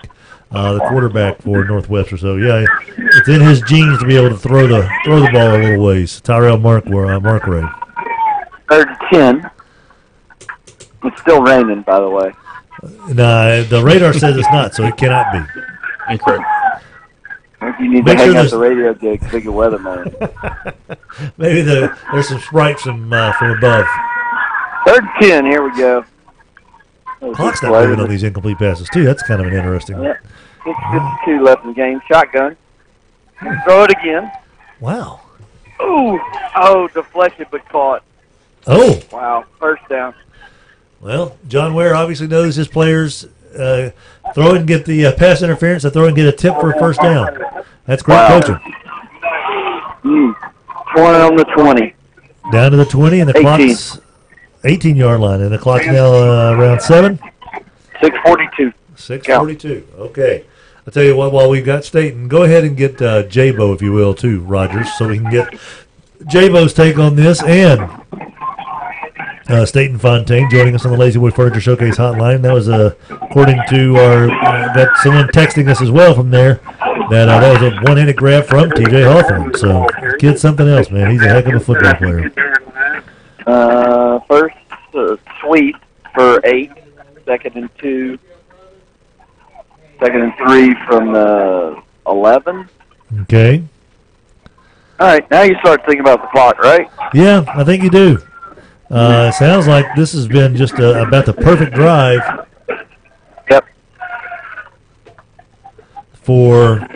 the quarterback for Northwestern. So, yeah, it's in his genes to be able to throw the ball a little ways. Tyrell Mark Ray. 3rd and 10. It's still raining, by the way. Nah, the radar says it's not, so it cannot be. Incorrect. You need to hang up the radio gig, big a weatherman. Maybe there's some stripes from above. 3rd and 10, here we go. Clock's not moving on these incomplete passes, too. That's kind of an interesting. Yep. 52 left in the game. Shotgun. Throw it again. Wow. Ooh. Oh, deflected but caught. Oh. Wow. First down. Well, John Ware obviously knows his players throw it and get the pass interference, and throw it and get a tip for a first down. That's great coaching. 20 on the 20. Down to the 20, and the clock's 18-yard line, and the clock's now around 7. 6:42. 6:42. Okay. I'll tell you what, while we've got Staten, go ahead and get J-Bo, if you will, too, Rogers, so we can get J-Bo's take on this, and Staten Fontaine joining us on the Lazy Boy Furniture Showcase hotline. That was according to our got someone texting us as well from there that that was a one-handed grab from T.J. Hawthorne. So kid's something else, man. He's a heck of a football player. First sweep for 8. 2nd and 2. 2nd and 3 from the 11. Okay. All right, now you start thinking about the clock, right? Yeah, I think you do. Sounds like this has been just about the perfect drive. Yep. For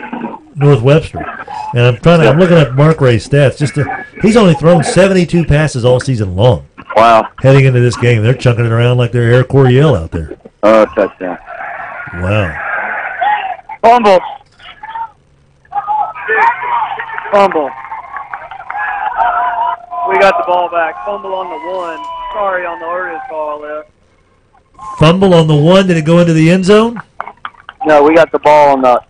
Northwestern, and I'm looking at Mark Ray's stats. He's only thrown 72 passes all season long. Wow. Heading into this game, they're chunking it around like they're Air Coryell out there. Oh, touchdown. Wow. Fumble. We got the ball back. Fumble on the 1. Sorry on the earliest call there. Fumble on the 1. Did it go into the end zone? No, we got the ball on the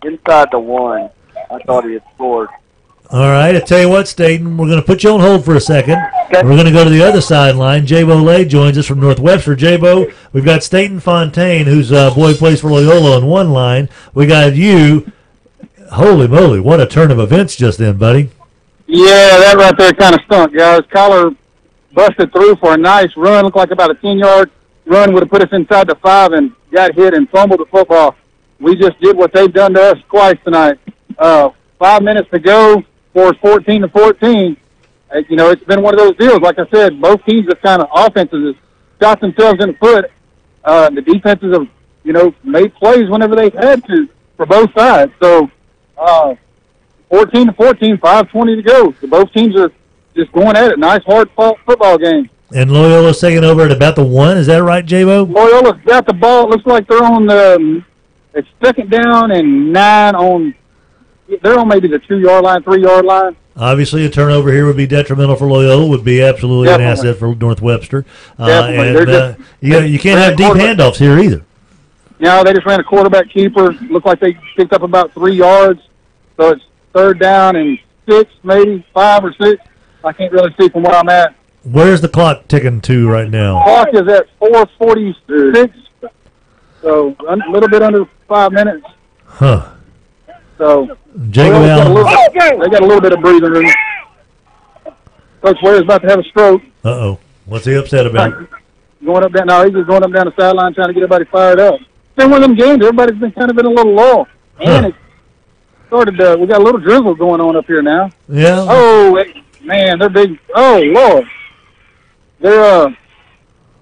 inside the 1. I thought he had scored. All right, I tell you what, Staten, we're going to put you on hold for a second. Okay. We're going to go to the other sideline. Jabo Lay joins us from North Webster. Jabo, we've got Staten Fontaine, who's boy plays for Loyola on one line. We got you. Holy moly, what a turn of events just then, buddy. Yeah, that right there kind of stunk, guys. Collar busted through for a nice run. Looked like about a 10-yard run would have put us inside the 5 and got hit and fumbled the football. We just did what they've done to us twice tonight. 5 minutes to go. For 14-14, you know, it's been one of those deals. Like I said, both teams have kind of offenses have shot themselves in the foot. The defenses have, you know, made plays whenever they've had to for both sides. So, 14-14, 5:20 to go. So both teams are just going at it. Nice, hard-fought football game. And Loyola's taking over at about the 1. Is that right, Jabo? Loyola's got the ball. It looks like they're on the it's 2nd down and 9 on. They're on maybe the 2-yard line, 3-yard line. Obviously, a turnover here would be detrimental for Loyola. Would be absolutely an asset for North Webster. And you can't have deep handoffs here either. No, they just ran a quarterback keeper. Looked like they picked up about 3 yards. So it's 3rd down and 6, maybe 5 or 6. I can't really see from where I'm at. Where's the clock ticking to right now? Clock is at 4:46. So a little bit under 5 minutes. Huh. So Jacob Allen. They got a little bit of breathing room. Coach Ware's about to have a stroke. Uh-oh. What's he upset about? Going up down. No, he's just going up down the sideline trying to get everybody fired up. It's been one of them games. Everybody's been kind of in a little lull. And it started. We got a little drizzle going on up here now. Yeah. Oh man, they're big. Oh Lord, they're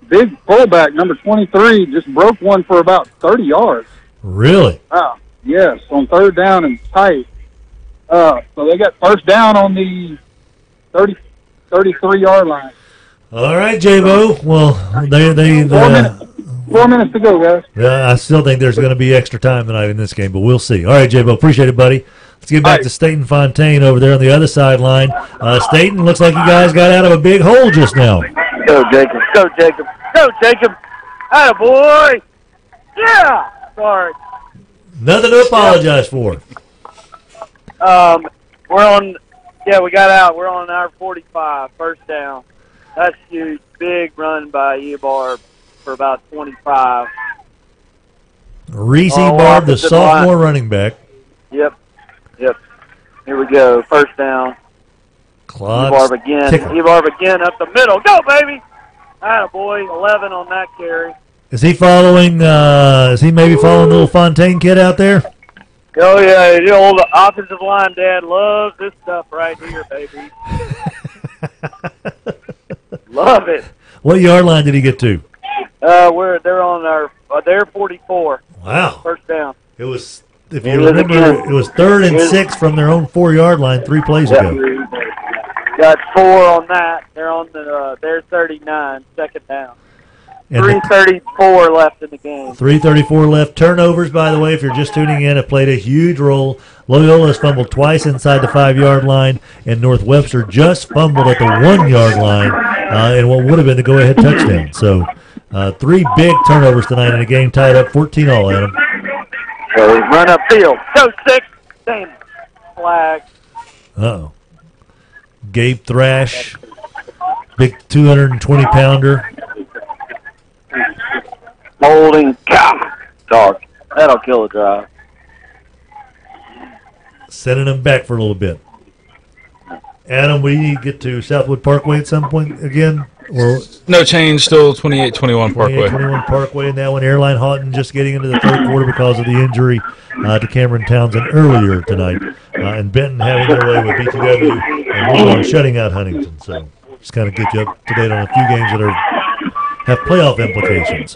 big fullback number 23 just broke one for about 30 yards. Really? Wow. Yes, on 3rd down and tight. So they got 1st down on the 33-yard line. All right, Jabo. Well, 4 minutes to go, guys. Yeah, I still think there's going to be extra time tonight in this game, but we'll see. All right, Jabo. Appreciate it, buddy. Let's get back to Staten Fontaine over there on the other sideline. Staten, looks like you guys got out of a big hole just now. Go, Jacob. Go, Jacob. Go, Jacob. Atta boy. Yeah. Sorry. Nothing to apologize for. We're on, we got out. We're on our 45, 1st down. That's huge. Big run by Ebarb for about 25. Reese Ebarb, the sophomore running back. Yep. Here we go. 1st down. Ebarb again. Ebarb again up the middle. Go, baby. Atta boy. 11 on that carry. Is he following? Is he maybe following the little Fontaine kid out there? Oh yeah, the old offensive line dad loves this stuff right here, baby. Love it. What yard line did he get to? They're on their 44. Wow. 1st down. It was, if you remember, it was 3rd and 6 from their own 4-yard line 3 plays ago. Got 4 on that. They're on their 39, 2nd down. 3:34 left in the game. 3:34 left. Turnovers, by the way, if you're just tuning in, have played a huge role. Loyola has fumbled twice inside the 5-yard line, and North Webster just fumbled at the 1-yard line in what would have been the go-ahead touchdown. So 3 big turnovers tonight in a game tied up 14-all, Adam. So run upfield. Go 6. Damn. Flag. Uh-oh. Gabe Thrash, big 220-pounder. Holding dog. That'll kill a drive. Sending him back for a little bit. Adam, we need to get to Southwood Parkway at some point again? Or no change, still 28-21 Parkway. 28-21 Parkway, and that one, Airline Houghton just getting into the 3rd quarter because of the injury to Cameron Townsend earlier tonight. And Benton having their way with BTW and Woodlawn shutting out Huntington. So just kind of get you up to date on a few games that have playoff implications.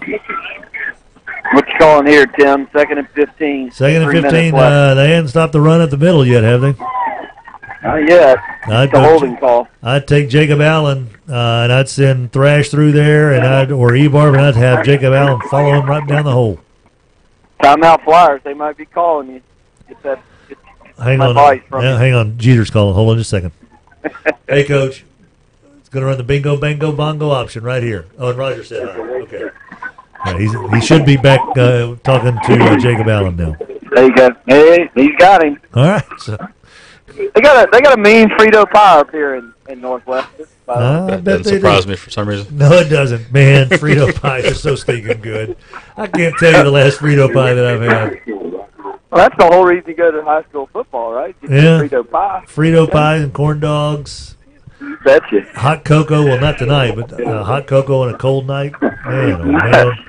What you calling here, Tim? 2nd and 15. 2nd and 15. They haven't stopped the run at the middle yet, have they? Not yet. It's a holding call. I'd take Jacob Allen, and I'd send Thrash through there, or Ebarb, and I'd have Jacob Allen follow him right down the hole. Timeout Flyers. They might be calling you. Hang on. Jeter's calling. Hold on just a second. Hey, Coach. It's going to run the bingo, bango, bongo option right here. Oh, and Roger said hi. Okay. Yeah, he should be back talking to Jacob Allen now. There you go. Hey, he's got him. All right. So, They got a mean Frito pie up here in Northwestern. I That bet doesn't they surprise do. me for some reason. No, it doesn't. Man, Frito pies are so stinking good. I can't tell you the last Frito pie that I've had. Well, that's the whole reason you go to high school football, right? Get Yeah. your Frito pie. Frito pies and corn dogs. Betcha. Hot cocoa. Well, not tonight, but hot cocoa on a cold night. Man, oh man.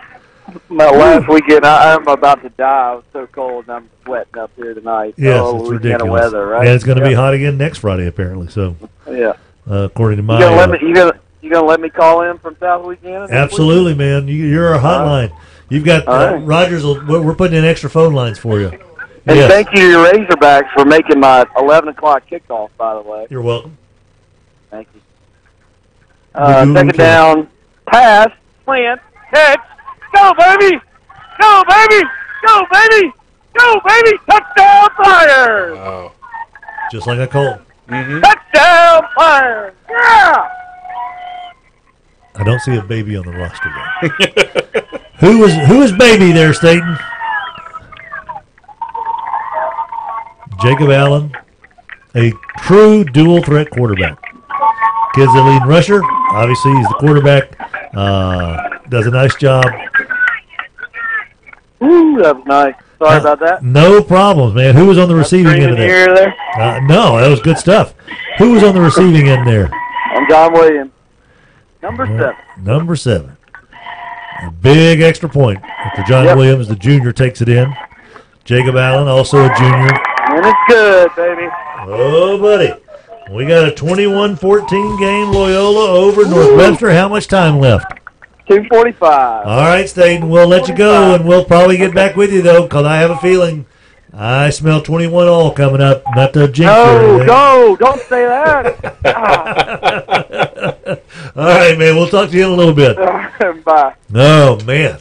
My last weekend, I'm about to die. I was so cold, and I'm sweating up here tonight. Yes, oh, it's Louisiana ridiculous. weather, right? And it's going to be hot again next Friday, apparently. So, Yeah. according to my, You gonna let me call in from South Louisiana? this absolutely, man. You're our hotline. You've got All right. Rogers. We're putting in extra phone lines for you. week? And Yes. thank you, Razorbacks, for making my 11 o'clock kickoff. By the way, You're welcome. thank you. We do Second what we down, pass, plant, catch, go baby, go baby, go baby, go baby, touchdown Flyers! Oh. Just like I called. Touchdown Flyers! Yeah! I don't see a baby on the roster yet. Who is baby there, Staten? Jacob Allen, a true dual threat quarterback. Kid's the leading rusher. Obviously, he's the quarterback. Does a nice job. Ooh, that was nice. Sorry about that. No problems, man. Who was on the receiving end of Screaming that? here there. No, that was good stuff. Who was on the receiving end there? I'm John Williams. Number 7. Number 7. A big extra point after John Williams, the junior, takes it in. Jacob Allen, also a junior. And it's good, baby. Oh, buddy. We got a 21-14 game, Loyola over Northwestern. How much time left? 2:45. All right, Staten, we'll let you go, and we'll probably get back with you, though, because I have a feeling I smell 21-all coming up. Not to jinx or No, don't say that. All right, man, we'll talk to you in a little bit. Bye. Oh, man.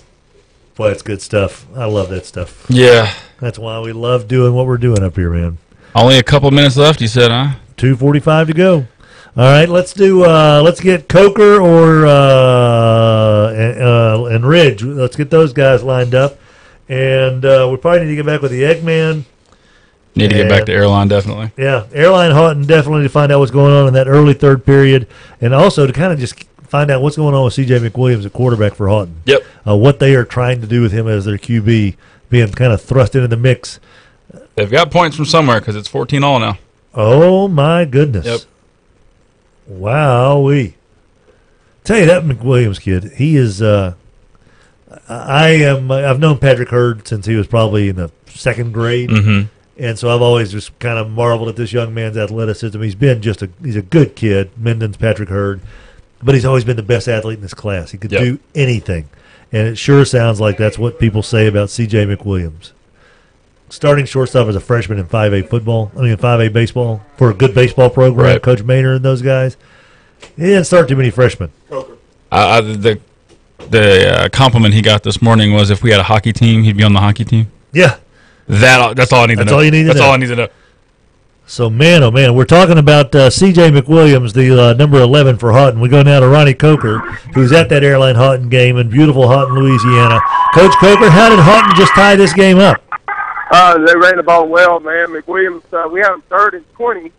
Boy, that's good stuff. I love that stuff. Yeah. That's why we love doing what we're doing up here, man. Only a couple minutes left, you said, huh? 2:45 to go. All right, let's get Coker or and Ridge. Let's get those guys lined up, and we probably need to get back with the Eggman. Need to get back to Airline, definitely. Yeah, Airline Houghton definitely to find out what's going on in that early third period, and also to kind of just find out what's going on with C.J. McWilliams, the quarterback for Houghton. Yep. What they are trying to do with him as their QB, being kind of thrust into the mix. They've got points from somewhere because it's 14-all now. Oh, my goodness. Yep. Wowee. Tell you that McWilliams kid, he is I've known Patrick Hurd since he was probably in the second grade. Mm-hmm. And so I've always just kind of marveled at this young man's athleticism. He's been he's a good kid, Minden's Patrick Hurd, but he's always been the best athlete in his class. He could do anything. And it sure sounds like that's what people say about C.J. McWilliams. Starting shortstop as a freshman in 5A baseball for a good baseball program, Right. Coach Maynard and those guys. He didn't start too many freshmen. The compliment he got this morning was if we had a hockey team, he'd be on the hockey team. Yeah. That's all I need to know. That's all you need to know. That's all I need to know. So, man, oh, man, we're talking about C.J. McWilliams, the number 11 for Houghton. We go now to Ronnie Coker, who's at that Airline Houghton game in beautiful Houghton, Louisiana. Coach Coker, how did Houghton just tie this game up? They ran the ball well, man. McWilliams, we had them 3rd and 20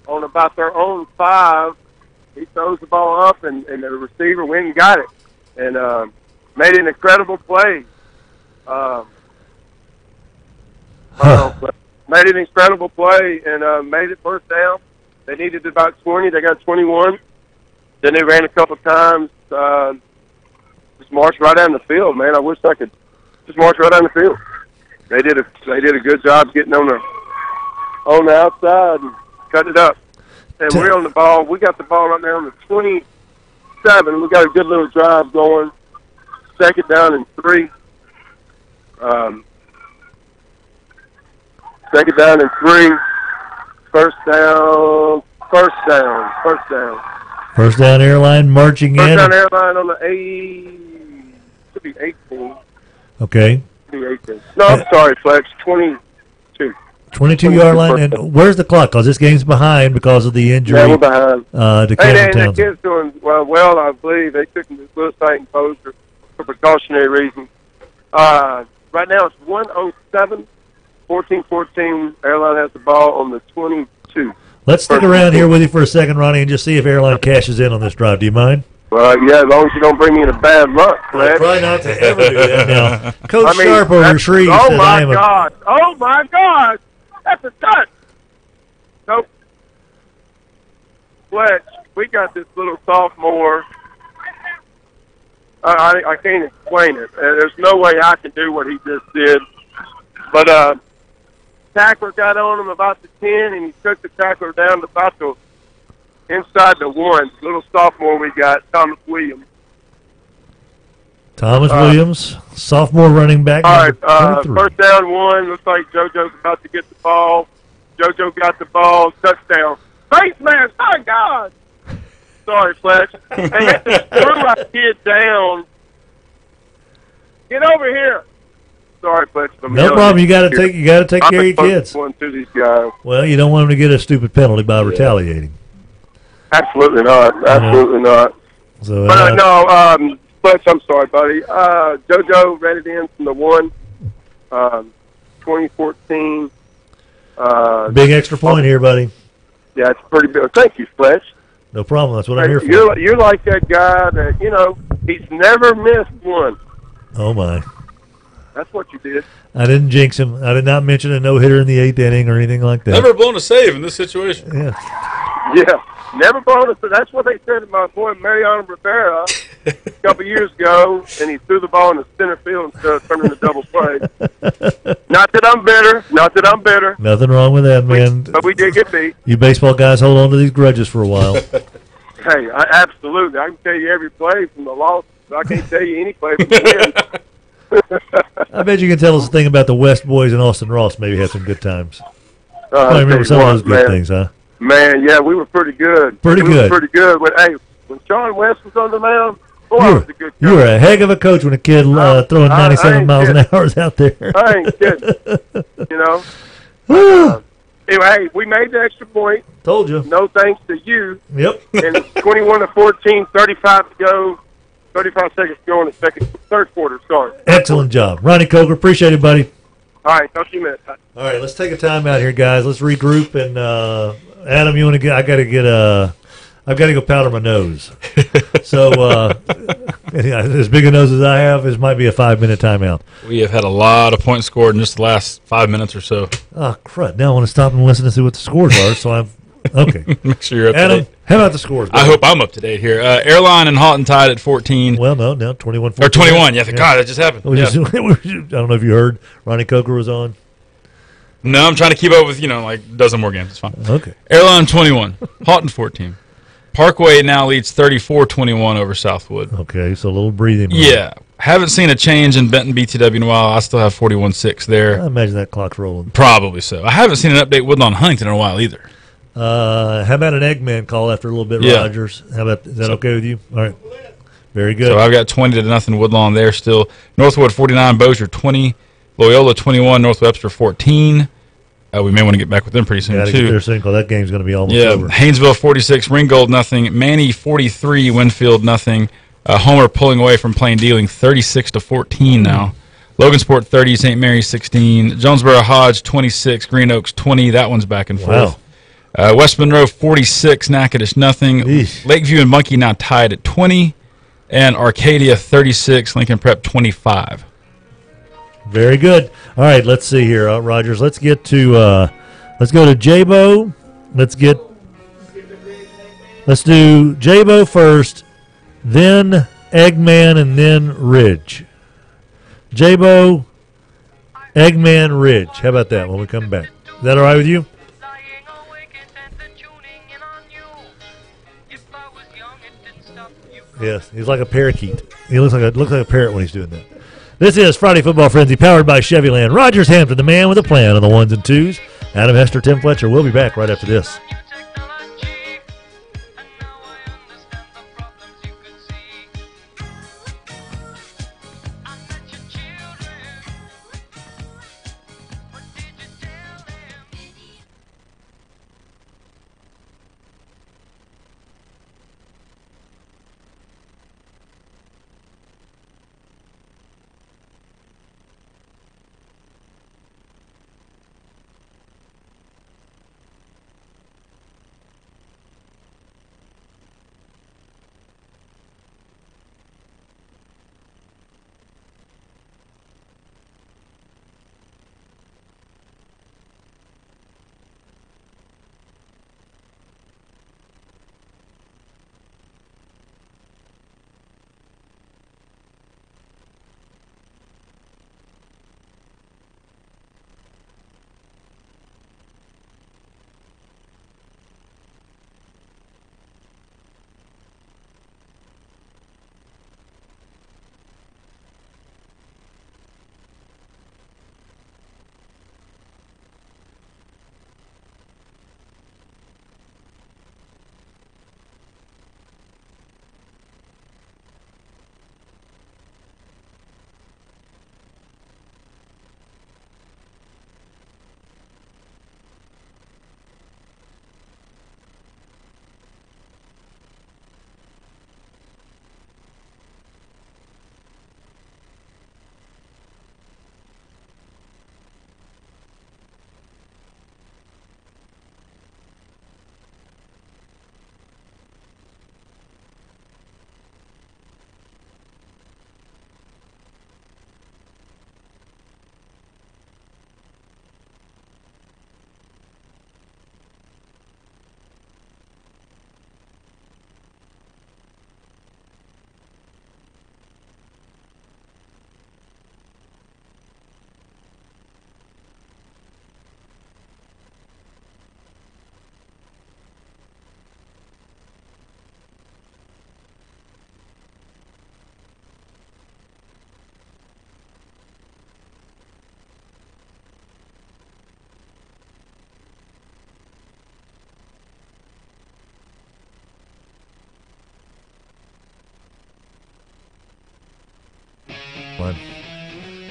on about their own 5. He throws the ball up, and the receiver went and got it, and made an incredible play. Made an incredible play and made it first down. They needed about 20. They got 21. Then they ran a couple times. Just marched right down the field, man. I wish I could just march right down the field. They did a good job getting on the outside and cutting it up. And we're on the ball. We got the ball right now on the 27. We got a good little drive going. 2nd down and 3. 2nd down and 3. First down. First down Airline marching in. First down Airline on the should be 18. Okay. Should be 18. No, I'm sorry, Fletch. 22. 22-yard line. And where's the clock? Because this game's behind because of the injury. Yeah, we're behind. To Hey, Cameron and the Townsend. kid's doing well, I believe. They took him to Lewis Titan Poster for precautionary reasons. Right now it's 1:07 14-14. Airline has the ball on the 22. Let's stick around here with you for a second, Ronnie, and just see if Airline cashes in on this drive. Do you mind? Yeah, as long as you don't bring me into bad luck, Fletch. Try not to ever do that now. Coach Sharp over Shreve oh said, my God. Oh, my God. That's a touch. Nope. Fletch, we got this little sophomore. I can't explain it. There's no way I can do what he just did. But tackler got on him about the 10, and he took the tackler down to about the inside the 1. Little sophomore we got, Thomas Williams. Thomas Williams, sophomore running back. All right, 23. first down 1. Looks like JoJo's about to get the ball. JoJo got the ball. Touchdown. Face man, my God. Sorry, Fletch. They had to throw my kid down. Get over here. Sorry, Fletch. No problem. You got to take care of your kids. One to these guys. Well, you don't want them to get a stupid penalty by retaliating. Absolutely not. Absolutely not. So, but no, Fletch, I'm sorry, buddy. JoJo ran it in from the 1, 2014. big extra point here, buddy. Yeah, it's pretty big. Thank you, Fletch. No problem. That's what I'm here for. You're like that guy that, he's never missed one. Oh, my. That's what you did. I didn't jinx him. I did not mention a no-hitter in the 8th inning or anything like that. Never blown a save in this situation. Yeah. Never blown it. That's what they said to my boy Mariano Rivera a couple years ago, and he threw the ball in the center field instead of turning the double play. Not that I'm bitter. Nothing wrong with that, man. But we did get beat. You baseball guys hold on to these grudges for a while. Hey, absolutely. I can tell you every play from the loss. I can't tell you any play from the win. I bet you can tell us a thing about the West Boys and Austin Ross. Maybe had some good times. I remember some of those good things, huh? Man, yeah, we were pretty good. Pretty good. But, when Sean West was on the mound, boy, I was a good coach. You were a heck of a coach when a kid throwing 97 miles an hour is out there. I ain't kidding. Anyway, we made the extra point. Told you. No thanks to you. Yep. And it's 21-14, 35 to go. 35 seconds to go in the third quarter. Sorry. Excellent job. Ronnie Coker, appreciate it, buddy. All right, talk to you in a minute. All right, let's take a time out here, guys. Let's regroup. And Adam, you want to get? I've got to go powder my nose. So as big a nose as I have, this might be a 5-minute timeout. We have had a lot of points scored in just the last 5 minutes or so. Oh, crud. Now I want to stop and listen to see what the scores are. So I'm okay. Make sure you're up Adam, to date. How about the scores? I hope I'm up to date here. Airline and Houghton tied at 14. Well, no, 21-14. Or 21. Yeah, God, that just happened. I don't know if you heard. Ronnie Coker was on. No, I'm trying to keep up with, like a dozen more games. It's fine. Okay. Airline 21. Houghton 14. Parkway now leads 34-21 over Southwood. Okay, so a little breathing room. Yeah. Haven't seen a change in Benton BTW in a while. I still have 41-6 there. I imagine that clock's rolling. Probably so. I haven't seen an update Woodlawn Huntington in a while either. How about an Eggman call after a little bit, Yeah. Rogers? Is that okay with you? All right. Very good. So I've got 20-0 Woodlawn there still. Northwood 49, Bossier 20, Loyola 21, North Webster 14. We may want to get back with them pretty soon, Got to too. get there soon because that game's going to be almost over. Haynesville 46, Ringgold nothing, Manny 43, Winfield nothing. Homer pulling away from Plain Dealing 36-14 now. Logansport 30, St. Mary's 16, Jonesboro Hodge 26, Green Oaks 20. That one's back and forth. West Monroe 46, Natchitoches nothing. Lakeview and Monkey now tied at 20, and Arcadia 36, Lincoln Prep 25. Very good. All right, let's see here, Rogers. Let's get to let's go to J-Bo. Let's do J-Bo first, then Eggman, and then Ridge. J-Bo, Eggman, Ridge. How about that when we come back? Is that all right with you? Yes, he's like a parakeet. He looks like a parrot when he's doing that. This is Friday Football Frenzy, powered by Chevyland. Rogers Hampton, the man with a plan on the ones and twos. Adam Hester, Tim Fletcher. We'll be back right after this.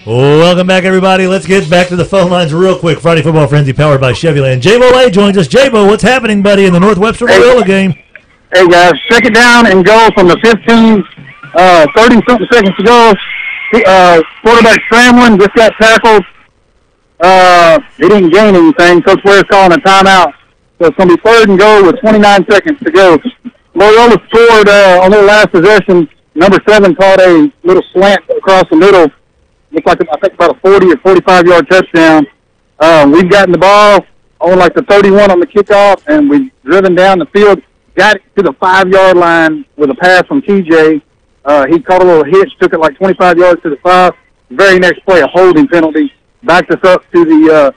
Welcome back, everybody. Let's get back to the phone lines real quick. Friday Football Frenzy powered by Chevrolet. J-Bo Lay joins us. J-Bo, what's happening, buddy, in the Northwestern Loyola game? Hey, guys, second down and goal from the 15, 30-something seconds to go. Quarterback scrambling, just got tackled. He didn't gain anything. Coach Ware's calling a timeout. So it's going to be third and goal with 29 seconds to go. Loyola scored on their last possession. Number 7 caught a little slant across the middle. Looked like, I think, about a 40 or 45-yard touchdown. We've gotten the ball on like the 31 on the kickoff, and we've driven down the field, got it to the 5-yard line with a pass from TJ. He caught a little hitch, took it like 25 yards to the 5. Very next play, a holding penalty, backed us up to the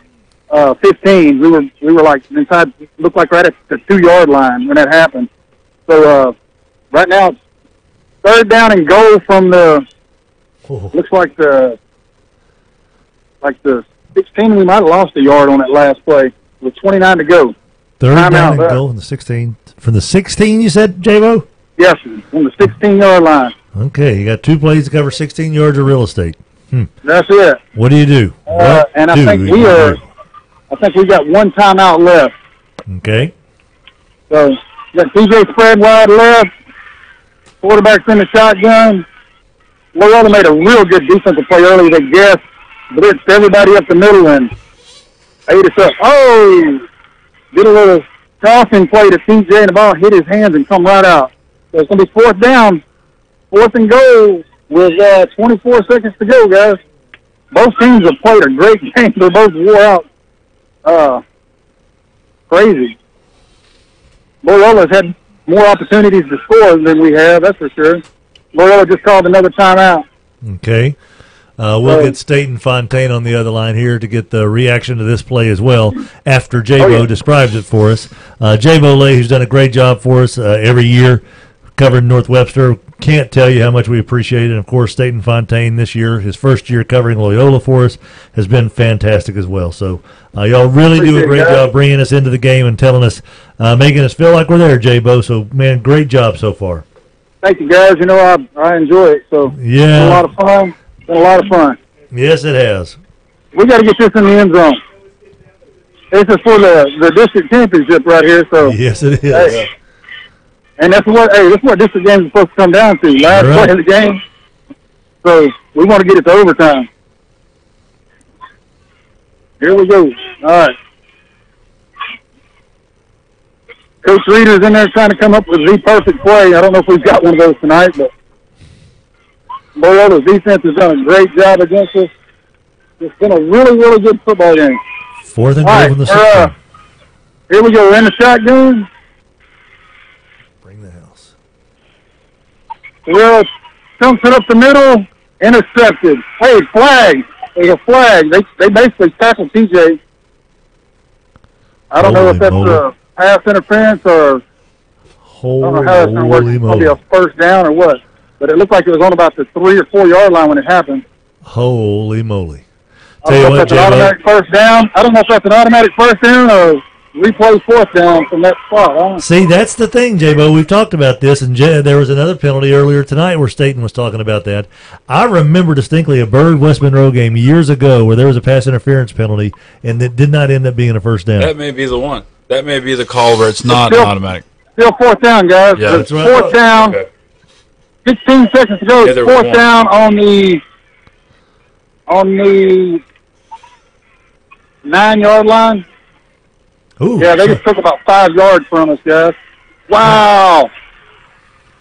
15. We were like inside, looked like right at the 2-yard line when that happened. So right now it's third down and goal from the looks like the 16. We might have lost a yard on that last play with 29 to go. Third down and goal from the 16. From the 16, you said, J-Bo? Yes, from the 16-yard line. Okay, you got 2 plays to cover 16 yards of real estate. That's it. What do you do? And I think we got 1 timeout left. Okay. So you got TJ spread wide left. Quarterback's in the shotgun. Loyola made a real good defensive play early. They guessed, blitzed everybody up the middle and ate us up. Oh! Did a little tossing play to TJ, and the ball hit his hands and come right out. So it's going to be fourth down. Fourth and goal with 24 seconds to go, guys. Both teams have played a great game. They're both wore out. Crazy. Loyola's had more opportunities to score than we have, that's for sure. Loyola just called another timeout. Okay. We'll get Staten Fontaine on the other line here to get the reaction to this play as well after J-Bo describes it for us. J-Bo Lay, who's done a great job for us every year covering Northwestern. Can't tell you how much we appreciate it. And, of course, Staten Fontaine this year, his first year covering Loyola for us, has been fantastic as well. So y'all really do a great job bringing us into the game and telling us, making us feel like we're there, J-Bo. So, man, great job so far. Thank you, guys. You know, I enjoy it. So yeah, it's been a lot of fun. It's been a lot of fun. Yes, it has. We got to get this in the end zone. This is for the district championship right here. So yes, it is. Hey, and that's what district games are supposed to come down to. Last play of the game. So we want to get it to overtime. Here we go. All right. Coach Reeder's in there trying to come up with the perfect play. I don't know if we've got one of those tonight, but Loyola's defense has done a great job against us. It's been a really, really good football game. Fourth and goal from the 16. Here we go. We're in the shotgun. Bring the house. Will chunks it up the middle. Intercepted. Hey, flag. There's a flag. They basically tackled TJ. I don't know if that's a pass interference or I don't know how that's going to work. It's going to be a first down or what. But it looked like it was on about the 3 or 4 yard line when it happened. Holy moly. I don't know if that's an automatic first down. I don't know if that's an automatic first down or replay fourth down from that spot. See, that's the thing, J-Bo. We've talked about this, and there was another penalty earlier tonight where Staten was talking about that. I remember distinctly a Bird-West Monroe game years ago where there was a pass interference penalty, and it did not end up being a first down. That may be the one. That may be the call where it's not automatic. Still fourth down, guys. Yeah, that's right. Fourth down. Okay. 16 seconds to go. It's fourth down on the 9-yard line. Ooh, yeah, they just took about 5 yards from us, guys. Wow.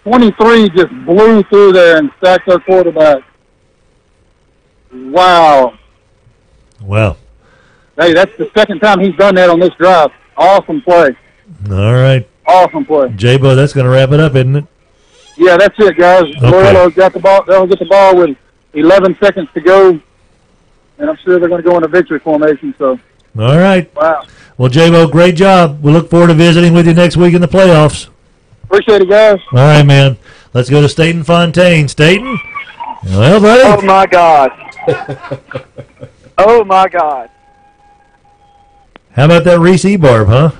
23 just blew through there and sacked our quarterback. Wow. Wow. Hey, that's the second time he's done that on this drive. Awesome play. All right. Awesome play. J-Bo, that's going to wrap it up, isn't it? Yeah, that's it, guys. Okay. Loyola's got the ball. They'll get the ball with 11 seconds to go, and I'm sure they're going to go into victory formation. So. All right. Wow. Well, J-Bo, great job. We look forward to visiting with you next week in the playoffs. Appreciate it, guys. All right, man. Let's go to Staten Fontaine. Staten? Well, buddy. Oh, my God. Oh, my God. How about that Reese Ebarb, huh?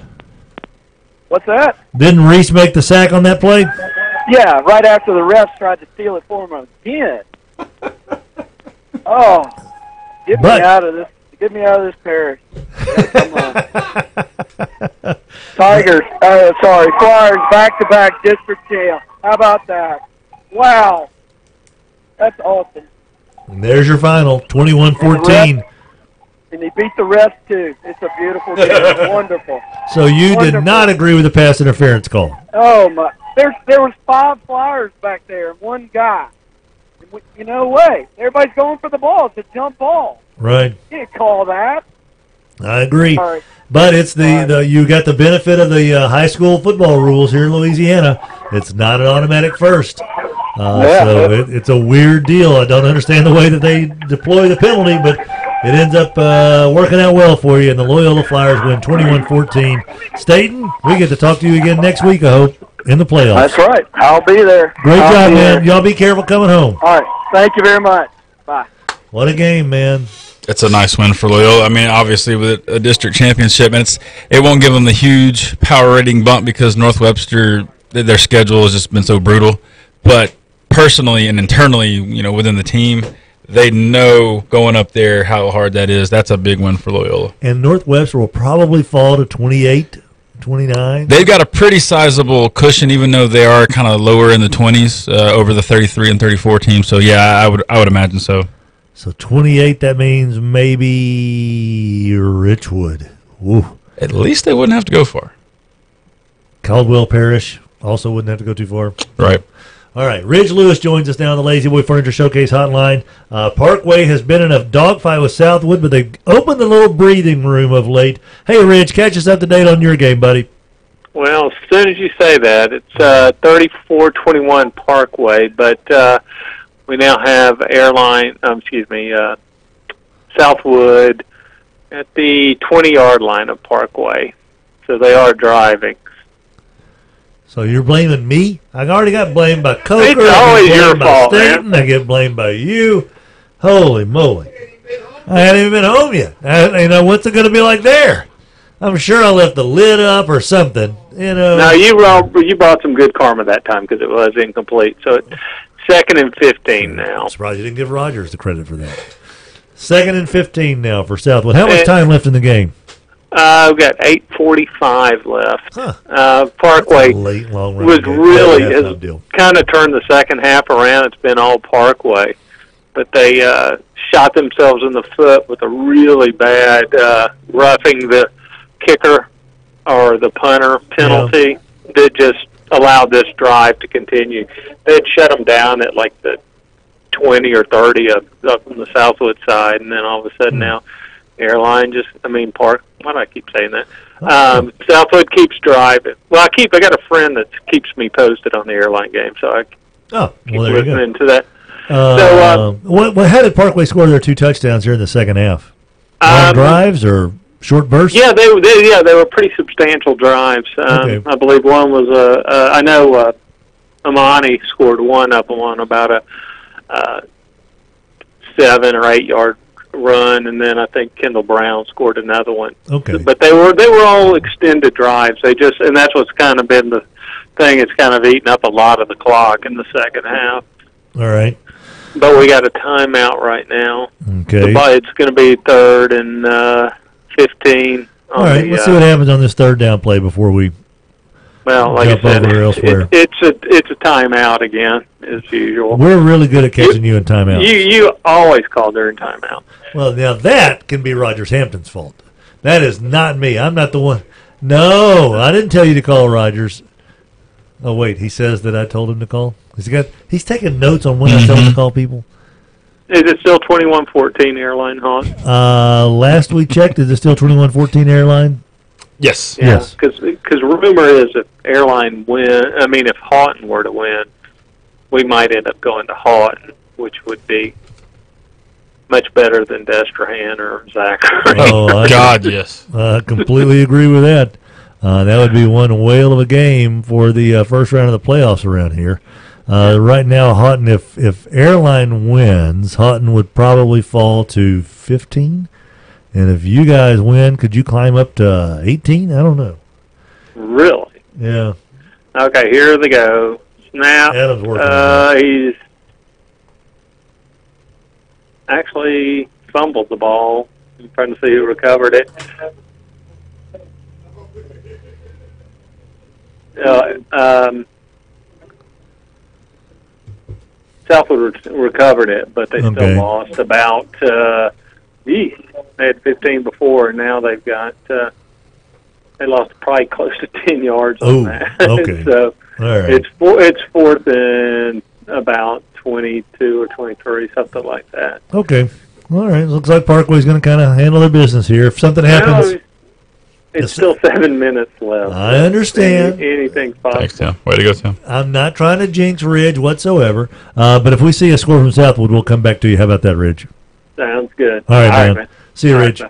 What's that? Didn't Reese make the sack on that play? Yeah, right after the refs tried to steal it for him again. Oh, Get me out of this. Get me out of this parish. Come on. Tigers. Flyers back-to-back district champ. How about that? Wow. That's awesome. And there's your final, 21-14. And he beat the refs, too. It's a beautiful game. Wonderful. So you did not agree with the pass interference call? Oh, my. There was 5 Flyers back there and 1 guy. No way. Everybody's going for the ball. It's a jump ball. Right. You can't call that. I agree. All right. But it's you got the benefit of the high school football rules here in Louisiana. It's not an automatic first. So it's a weird deal. I don't understand the way that they deploy the penalty, but it ends up working out well for you, and the Loyola Flyers win 21-14. Staten, we get to talk to you again next week, I hope, in the playoffs. That's right. I'll be there. Great job, man. Y'all be careful coming home. All right. Thank you very much. Bye. What a game, man. It's a nice win for Loyola. I mean, obviously with a district championship, and it won't give them the huge power rating bump because North Webster, their schedule has just been so brutal. But personally and internally, within the team, they know going up there how hard that is. That's a big win for Loyola. And North Webster will probably fall to 28, 29. They've got a pretty sizable cushion, even though they are kind of lower in the 20s over the 33 and 34 teams. So yeah, I would imagine so. So 28, that means maybe Richwood. Ooh. At least they wouldn't have to go far. Caldwell Parish also wouldn't have to go too far. Right. All right, Ridge Lewis joins us now on the Lazy Boy Furniture Showcase hotline. Parkway has been in a dogfight with Southwood, but they've opened the little breathing room of late. Hey, Ridge, catch us up to date on your game, buddy. Well, as soon as you say that, it's 34-21 Parkway, but we now have Southwood at the 20-yard line of Parkway, so they are driving. So you're blaming me? I already got blamed by Coker. It's always your fault, Staten, man. I get blamed by you. Holy moly. I haven't even been home yet. What's it going to be like there? I'm sure I left the lid up or something. No, you brought some good karma that time because it was incomplete. So it's 2nd and 15 now. I'm surprised you didn't give Rogers the credit for that. 2nd and 15 now for Southwood. How much time left in the game? We've got 8:45 left. Huh. Parkway late, long run was game. really That's no deal. kind of turned the second half around. It's been all Parkway, but they shot themselves in the foot with a really bad roughing the kicker or the punter penalty that just allowed this drive to continue. They'd shut them down at like the 20 or 30 up on the Southwood side, and then all of a sudden now Airline Park. Why do I keep saying that? Southwood keeps driving. Well, I got a friend that keeps me posted on the Airline game, so I keep listening to that. How did Parkway score their 2 touchdowns here in the second half? Long drives or short bursts? Yeah, they were pretty substantial drives. Okay. I believe one was I know Amani scored one up on about a 7 or 8 yard run, and then I think Kendall Brown scored another one. Okay. But they were all extended drives. And that's what's kind of been the thing. It's kind of eaten up a lot of the clock in the second half. All right. But we got a timeout right now. Okay. It's going to be 3rd and 15. All right. Let's see what happens on this 3rd down play before we like jump I said, over elsewhere. It's a timeout again, as usual. We're really good at catching you in timeouts. You always call during timeout. Well, now that can be Rogers Hampton's fault. That is not me. I'm not the one. No, I didn't tell you to call Rogers. Oh, wait. He says that I told him to call? He's taking notes on when I tell him to call people. Is it still 21-14 Airline, Hawk? Last we checked, is it still 21-14 Airline? Yes. Yeah, Yes. Because rumor is if Airline if Houghton were to win, we might end up going to Houghton, which would be much better than Destrehan or Zachary. Oh, God, yes. I completely agree with that. That would be one whale of a game for the first round of the playoffs around here. Right now, Houghton, if Airline wins, Houghton would probably fall to 15. And if you guys win, could you climb up to 18? I don't know. Really? Yeah. Okay, here they go. Snap. Adam's working on he's actually fumbled the ball. I'm trying to see who recovered it. Southwood recovered it, but they still lost about, they had 15 before, and now they've got, they lost probably close to 10 yards on that. Okay. So all right. it's fourth and about 22 or 23, something like that. Okay. All right. Looks like Parkway's going to kind of handle their business here. If something happens. No, it's still 7 minutes left. I understand. Anything's possible. Thanks, Tim. Way to go, Tim. I'm not trying to jinx Ridge whatsoever. But if we see a score from Southwood, we'll come back to you. How about that, Ridge? Sounds good. All right, man. See you, Ridge.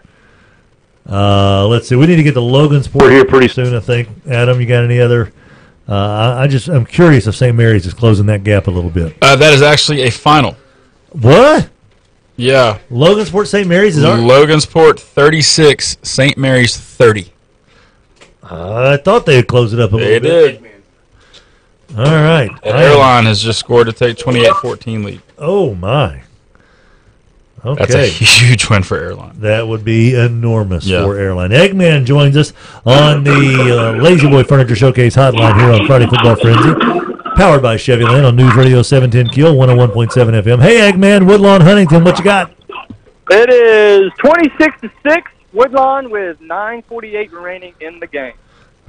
Let's see. We need to get to Logansport here pretty soon, I think. Adam, you got any other? I'm curious if St. Mary's is closing that gap a little bit. That is actually a final. What? Yeah. Logansport, St. Mary's is our Logansport 36, St. Mary's 30. I thought they would close it up a little bit. They did. All right. And Airline has just scored to take 28-14 lead. Oh, my. Okay. That's a huge win for Airline. That would be enormous for Airline. Eggman joins us on the Lazy Boy Furniture Showcase hotline here on Friday Football Frenzy. Powered by Chevyland on News Radio 710 Kiel, 101.7 FM. Hey, Eggman, Woodlawn, Huntington, what you got? It is 26-6, Woodlawn with 9:48 remaining in the game.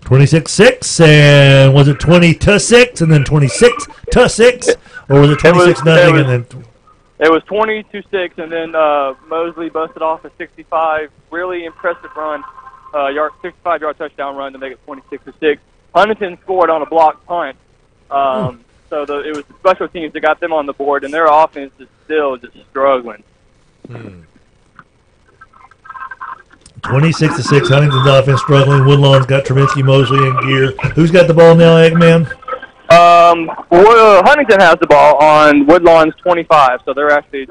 26-6, and was it 20-6 and then 26-6, or was it 26-0 and then? It was 20-6, and then Mosley busted off a 65, really impressive run, 65-yard touchdown run to make it 26-6. Huntington scored on a blocked punt. So it was the special teams that got them on the board, and their offense is still just struggling. 26-6, Huntington's offense struggling. Woodlawn's got Trubisky, Mosley in gear. Who's got the ball now, Eggman? Huntington has the ball on Woodlawn's 25, so they're actually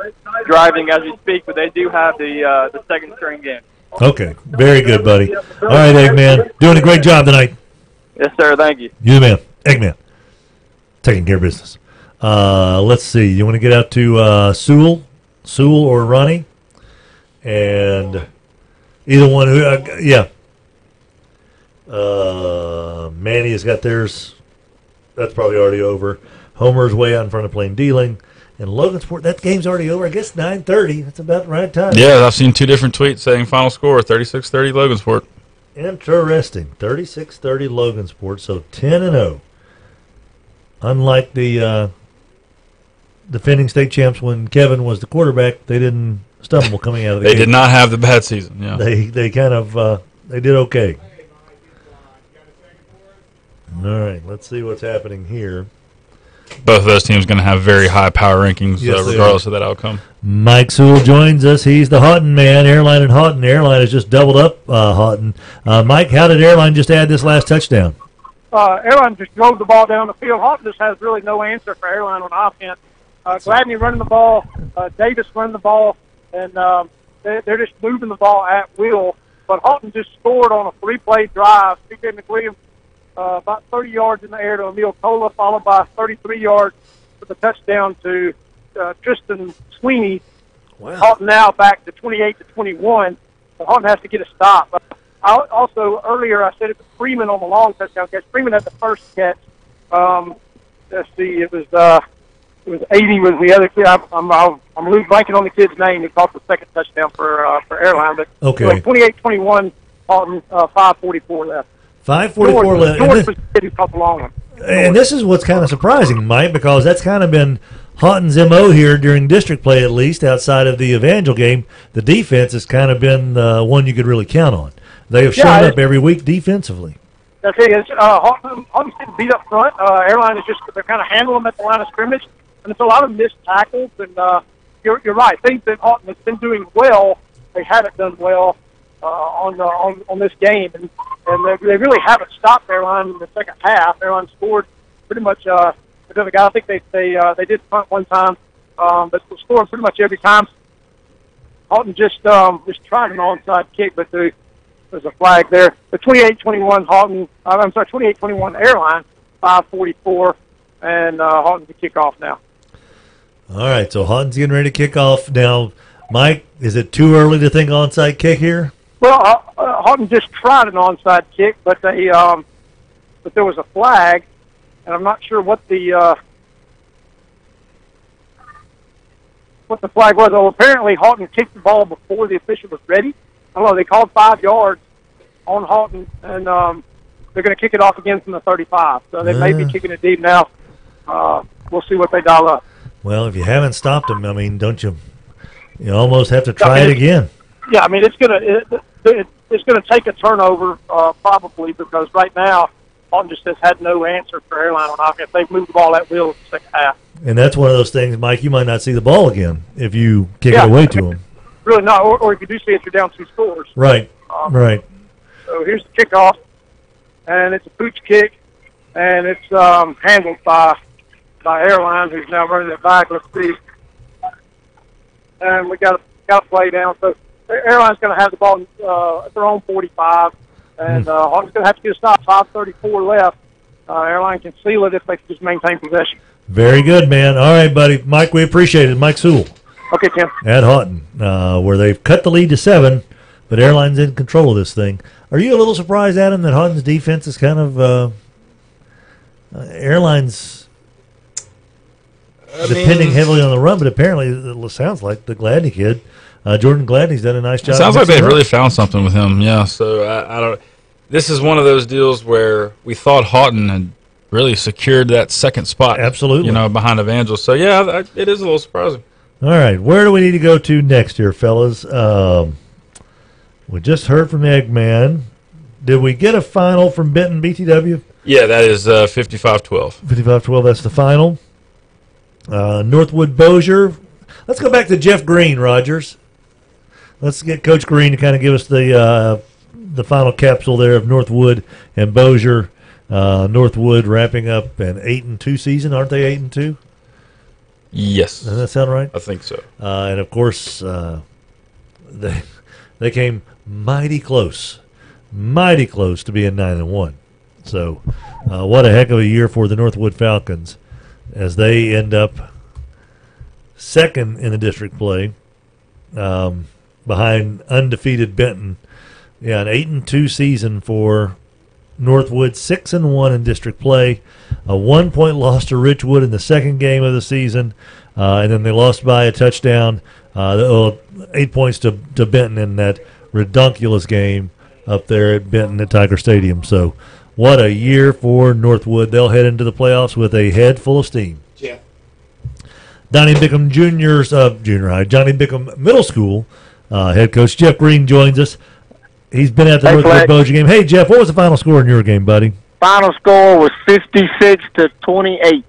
driving as we speak, but they do have the second string in. Okay, very good, buddy. All right, Eggman, doing a great job tonight. Yes, sir, thank you. You the man, Eggman. Taking care of business. Let's see. You want to get out to Sewell or Ronnie? And either one. Manny has got theirs. That's probably already over. Homer's way out in front of Plain Dealing. And Logansport, that game's already over. I guess 9:30. That's about the right time. Yeah, I've seen two different tweets saying final score, 36-30 Logansport. Interesting. 36-30 Logansport, so 10-0. Unlike the defending state champs when Kevin was the quarterback, they didn't stumble coming out of the game. They did not have the bad season. Yeah, they kind of they did okay. All right, let's see what's happening here. Both of those teams going to have very high power rankings, regardless of that outcome. Mike Sewell joins us. He's the Houghton man. Airline and Houghton. Airline has just doubled up Houghton. Mike, how did Airline just add this last touchdown? Airline just drove the ball down the field. Houghton just has really no answer for Airline on offense. Gladney running the ball, Davis running the ball, and they're just moving the ball at will. But Houghton just scored on a three-play drive. C.J. McWilliams about 30 yards in the air to Emil Cola, followed by 33 yards for the touchdown to Tristan Sweeney. Wow. Houghton now back to 28-21. So Houghton has to get a stop. Also, earlier I said it was Freeman on the long touchdown catch. Freeman had the first catch. Let's see, it was 80 was the other kid. I'm losing blanking on the kid's name. He caught the second touchdown for Airline. But okay, 28-21, Houghton, 5:44 left. 5:44 left. George was the kid who caught the long one. And this is what's kind of surprising, Mike, because that's kind of been Houghton's MO here during district play, at least outside of the Evangel game. The defense has kind of been one you could really count on. They have shown up every week defensively. That's it. Houghton's didn't beat up front. Airline is just, they're kind of handling them at the line of scrimmage. And it's a lot of missed tackles. And you're right. Things that Houghton has been doing well, they haven't done well on this game. And they really haven't stopped Airline in the second half. Airline scored pretty much the other guy. I think they did punt one time, but scoring pretty much every time. Houghton just tried an onside kick, but there's a flag there. The 28-21 Houghton, 28-21 Airline, 5:44, and Houghton to kick off now. All right, so Houghton's getting ready to kick off now. Mike, is it too early to think onside kick here? Well, Houghton just tried an onside kick, but but there was a flag, and I'm not sure what the flag was. Well, apparently Houghton kicked the ball before the official was ready. I don't know. They called 5 yards on Houghton, and they're going to kick it off again from the 35. So they may be kicking it deep now. We'll see what they dial up. Well, if you haven't stopped them, I mean, don't you? You almost have to try it again. Yeah, I mean, it's gonna take a turnover probably, because right now Houghton just has had no answer for Airline on offense. They've moved the ball that wheel in the second half. And that's one of those things, Mike. You might not see the ball again if you kick it away to them. Really not, or if you do see it, you're down 2 scores. Right. Right. So here's the kickoff, and it's a pooch kick, and it's handled by Airline, who's now running it back. Let's see. And we got to play down. So Airline's going to have the ball at their own 45, and Hawkins going to have to get a stop. 5:34 left. Airline can seal it if they can just maintain possession. Very good, man. All right, buddy. Mike, we appreciate it. Mike Sewell. Okay, Tim. At Houghton, where they've cut the lead to 7, but Airline's in control of this thing. Are you a little surprised, Adam, that Houghton's defense is kind of Airline's depending heavily on the run, but apparently it sounds like the Gladney kid, Jordan Gladney's done a nice job. It sounds like they've really found something with him. Yeah, so I don't. This is one of those deals where we thought Houghton had really secured that second spot. Absolutely, behind Evangelist. So yeah, it is a little surprising. All right, where do we need to go to next here, fellas? We just heard from Eggman. Did we get a final from Benton BTW? Yeah, that is 55-12. 55-12, that's the final. Northwood Bossier. Let's go back to Jeff Green, Rogers. Let's get Coach Green to kind of give us the final capsule there of Northwood and Bossier. Northwood wrapping up an 8-2 season, aren't they 8-2? Yes. Doesn't that sound right? I think so. And of course, they came mighty close to being 9-1. So, what a heck of a year for the Northwood Falcons, as they end up second in the district play, behind undefeated Benton. Yeah, an 8-2 season for Northwood, 6-1 in district play, a 1-point loss to Richwood in the second game of the season, and then they lost by a touchdown, 8 points to Benton in that redonkulous game up there at Benton at Tiger Stadium. So, what a year for Northwood. They'll head into the playoffs with a head full of steam. Yeah. Donnie Bickham Junior High, Johnny Bickham Middle School head coach Jeff Green joins us. He's been at the Northwood Bossier game. Hey, Jeff, what was the final score in your game, buddy? Final score was 56-28.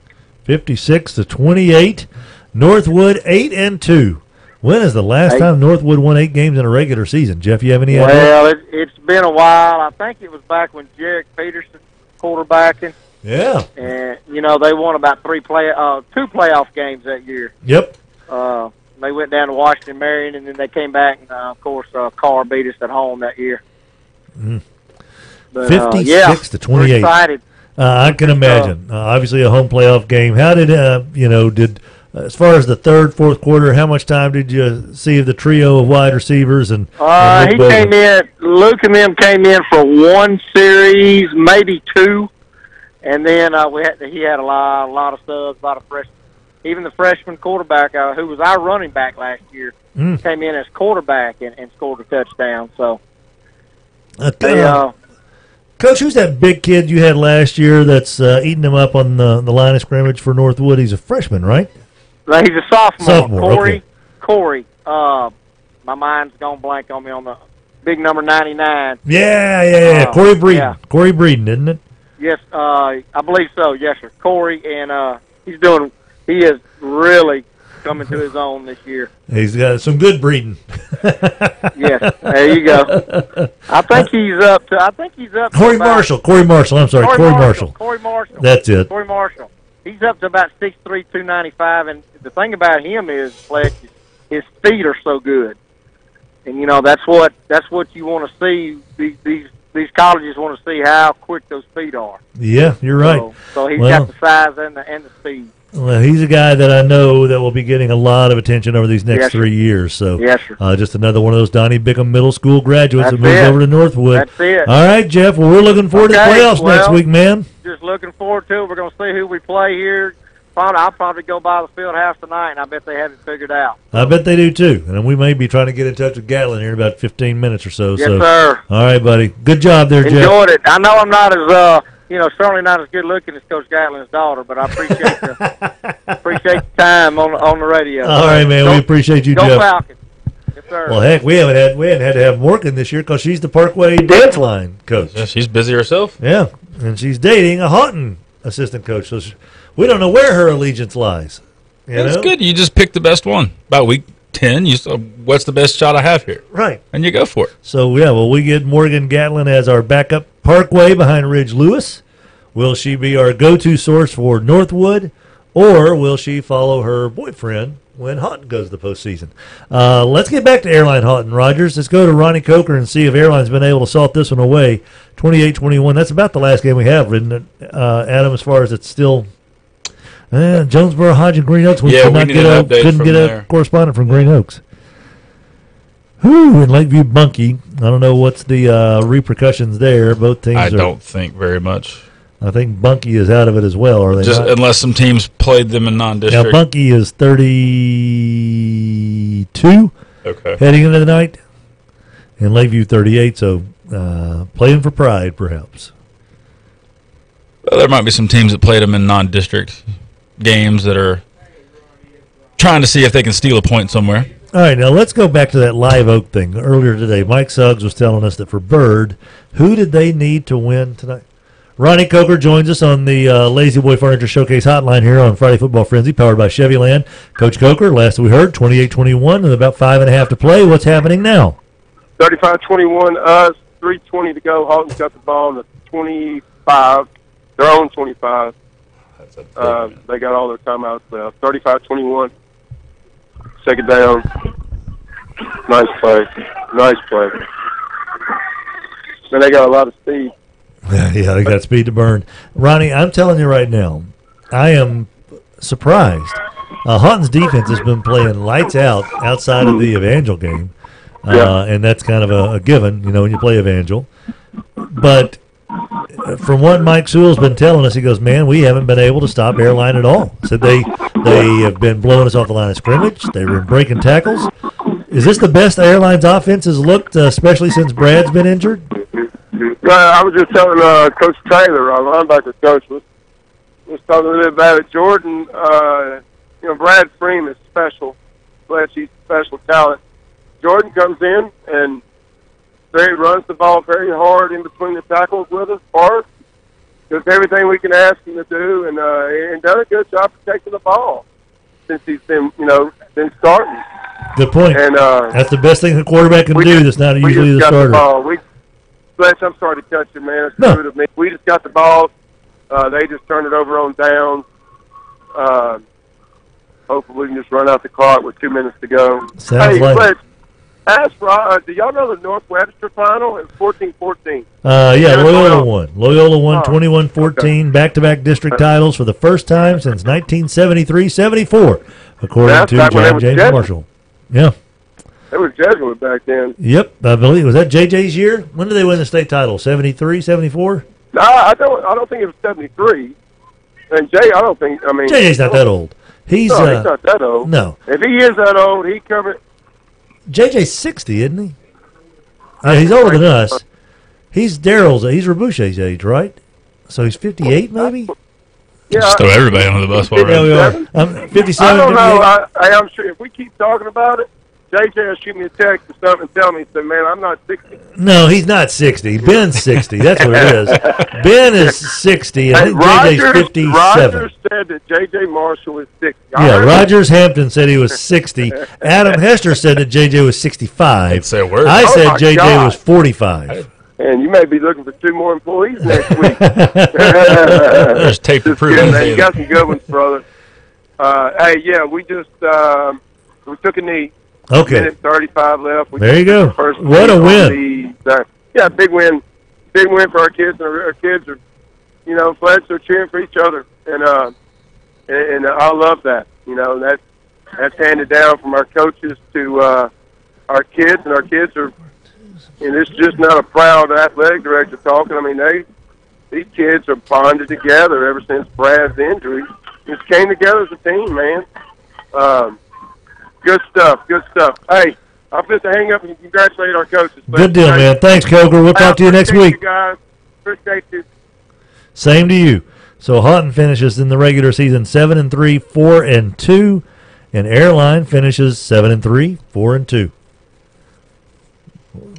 56-28. Northwood 8-2. When is the last time Northwood won 8 games in a regular season? Jeff, you have any idea? Well, it's been a while. I think it was back when Jarek Peterson quarterbacking. Yeah. And, they won about 2 playoff games that year. Yep. They went down to Washington, Marion, and then they came back, and, of course, Carr beat us at home that year. 56-28. We're excited. I can imagine. Obviously, a home playoff game. How did as far as the third, fourth quarter, how much time did you see of the trio of wide receivers? And he came in. Luke and them came in for 1 series, maybe 2, and then he had a lot of subs, a lot of freshmen. Even the freshman quarterback, who was our running back last year, came in as quarterback and scored a touchdown. So, Coach, who's that big kid you had last year that's eating them up on the line of scrimmage for Northwood? He's a freshman, right? He's a sophomore. Okay. Corey. My mind's gone blank on me on the big number 99. Yeah. Corey Breeden. Yeah. Corey Breeden, isn't it? Yes, I believe so. Yes, sir. Corey, and he is really coming to his own this year. He's got some good breeding. Yes, there you go. I think he's up to Corey Marshall. I'm sorry, Corey Marshall. Corey Marshall. That's it. Corey Marshall. He's up to about 6'3", 295, and the thing about him is, Fletch, his feet are so good, and that's what you want to see. These colleges want to see how quick those feet are. Yeah, you're right. So he's got the size and the speed. Well, he's a guy that I know that will be getting a lot of attention over these next Yes, sir. 3 years. So, Yes, sir. just another one of those Donnie Bickham Middle School graduates that That's moves it. over to Northwood. That's it. All right, Jeff. Well, we're looking forward to the Okay, playoffs next well, week, man. Just looking forward to it. We're going to see who we play here. I'll probably go by the field house tonight, and I bet they have it figured out. I bet they do too, and we may be trying to get in touch with Gatlin here in about 15 minutes or so. Yes, so, sir. All right, buddy. Good job there, Jeff. Enjoyed it. I know I'm not as, certainly not as good looking as Coach Gatlin's daughter, but I appreciate the time on the radio. All right, man. We appreciate you, go Jeff. Falcons. Yes, sir. Well, heck, we hadn't had to have Morgan this year because she's the Parkway dance line coach. Yeah, she's busy herself. Yeah, and she's dating a Houghton assistant coach, so we don't know where her allegiance lies. It's good. You just pick the best one. About week 10, you say, what's the best shot I have here? Right. And you go for it. So, yeah, well, we get Morgan Gatlin as our backup Parkway behind Ridge Lewis. Will she be our go-to source for Northwood, or will she follow her boyfriend when Houghton goes to the postseason? Let's get back to Airline Houghton, Rogers. Let's go to Ronnie Coker and see if Airline's been able to salt this one away. 28-21. That's about the last game we have, isn't it, Adam, as far as it's still Jonesboro, Hodge, and Green Oaks. We couldn't get a correspondent from Green Oaks. Whew, in Lakeview Bunkie. I don't know what's the repercussions there. Both teams I don't think very much. I think Bunkie is out of it as well, are they Just not? unless some teams played them in non-district. Now, Bunkie is 32 heading into the night, and Lakeview 38, so playing for pride, perhaps. Well, there might be some teams that played them in non-district games that are trying to see if they can steal a point somewhere. All right, now let's go back to that Live Oak thing. Earlier today, Mike Suggs was telling us that for Bird, who did they need to win tonight? Ronnie Coker joins us on the Lazy Boy Furniture Showcase hotline here on Friday Football Frenzy, powered by Chevyland. Coach Coker, last we heard, 28-21 with about 5.5 to play. What's happening now? 35-21 us, 3:20 to go. Houghton's got the ball on the 25, their own 25. They got all their timeouts left. 35-21, second down. Nice play. Man, they got a lot of speed. Yeah, they got speed to burn. Ronnie, I'm telling you right now, I am surprised. Houghton's defense has been playing lights out outside of the Evangel game, and that's kind of a given, when you play Evangel. But from what Mike Sewell's been telling us, he goes, man, we haven't been able to stop Airline at all. Said they have been blowing us off the line of scrimmage. They've been breaking tackles. Is this the best Airline's offense has looked, especially since Brad's been injured? I was just telling Coach Taylor, our linebacker coach, was talking a little bit about it. Jordan, Brad Freeman is special. Fletcher's special talent. Jordan comes in and runs the ball very hard in between the tackles with us, hard. Does everything we can ask him to do, and done a good job protecting the ball since he's been starting. Good point. And that's the best thing the quarterback can do. That's not usually the starter. Fletch, I'm sorry to cut you, man. It's No. rude of me. We just got the ball. They just turned it over on downs. Hopefully we can just run out the clock with 2 minutes to go. Sounds like Fletch, do y'all know the North Webster final? It's 14-14. Loyola won. Loyola won 21-14, back-to-back district titles for the first time since 1973-74, according to John James Marshall. Yeah. It was Jesuit back then. Yep, I believe. Was that JJ's year? When did they win the state title? 73, 74? No, I don't think it was 73. And Jay, I don't think. I mean, JJ's not that old. He's not that old. No. If he is that old, he covered. JJ's 60, isn't he? He's older than us. He's Rabouche's age, right? So he's 58, maybe. Yeah, just throw everybody under the bus while Yeah, we are. 57. I don't know. I am sure if we keep talking about it, JJ will shoot me a text or something and tell me, "Say, man, I'm not 60." No, he's not 60. Ben's 60. That's what it is. Ben is 60, and I think JJ's 57. Rogers said that JJ Marshall is 60. Yeah, Rogers Hampton said he was 60. Adam Hester said that JJ was 65. I said JJ was 45. And you may be looking for 2 more employees next week. There's tape to prove it. You got some good ones, brother. We just we took a knee. Okay. Minute 35 left. There you go. What a win. Big win. Big win for our kids. And our kids are, Fletch, they're cheering for each other. And and I love that. You know, that's handed down from our coaches to our kids, and our kids are. And it's just not a proud athletic director talking. I mean, these kids are bonded together ever since Brad's injury. Just came together as a team, man. Good stuff. Good stuff. Hey, I'll just hang up and congratulate our coaches. Good deal, man. Thanks, Coker. We'll talk to you next week. You guys. Appreciate you. Same to you. So Houghton finishes in the regular season 7-3, 4-2, and Airline finishes 7-3, 4-2.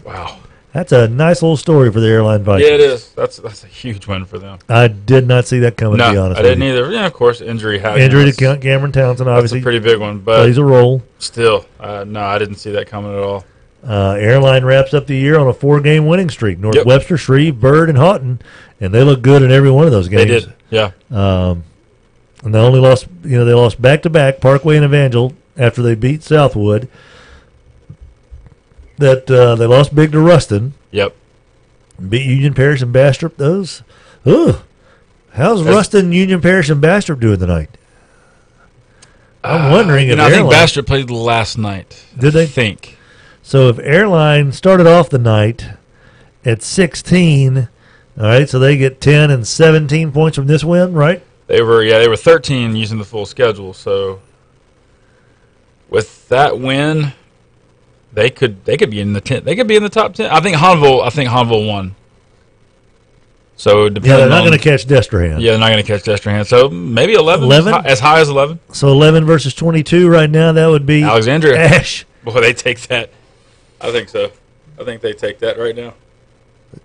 Wow. That's a nice little story for the Airline Vikings. Yeah, it is. That's a huge win for them. I did not see that coming, to be honest I didn't either. Yeah, of course, injury happened. Injury to Cameron Townsend, obviously. That's a pretty big one. But plays a role. Still, no, I didn't see that coming at all. Airline wraps up the year on a 4-game winning streak. North Webster, Shreve, Byrd, and Houghton, and they look good in every one of those games. They did, yeah. And they only lost, they lost back-to-back, Parkway and Evangel, after they beat Southwood. That they lost big to Ruston. Yep. Beat Union Parish and Bastrop. How's Ruston, Union Parish, and Bastrop doing tonight? I'm wondering if I think Airline, Bastrop played last night. Did they? I think. So if Airline started off the night at 16, all right, so they get 10 and 17 points from this win, right? They were 13 using the full schedule. So with that win, they could be in the 10. They could be in the top 10. I think Hanville won. So they're not going to catch Destrehan. Yeah, they're not going to catch Destrehan. So maybe 11. 11? As high as 11. So 11 versus 22 right now. That would be Alexandria. Ash. Boy, they take that. I think so. I think they take that right now.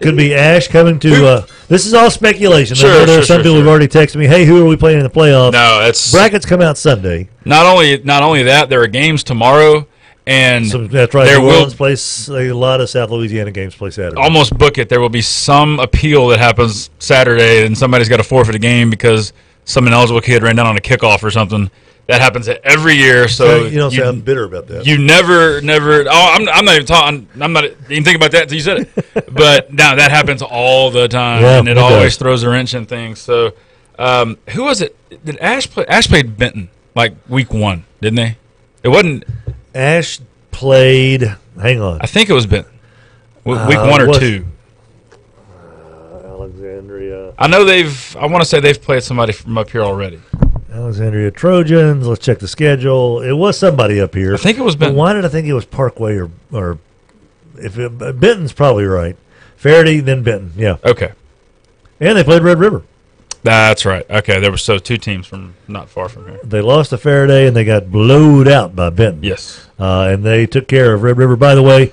Could be Ash coming to. This is all speculation. Sure, there's some people who've already texted me, "Hey, who are we playing in the playoffs?" No, it's brackets come out Sunday. Not only that, there are games tomorrow, and so that's right. There New will Orleans plays a lot of South Louisiana games play Saturday. Almost book it. There will be some appeal that happens Saturday, and somebody's got to forfeit a game because some ineligible kid ran down on a kickoff or something. That happens every year. So you don't sound bitter about that. You never. Oh, I'm not even talking. I'm not even thinking about that until you said it. But no, that happens all the time, and it always throws a wrench in things. So, who was it? Did Ash play? Ash played Benton like week 1, didn't they? It wasn't. Ash played. Hang on. I think it was Benton. Week 1 or 2. Alexandria. I know I want to say they've played somebody from up here already. Alexandria Trojans. Let's check the schedule. It was somebody up here. I think it was Benton. But why did I think it was Parkway or if Benton's probably right. Faraday, then Benton. Yeah. Okay. And they played Red River. That's right. Okay, there were 2 teams from not far from here. They lost to Faraday and they got blowed out by Benton. Yes. And they took care of Red River. By the way,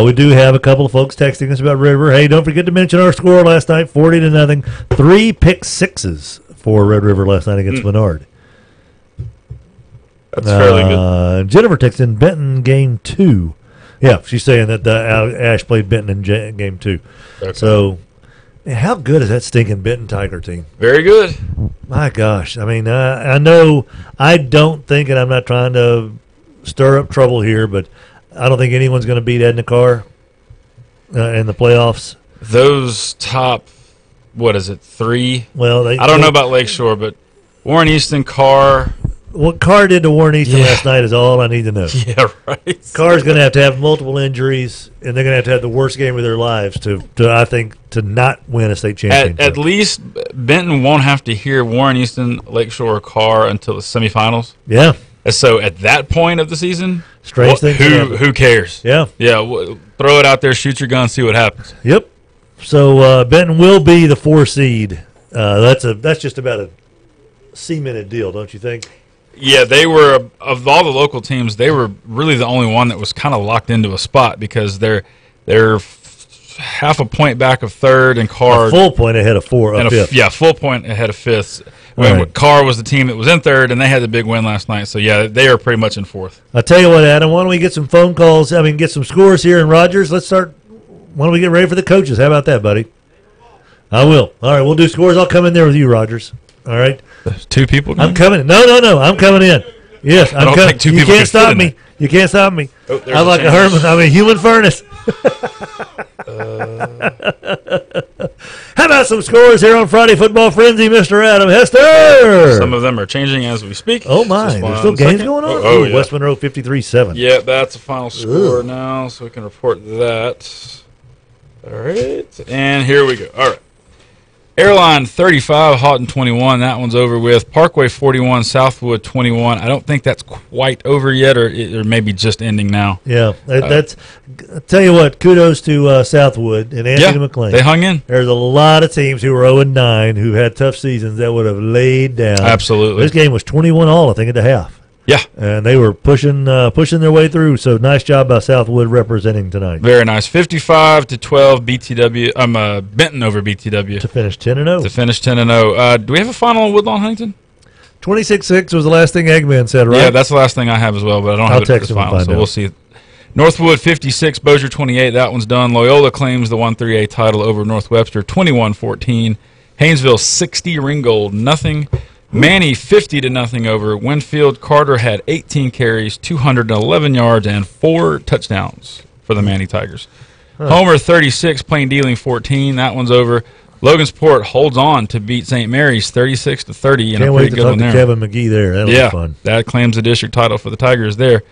we do have a couple of folks texting us about Red River. Hey, don't forget to mention our score last night, 40-0. 3 pick sixes for Red River last night against Menard. That's fairly good. Jennifer texted in Benton game 2. Yeah, she's saying that Ash played Benton in game 2. Okay. So, how good is that stinking Benton Tiger team? Very good. My gosh. I mean, I know I don't think, and I'm not trying to stir up trouble here, but I don't think anyone's going to beat Edna Carr in the playoffs. Those top, 3? Well, I don't know about Lakeshore, but Warren Easton, Carr. What Carr did to Warren Easton last night is all I need to know. Yeah, right. Carr's going to have multiple injuries, and they're going to have the worst game of their lives to I think, to not win a state championship. At least Benton won't have to hear Warren Easton, Lakeshore, or Carr until the semifinals. Yeah. So at that point of the season, strange thing. Who cares? Yeah. Yeah. Throw it out there, shoot your gun, see what happens. Yep. So Benton will be the 4 seed. That's just about a cemented deal, don't you think? Yeah, they were, of all the local teams, they were really the only one that was kind of locked into a spot because they're half a point back of 3rd and Carr. A full point ahead of 5th. Yeah, full point ahead of 5th. Right. Carr was the team that was in 3rd, and they had the big win last night. So, yeah, they are pretty much in 4th. I'll tell you what, Adam, why don't we get some phone calls, get some scores here in Rogers. Let's start. Why don't we get ready for the coaches? How about that, buddy? I will. All right, we'll do scores. I'll come in there with you, Rogers. All right. 2 people. I'm coming in. No. I'm coming in. Yes, I'm coming. Think 2 you people can't stop me. You can't stop me. Oh, I'm like a hermit. I'm a human furnace. How about some scores here on Friday Football Frenzy, Mr. Adam Hester? Some of them are changing as we speak. Oh, my. There's still games going on? Yeah. West Monroe 53-7. Yeah, that's a final score now, so we can report that. All right. And here we go. All right. Airline 35, Houghton 21. That one's over with. Parkway 41, Southwood 21. I don't think that's quite over yet, or maybe just ending now. Yeah, that's. I tell you what, kudos to Southwood and Anthony McLean. They hung in. There's a lot of teams who were 0-9 who had tough seasons that would have laid down. Absolutely. This game was 21-all, I think, at the half. Yeah. And they were pushing their way through. So nice job by Southwood representing tonight. Very nice. 55-12 BTW. Benton over BTW. To finish 10-0. To finish 10-0. Do we have a final on Woodlawn Huntington? 26-6 was the last thing Eggman said, right? Yeah, that's the last thing I have as well, but I don't have it for this final, so we'll see. Northwood 56, Bossier 28. That one's done. Loyola claims the 1-3A title over North Webster 21-14. Haynesville 60, Ringgold nothing. Manny 50-0 over Winfield. Carter had 18 carries, 211 yards, and 4 touchdowns for the Manny Tigers. Homer 36, Plain Dealing 14. That one's over. Logansport holds on to beat St. Mary's 36-30 in a pretty good one there. Kevin McGee there. That'll be fun. That claims the district title for the Tigers there.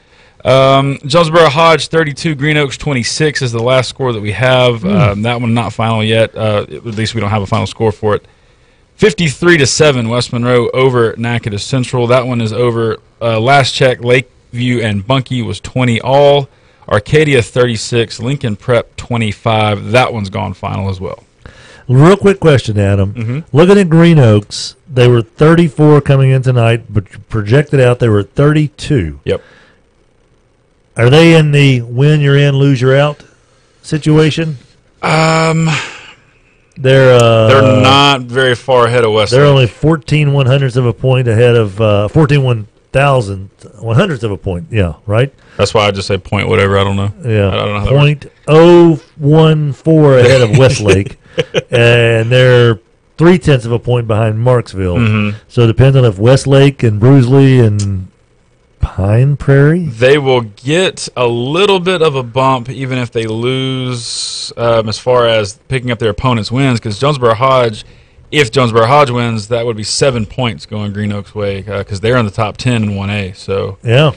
Jonesboro Hodge 32, Green Oaks 26 is the last score that we have. That one not final yet. At least we don't have a final score for it. 53-7, West Monroe over Natchitoches Central. That one is over. Last check, Lakeview and Bunkie was 20 all. Arcadia 36, Lincoln Prep 25. That one's gone final as well. Real quick question, Adam. Looking at Green Oaks, they were 34 coming in tonight, but projected out they were 32. Yep. Are they in the win you're in, lose you're out situation? They're not very far ahead of Westlake. They're only 14 one-hundredths of a point ahead of 14 1,000 one-hundredths of a point. Yeah, right? That's why I just say point whatever. I don't know. Yeah. I don't know how .014 ahead of Westlake. And they're 0.3 of a point behind Marksville. So it depends on if Westlake and Bruisley and Pine Prairie. They will get a little bit of a bump even if they lose as far as picking up their opponent's wins, because Jonesboro Hodge, if Jonesboro Hodge wins, that would be 7 points going Green Oaks' way because they're in the top 10 in 1A. So yeah.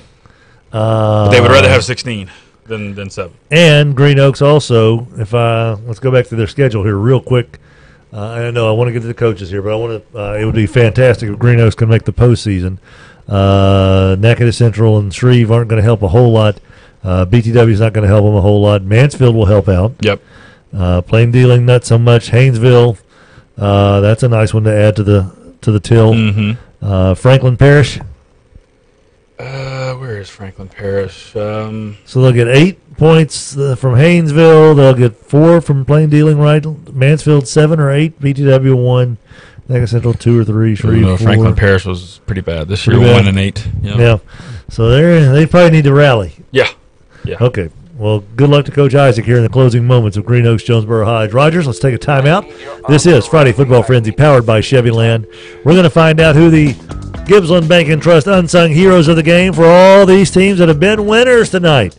But they would rather have 16 than 7. And Green Oaks also, let's go back to their schedule here real quick. I know I want to get to the coaches here, but I want to. It would be fantastic if Green Oaks can make the postseason. Natchitoches Central and Shreve aren't going to help a whole lot. BTW is not going to help them a whole lot. Mansfield will help out. Yep. Plain Dealing, not so much. Haynesville, that's a nice one to add to the till. Franklin Parish. Where is Franklin Parish? So they'll get 8 points from Haynesville. They'll get 4 from Plain Dealing, right? Mansfield 7 or 8. BTW 1. Natchitoches Central 2 or 3. Shreve 4. Franklin Parish was pretty bad this year. 1 and 8. Yeah. So they probably need to rally. Yeah. Okay. Well, good luck to Coach Isaac here in the closing moments of Green Oaks Jonesboro Hodge. Rogers, let's take a timeout. This is Friday Football Frenzy, powered by Chevyland. We're going to find out who the Gibbsland Bank and Trust unsung heroes of the game for all these teams that have been winners tonight.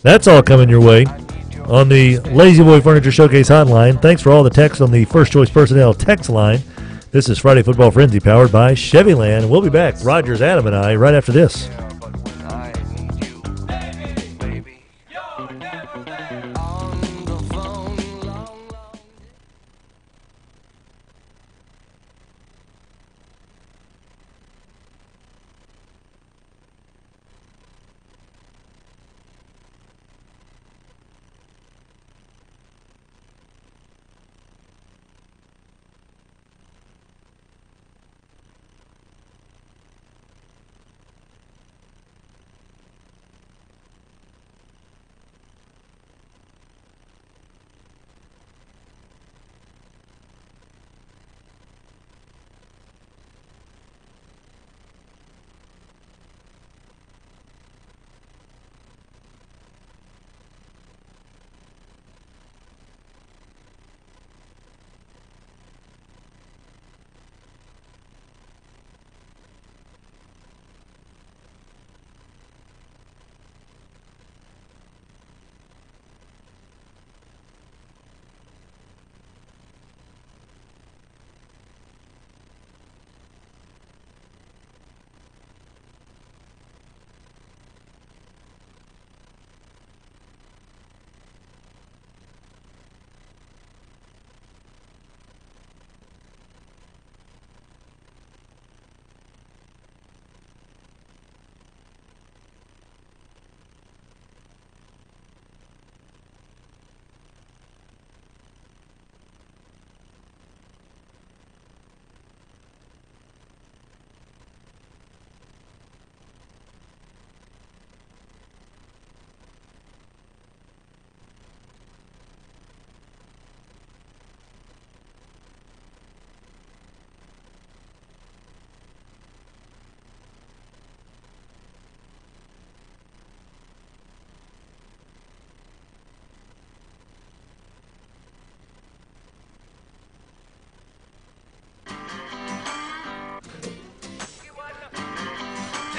That's all coming your way on the Lazy Boy Furniture Showcase hotline. Thanks for all the text on the First Choice Personnel text line. This is Friday Football Frenzy, powered by Chevyland. We'll be back, Rogers, Adam, and I, right after this.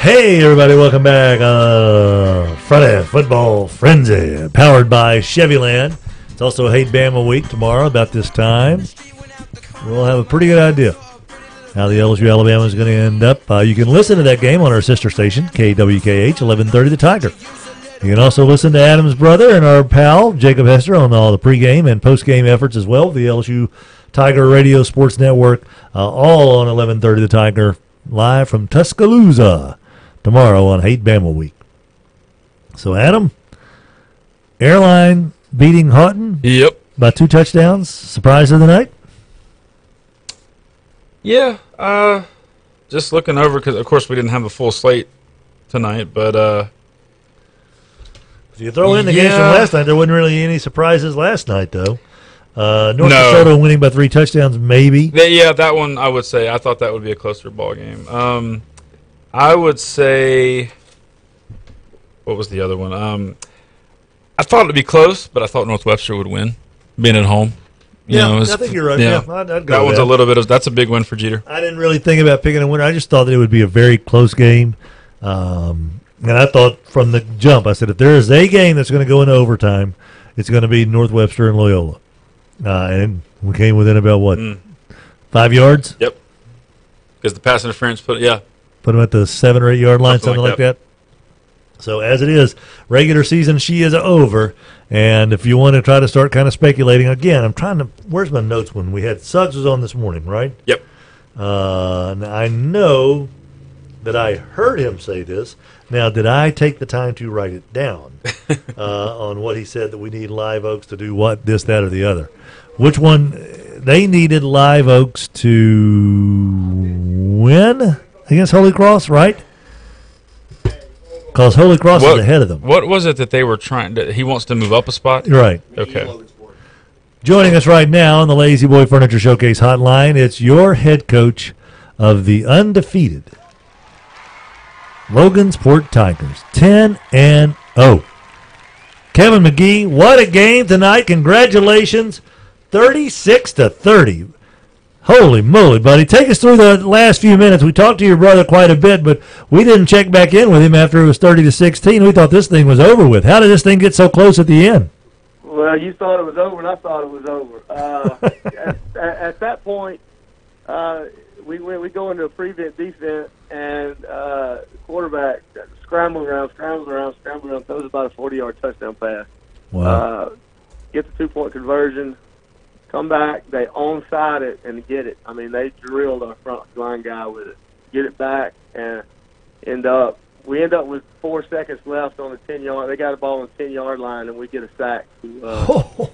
Hey, everybody, welcome back. Friday Football Frenzy, powered by Chevyland. It's also Hate Bama Week tomorrow about this time. We'll have a pretty good idea how the LSU-Alabama is going to end up. You can listen to that game on our sister station, KWKH, 1130 The Tiger. You can also listen to Adam's brother and our pal, Jacob Hester, on all the pregame and postgame efforts as well. The LSU Tiger Radio Sports Network, all on 1130 The Tiger, live from Tuscaloosa tomorrow on Hate Bama Week. So, Adam, Airline beating Houghton. Yep. By 2 touchdowns. Surprise of the night? Yeah. Just looking over, because, of course, we didn't have a full slate tonight, but... if you throw in the games from last night, there wasn't really any surprises last night, though. North Dakota winning by 3 touchdowns, maybe. Yeah, that one I would say. I thought that would be a closer ball game. I would say, what was the other one? I thought it would be close, but I thought North Webster would win, being at home. I think you're right. Yeah, I'd go that one's a little bit of, that's a big win for Jeter. I didn't really think about picking a winner. I just thought that it would be a very close game. And I thought from the jump, I said, if there is a game that's going to go into overtime, it's going to be North Webster and Loyola. And we came within about, 5 yards? Yep. Because the pass interference put them at the 7 or 8 yard line, something like that. So as it is, regular season, she is over. And if you want to try to start kind of speculating, again, I'm trying to, where's my notes when we had, Suggs was on this morning, right? Yep. And I know that I heard him say this. Now, did I take the time to write it down on what he said that we need Live Oaks to do what, this, that, or the other? Which one? They needed Live Oaks to win against Holy Cross, right? Because Holy Cross is ahead of them. What was it that they were trying to, he wants to move up a spot? Right. Okay. Joining us right now on the Lazy Boy Furniture Showcase hotline, it's your head coach of the undefeated Logansport Tigers, 10-0. Kevin McGee, what a game tonight. Congratulations, 36-30. Holy moly, buddy. Take us through the last few minutes. We talked to your brother quite a bit, but we didn't check back in with him after it was 30-16. We thought this thing was over with. How did this thing get so close at the end? Well, you thought it was over, and I thought it was over. At that point, we go into a prevent defense, and the quarterback scrambling around, throws about a 40-yard touchdown pass. Wow. Get the 2-point conversion, come back, they onside it and get it. I mean, they drilled our front line guy with it. Get it back and we end up with 4 seconds left on the 10-yard. They got the ball on the 10-yard line, and we get a sack to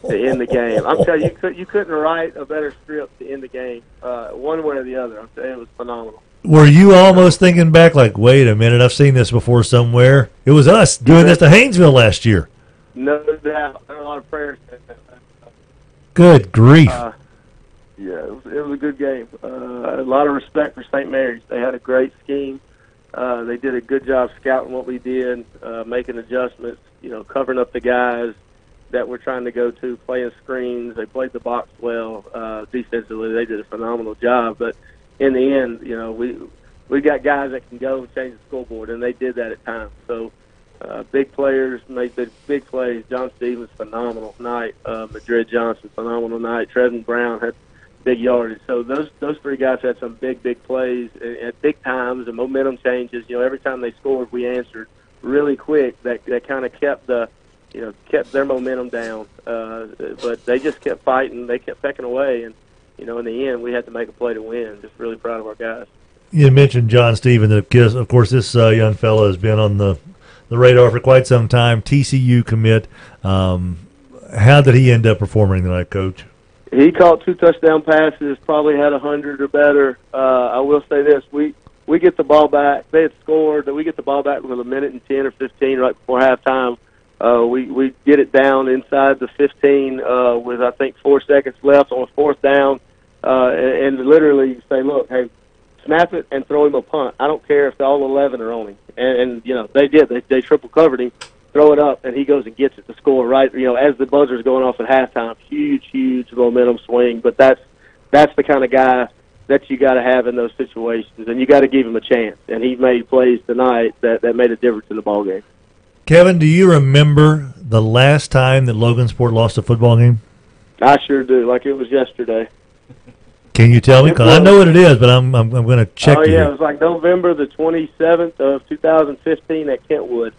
end the game. I'm telling you, you couldn't write a better script to end the game, one way or the other. I'm telling you, it was phenomenal. Were you almost thinking back like, wait a minute, I've seen this before somewhere? It was us doing this to Haynesville last year. No doubt. There were a lot of prayers. Good grief. Yeah, it was a good game. A lot of respect for St. Mary's. They had a great scheme. They did a good job scouting what we did, making adjustments, covering up the guys that we're trying to go to, playing screens. They played the box well. Defensively, they did a phenomenal job. But in the end, we got guys that can go and change the scoreboard, and they did that at times. So big players made big plays. John Stevens, phenomenal night. Madrid Johnson, phenomenal night. Trevin Brown had big yardage. So those 3 guys had some big plays at big times and momentum changes. Every time they scored, we answered really quick. That kind of kept kept their momentum down. But they just kept fighting. They kept pecking away, and in the end, we had to make a play to win. Just really proud of our guys. You mentioned John Stevens. Of course, this young fellow has been on the radar for quite some time. TCU commit. How did he end up performing tonight, Coach? He caught 2 touchdown passes, probably had 100 or better. I will say this: we get the ball back. They had scored. We get the ball back with 1 minute and 10 or 15 right before halftime. We get it down inside the 15 with I think 4 seconds left on a 4th down, and literally say, "Look, hey, snap it and throw him a punt. I don't care if all 11 are on him." And they did. They triple covered him. Throw it up, and he goes and gets it to score right. As the buzzer's going off at halftime, huge momentum swing. But that's the kind of guy that you got to have in those situations, and you got to give him a chance. And he made plays tonight that made a difference in the ball game. Kevin, do you remember the last time that Logansport lost a football game? I sure do, like it was yesterday. Can you tell me? Because I know what it is, but I'm going to check. Oh yeah, it was like November the 27th of 2015 at Kentwood,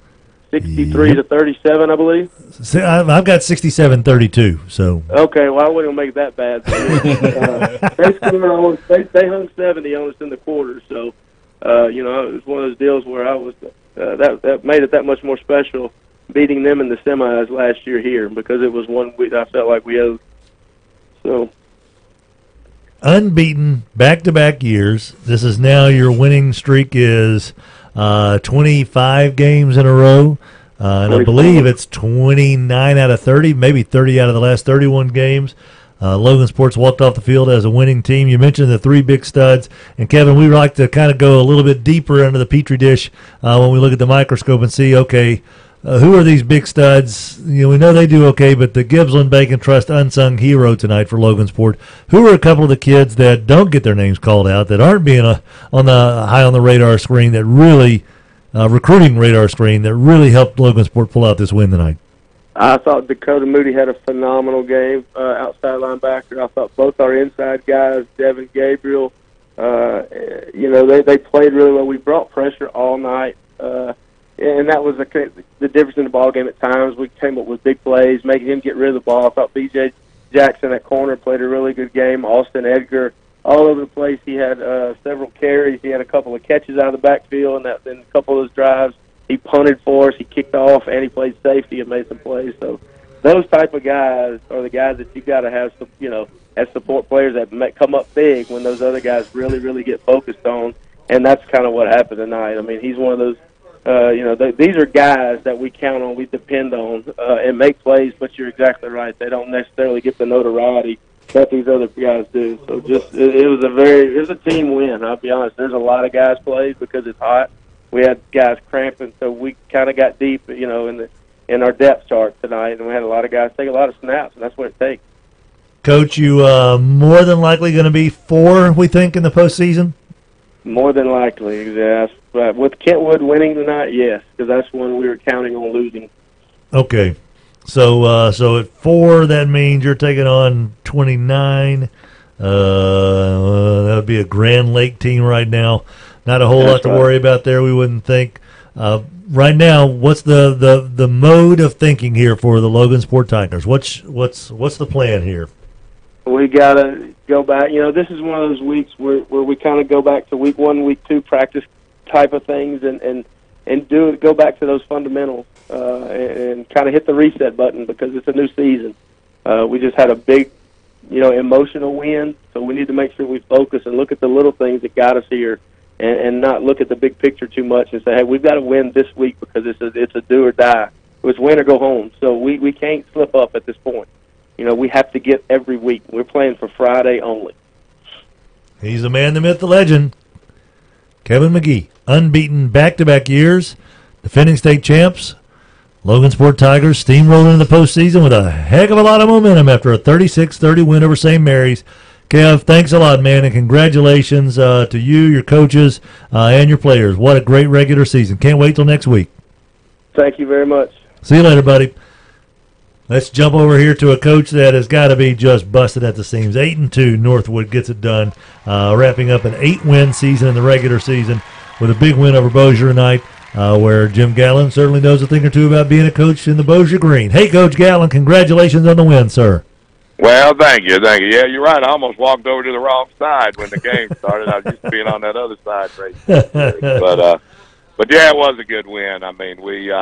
63 to 37, I believe. See, I've got 67-32. So okay, well I wouldn't make that bad. They hung 70 on us in the quarter, so it was one of those deals where I was that made it that much more special beating them in the semis last year here because it was one I felt like we owed. So. Unbeaten back-to-back years. This is now your winning streak is 25 games in a row. And I believe it's 29 out of 30, maybe 30 out of the last 31 games. Logansport's walked off the field as a winning team. You mentioned the three big studs. And, Kevin, we like to kind of go a little bit deeper into the Petri dish when we look at the microscope and see, okay, who are these big studs? We know they do okay, but the Gibbsland Bacon Trust unsung hero tonight for Logansport. Who are a couple of the kids that don't get their names called out, that aren't being on the radar screen, that really recruiting radar screen, that really helped Logansport pull out this win tonight? I thought Dakota Moody had a phenomenal game, outside linebacker. I thought both our inside guys, Devin Gabriel, they played really well. We brought pressure all night. And that was the difference in the ball game at times. We came up with big plays, making him get rid of the ball. I thought B.J. Jackson at corner played a really good game. Austin Edgar, all over the place. He had several carries. He had a couple of catches out of the backfield, and in a couple of those drives, he punted for us. He kicked off, and he played safety and made some plays. So those type of guys are the guys that you got to have, as support players that come up big when those other guys really, really get focused on. And that's kind of what happened tonight. I mean, he's one of those. These are guys that we count on, we depend on, and make plays. But you're exactly right; they don't necessarily get the notoriety that these other guys do. So it was a team win. I'll be honest. There's a lot of guys played because it's hot. We had guys cramping, so we kind of got deep, in our depth chart tonight, and we had a lot of guys take a lot of snaps, and that's what it takes. Coach, you more than likely going to be 4, we think, in the postseason. More than likely, yes. But with Kentwood winning tonight, yes, because that's one we were counting on losing. Okay. So at 4, that means you're taking on 29. That would be a Grand Lake team right now. Not a whole lot to worry about there, we wouldn't think. Right now, what's the mode of thinking here for the Logansport Tigers? What's the plan here? We got to go back. This is one of those weeks where we kind of go back to week 1, week 2 practice type of things and go back to those fundamentals and kind of hit the reset button because it's a new season. We just had a big, emotional win, so we need to make sure we focus and look at the little things that got us here and not look at the big picture too much and say, hey, we've got to win this week because it's a do or die. It's win or go home. So we can't slip up at this point. We have to get every week. We're playing for Friday only. He's the man, the myth, the legend. Kevin McGee, unbeaten back-to-back years, defending state champs. Logansport Tigers steamrolling in the postseason with a heck of a lot of momentum after a 36-30 win over St. Mary's. Kev, thanks a lot, man, and congratulations to you, your coaches, and your players. What a great regular season. Can't wait till next week. Thank you very much. See you later, buddy. Let's jump over here to a coach that has got to be just busted at the seams. 8-2, Northwood gets it done, wrapping up an 8-win season in the regular season with a big win over Bossier tonight, where Jim Gallen certainly knows a thing or two about being a coach in the Bossier Green. Hey, Coach Gallen, congratulations on the win, sir. Well, thank you. Yeah, you're right. I almost walked over to the wrong side when the game started. I was used to being on that other side, right? But yeah, it was a good win. I mean, we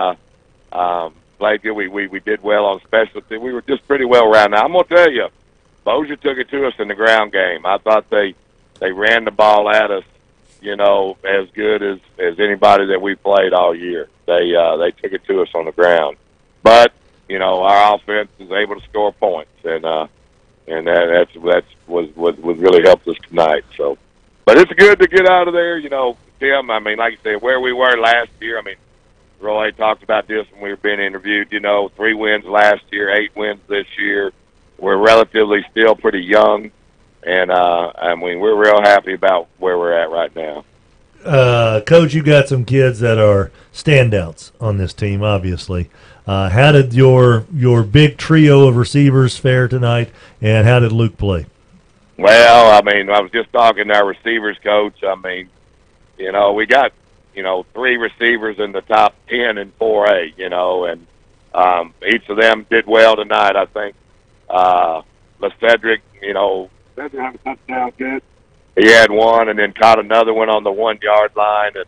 played good. We did well on specialty. We were just pretty well rounded. I'm gonna tell you, Bossier took it to us in the ground game. I thought they ran the ball at us, as good as anybody that we played all year. They took it to us on the ground, but our offense is able to score points, and that was really helped us tonight. So, but it's good to get out of there, Tim. I mean, like you said, where we were last year. I mean, Roy talked about this when we were being interviewed. 3 wins last year, 8 wins this year. We're relatively still pretty young. And I mean, we're real happy about where we're at right now. Coach, you got some kids that are standouts on this team, obviously. How did your big trio of receivers fare tonight, and how did Luke play? Well, I mean, I was just talking to our receivers coach. I mean, you know, we got, you know, 3 receivers in the top 10 in 4A, you know, and each of them did well tonight. I think Cedric, you know, Cedric had a touchdown, good. He had one and then caught another one on the 1-yard line, and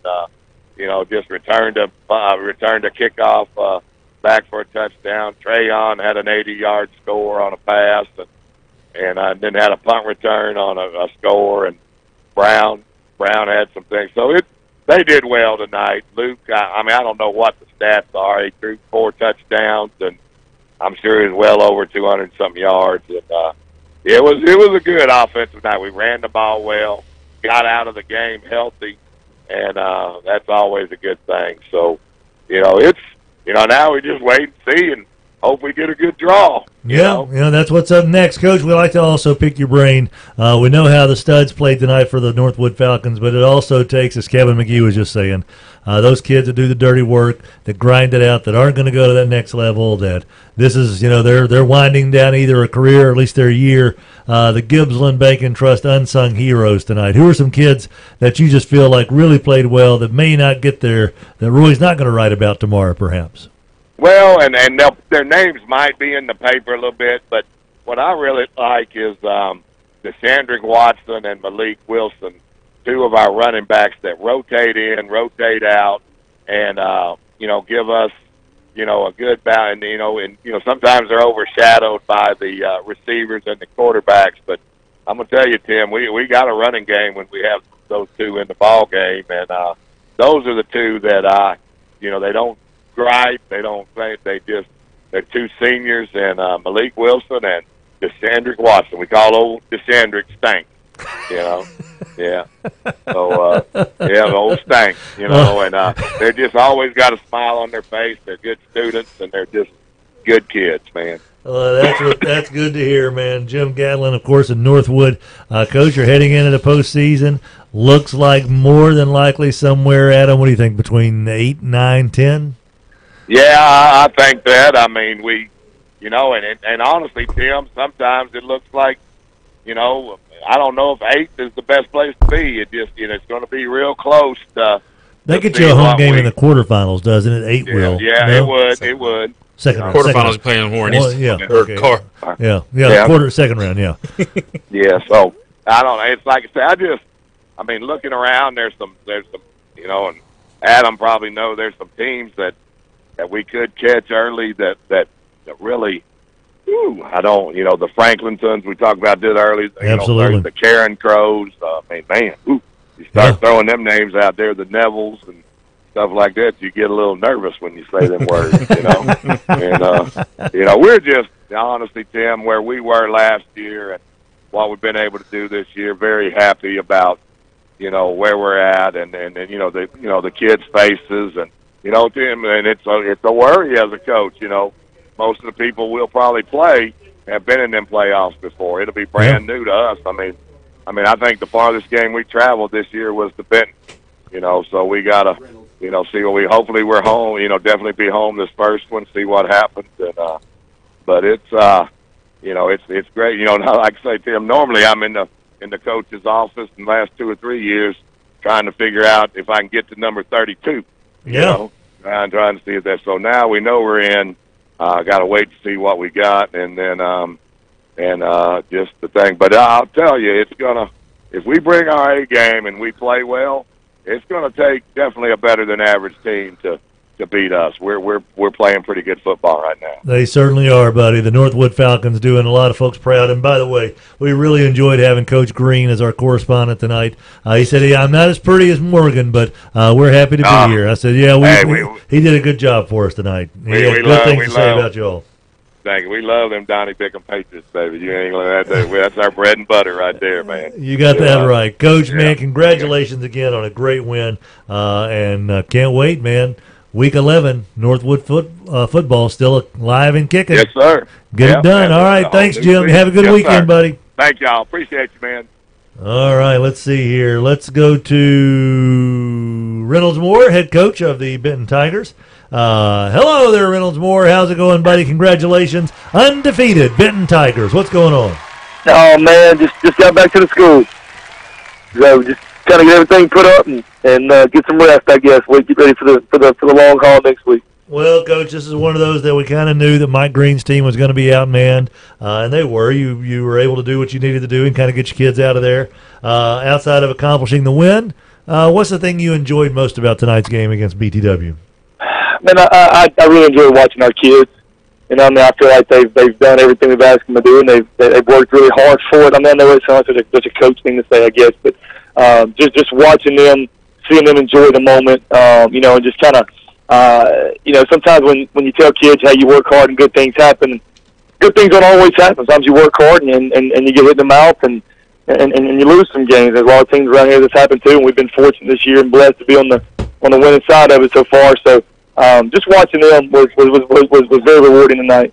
you know, just returned a kickoff back for a touchdown. Trayon had an 80-yard score on a pass, and then had a punt return on a score. And Brown had some things. So they did well tonight. Luke, I mean, I don't know what the stats are. He threw 4 touchdowns, and I'm sure he was well over 200-something yards. And it was a good offensive night. We ran the ball well, got out of the game healthy, and that's always a good thing. So, you know, now we just wait and see and hope we get a good draw. Yeah, that's what's up next. Coach, we like to also pick your brain. We know how the studs played tonight for the Northwood Falcons, but it also takes, as Kevin McGee was just saying, those kids that do the dirty work, that grind it out, that aren't going to go to that next level, that this is, you know, they're winding down either a career or at least their year. The Gibbsland Bank and Trust unsung heroes tonight. Who are some kids that you just feel like really played well that may not get there, that Roy's not going to write about tomorrow perhaps? Well, and their names might be in the paper a little bit, but what I really like is DeShandrick Watson and Malik Wilson, 2 of our running backs that rotate in, rotate out, and you know, give us, you know, a good balance. And sometimes they're overshadowed by the receivers and the quarterbacks. But I'm gonna tell you, Tim, we got a running game when we have those 2 in the ball game, and those are the 2 that you know, they don't gripe, they don't think, they're 2 seniors, and Malik Wilson and DeShandrick Watson. We call old DeShandrick Stank, you know. Yeah. So old Stank, you know, and they're just always got a smile on their face. They're good students, and they're just good kids, man. That's good to hear, man. Jim Gatlin, of course, in Northwood. Coach, you're heading into the postseason. Looks like more than likely somewhere, Adam, what do you think, between 8, 9, 10? Yeah, I think that. I mean, you know, and honestly, Tim, sometimes it looks like, you know, I don't know if 8th is the best place to be. It just, you know, it's going to be real close. They get you a home game in the quarterfinals, doesn't it? 8 will. Yeah, no? It would. Second round. Quarterfinals playing Hornies. Well, yeah. Okay. Second round, yeah. Yeah, so I don't know. It's like I said, I mean, looking around, there's some, you know, and Adam probably know there's some teams that we could catch early that really, I don't, you know, the Franklinsons we talked about did early. Absolutely. You know, the Karen Crows. I mean, man, you start throwing them names out there, the Nevilles and stuff like that, you get a little nervous when you say them words, you know. And, you know, we're just, honestly, Tim, where we were last year and what we've been able to do this year, very happy about, you know, where we're at and you know, the kids' faces and, you know, Tim, and it's a worry as a coach, you know. Most of the people we'll probably play have been in them playoffs before. It'll be brand new to us. I mean, I think the farthest game we traveled this year was to Benton, you know, so we got to, you know, see what hopefully we're home, you know, definitely be home this first one, see what happens. And, but it's, you know, it's great. You know, like I say, Tim, normally I'm in the coach's office in the last 2 or 3 years trying to figure out if I can get to number 32. Yeah. You know, trying to see if that's, so now we know we're in, got to wait to see what we got. And then, just the thing, but I'll tell you, it's going to, if we bring our A game and we play well, it's going to take definitely a better than average team to beat us. We're playing pretty good football right now. They certainly are, buddy. The Northwood Falcons doing a lot of folks proud. And by the way, we really enjoyed having Coach Green as our correspondent tonight. He said, "I'm not as pretty as Morgan, but we're happy to be here." I said, "Yeah, he did a good job for us tonight. He had good things to say about y'all." Thank you. We love them Donnie Bickham Patriots, baby. You ain't gonna that's our bread and butter right there, man. You got that right, Coach. Yeah. Man, congratulations again on a great win, and can't wait, man. Week 11, Northwood football still alive and kicking. Yes, sir. Get it done. All right, thanks, Jim. Have a good weekend, buddy. Thank y'all. Appreciate you, man. All right, let's see here. Let's go to Reynolds Moore, head coach of the Benton Tigers. Hello there, Reynolds Moore. How's it going, buddy? Congratulations. Undefeated Benton Tigers. What's going on? Oh, man, just got back to the school. So just kind of get everything put up and get some rest, I guess. We'll get ready for the long haul next week. Well, Coach, this is one of those that we kind of knew that Mike Green's team was going to be outmanned, and they were. You were able to do what you needed to do and kind of get your kids out of there. Outside of accomplishing the win, what's the thing you enjoyed most about tonight's game against BTW? Man, I really enjoy watching our kids. You know, I mean, I feel like they've done everything we've asked them to do, and they've worked really hard for it. I mean, I know it sounds like such a coach thing to say, I guess, but just watching them, seeing them enjoy the moment, you know, and just kind of. You know, sometimes when you tell kids how you work hard and good things happen, good things don't always happen. Sometimes you work hard and you get hit in the mouth and you lose some games. There's a lot of teams around here that's happened too, and we've been fortunate this year and blessed to be on the winning side of it so far. So just watching them was very rewarding tonight.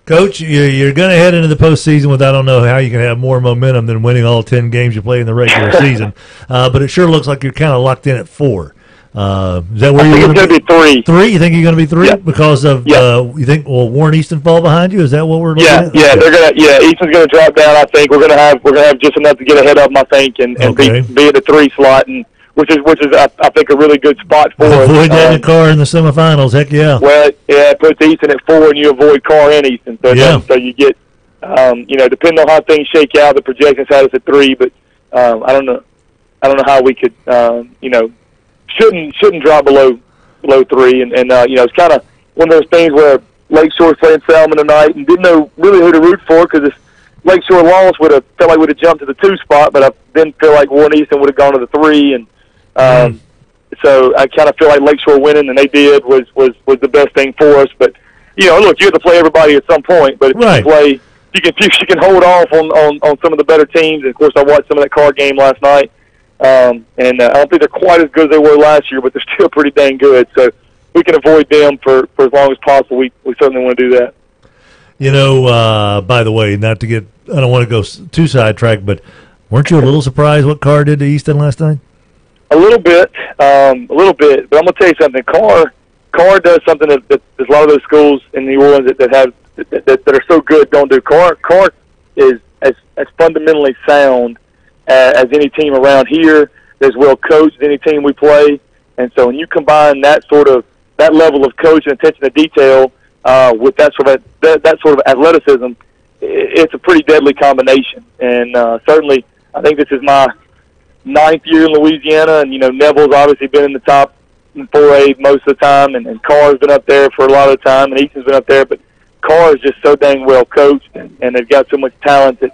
Coach, you're going to head into the postseason with I don't know how you can have more momentum than winning all 10 games you play in the regular season, but it sure looks like you're kind of locked in at 4. Is that where you're going to be? 3. 3? You think you're going to be 3 because of you think Warren Easton fall behind you? Is that what we're looking at? Yeah, they're gonna. Yeah, Easton's going to drop down. I think we're going to have just enough to get ahead of them. I think and be in the 3 slot, and which is I think a really good spot for us. Avoid having Carr in the semifinals. Heck yeah. Well, yeah, it puts Easton at 4, and you avoid Carr and Easton. So so you get you know, depending on how things shake out, the projections had us at 3, but I don't know how we could you know. Shouldn't drop below 3, and you know, it's kind of one of those things where Lakeshore's playing Salmon tonight and didn't know really who to root for because if Lakeshore lost would have felt like would have jumped to the 2 spot, but I didn't feel like Warren Easton would have gone to the 3, and so I kind of feel like Lakeshore winning, and they did was the best thing for us. But you know, look, you have to play everybody at some point, but if you can play, if you can hold off on some of the better teams. And of course, I watched some of that Carr game last night. And I don't think they're quite as good as they were last year, but they're still pretty dang good. So we can avoid them for as long as possible. We certainly want to do that. You know, by the way, not to get, I don't want to go too sidetracked, but weren't you a little surprised what Carr did to Easton last night? A little bit. But I'm going to tell you something. Carr does something that there's a lot of those schools in New Orleans that are so good don't do. Carr is as fundamentally sound as any team around here, as well coached as any team we play, and so when you combine that level of coaching, attention to detail, with that sort of athleticism, it's a pretty deadly combination. And certainly, I think this is my 9th year in Louisiana, and you know Neville's obviously been in the top 4A most of the time, and Carr's been up there for a lot of the time, and Easton's been up there, but Carr is just so dang well coached, and they've got so much talent that.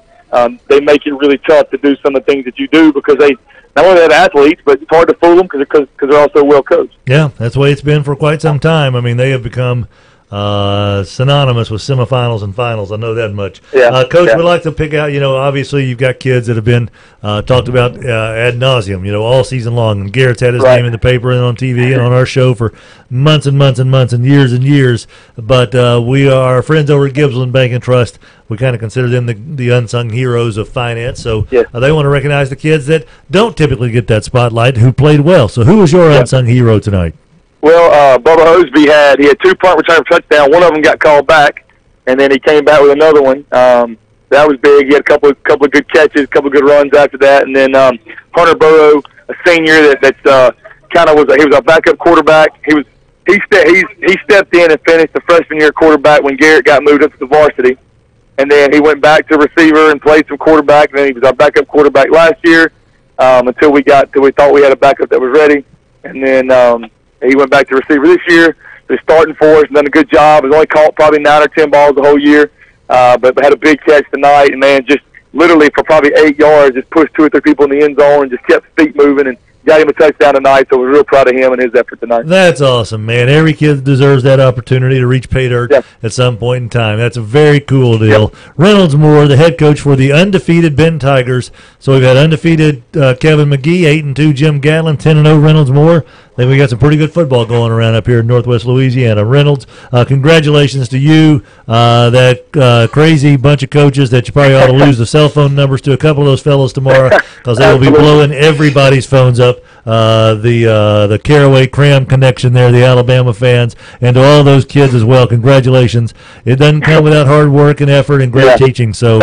They make it really tough to do some of the things that you do because they not only have athletes, but it's hard to fool them because they're also well coached. Yeah, that's the way it's been for quite some time. I mean, they have become synonymous with semifinals and finals. I know that much. Coach, we'd like to pick out, you know, obviously you've got kids that have been talked about ad nauseum, you know, all season long. And Garrett's had his name in the paper and on TV and on our show for months and months and months and years. But we are friends over at Gibbsland Bank and Trust. We kind of consider them the unsung heroes of finance. So they want to recognize the kids that don't typically get that spotlight who played well. So who was your unsung hero tonight? Well, Bubba Hosby had 2 punt return touchdowns. One of them got called back, and then he came back with another one. That was big. He had a couple of good catches, a couple of good runs after that, and then Hunter Burrow, a senior that kind of he was a backup quarterback. He stepped in and finished the freshman year quarterback when Garrett got moved up to the varsity, and then he went back to receiver and played some quarterback. And then he was our backup quarterback last year until we thought we had a backup that was ready, and then. He went back to receiver this year. He's starting for us and done a good job. He's only caught probably 9 or 10 balls the whole year, but had a big catch tonight. And, man, just literally for probably 8 yards, just pushed 2 or 3 people in the end zone and just kept his feet moving and got him a touchdown tonight. So we're real proud of him and his effort tonight. That's awesome, man. Every kid deserves that opportunity to reach pay dirt at some point in time. That's a very cool deal. Reynolds Moore, the head coach for the undefeated Benton Tigers. So we've had undefeated Kevin McGee, 8-2 Jim Gatlin, 10-0 Reynolds Moore. I think we got some pretty good football going around up here in Northwest Louisiana. Reynolds, congratulations to you, that crazy bunch of coaches that you probably ought to lose the cell phone numbers to a couple of those fellows tomorrow because they will be blowing everybody's phones up. The Caraway Cram connection there, the Alabama fans, and to all those kids as well. Congratulations. It doesn't come without hard work and effort and great teaching, so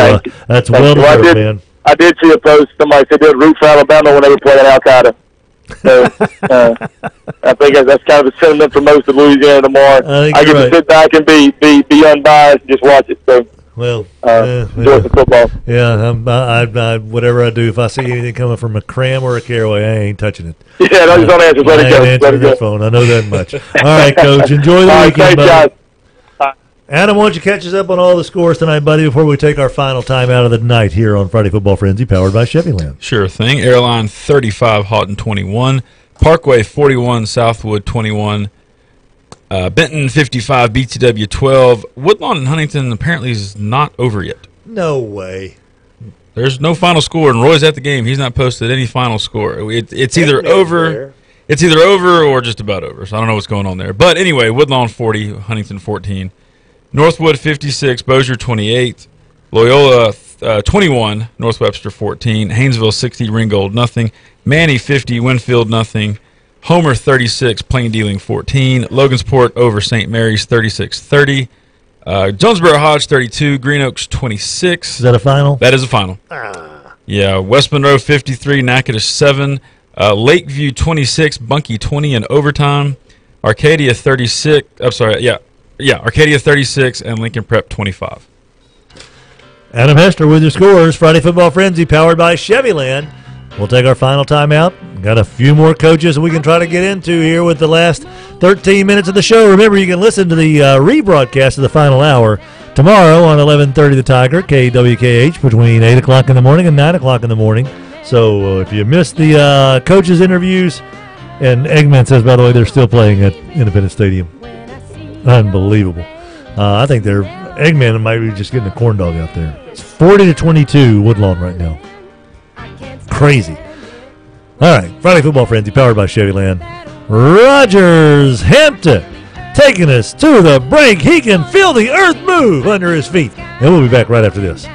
that's well deserved, man. I did see a post. Somebody said they'd root for Alabama when they were playing Al-Qaeda. So I think that's kind of a sentiment for most of Louisiana tomorrow. I get to sit back and be unbiased and just watch it. So enjoy some football. Yeah, I whatever I do, if I see anything coming from a Cram or a Caraway, I ain't touching it. Yeah, no, just don't answer. Let it go. I ain't answering that phone. I know that much. All right, Coach. Enjoy the weekend, buddy. Adam, why don't you catch us up on all the scores tonight, buddy, before we take our final time out of the night here on Friday Football Frenzy, powered by Chevyland. Sure thing. Airline 35, Houghton 21. Parkway 41, Southwood 21. Benton 55, BTW 12. Woodlawn and Huntington apparently is not over yet. No way. There's no final score, and Roy's at the game. He's not posted any final score. It's either over. It's either over or just about over. So I don't know what's going on there. But anyway, Woodlawn 40, Huntington 14. Northwood 56, Bossier 28, Loyola 21, North Webster 14, Haynesville 60, Ringgold nothing, Manny 50, Winfield nothing, Homer 36, Plain Dealing 14, Logansport over St. Mary's 36-30, Jonesboro Hodge 32, Green Oaks 26. Is that a final? That is a final. Yeah, West Monroe 53, Natchitoches 7, Lakeview 26, Bunkie 20 in overtime, Arcadia 36. I'm sorry, Arcadia 36 and Lincoln Prep 25. Adam Hester with your scores. Friday Football Frenzy powered by Chevyland. We'll take our final timeout. Got a few more coaches we can try to get into here with the last 13 minutes of the show. Remember, you can listen to the rebroadcast of the final hour tomorrow on 11:30 The Tiger, KWKH, between 8 o'clock in the morning and 9 o'clock in the morning. So if you missed the coaches' interviews, and Eggman says, by the way, they're still playing at Independence Stadium. Unbelievable. I think Eggman might be just getting a corn dog out there. It's 40-22 Woodlawn right now. Crazy. All right, Friday Football Frenzy powered by Chevyland. Rogers Hampton taking us to the break. He can feel the earth move under his feet. And we'll be back right after this.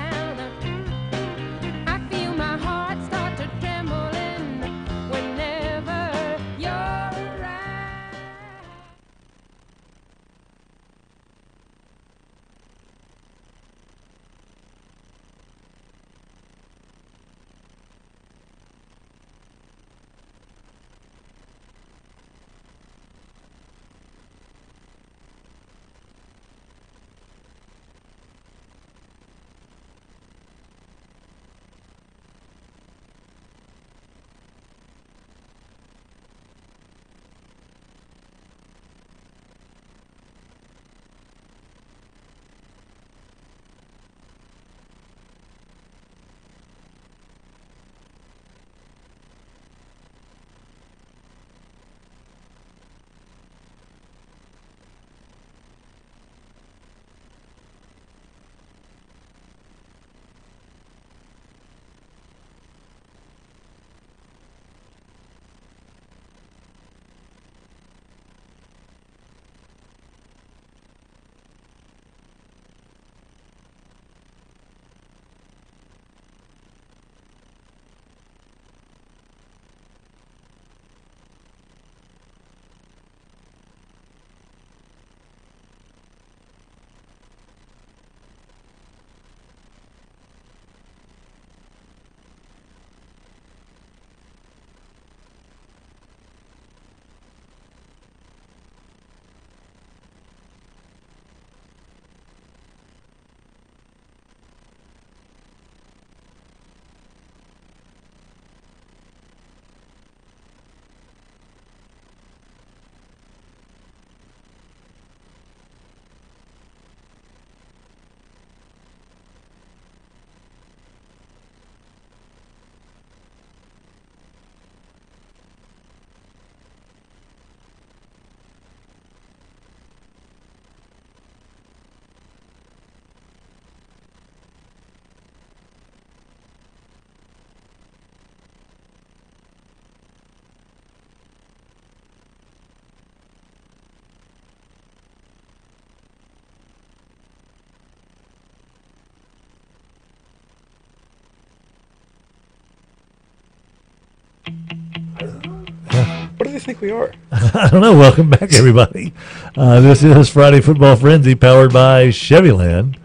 they think we are? I don't know. Welcome back, everybody. This is Friday Football Frenzy, powered by Chevyland.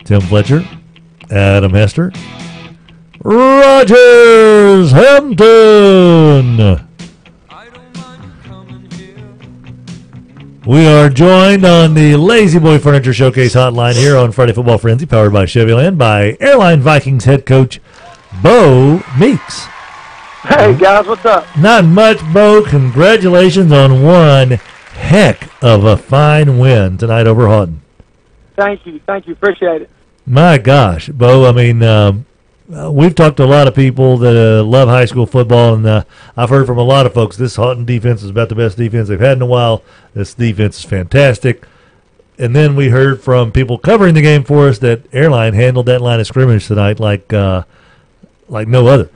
Tim Fletcher, Adam Hester, Rogers Hampton. We are joined on the Lazy Boy Furniture Showcase hotline here on Friday Football Frenzy, powered by Chevyland, by Airline Vikings head coach Bo Meeks. Hey, guys, what's up? Not much, Bo. Congratulations on one heck of a fine win tonight over Houghton. Thank you. Appreciate it. My gosh, Bo, I mean, we've talked to a lot of people that love high school football, and I've heard from a lot of folks this Houghton defense is about the best defense they've had in a while. This defense is fantastic. And then we heard from people covering the game for us that Airline handled that line of scrimmage tonight like no other.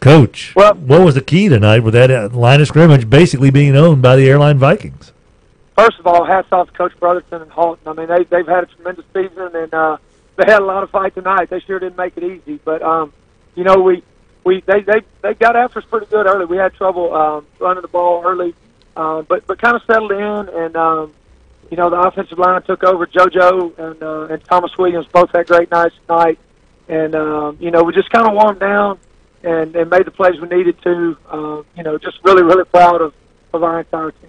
Coach, what was the key tonight with that line of scrimmage basically being owned by the Airline Vikings? First of all, hats off to Coach Brotherton and Houghton. I mean, they've had a tremendous season, and they had a lot of fight tonight. They sure didn't make it easy, but you know, they got after us pretty good early. We had trouble running the ball early, but kind of settled in, and you know, the offensive line took over. JoJo and Thomas Williams both had great nights tonight, and you know, we just kind of warmed down and made the plays we needed to. You know, just really, really proud of our entire team.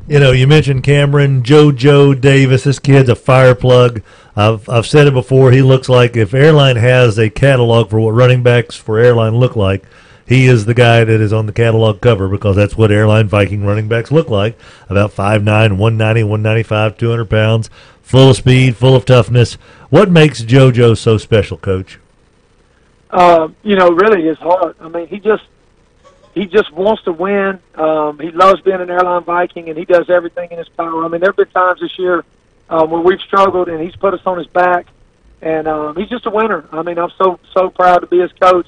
You know, you mentioned Cameron, JoJo Davis. This kid's a fire plug. I've said it before. He looks like, if Airline has a catalog for what running backs for Airline look like, he is the guy that is on the catalog cover, because that's what Airline Viking running backs look like. About 5'9", 190, 195, 200 pounds, full of speed, full of toughness. What makes JoJo so special, Coach? You know, really his heart. I mean, he just wants to win. He loves being an Airline Viking, and he does everything in his power. I mean, there have been times this year where we've struggled, and he's put us on his back, and he's just a winner. I mean, I'm so proud to be his coach.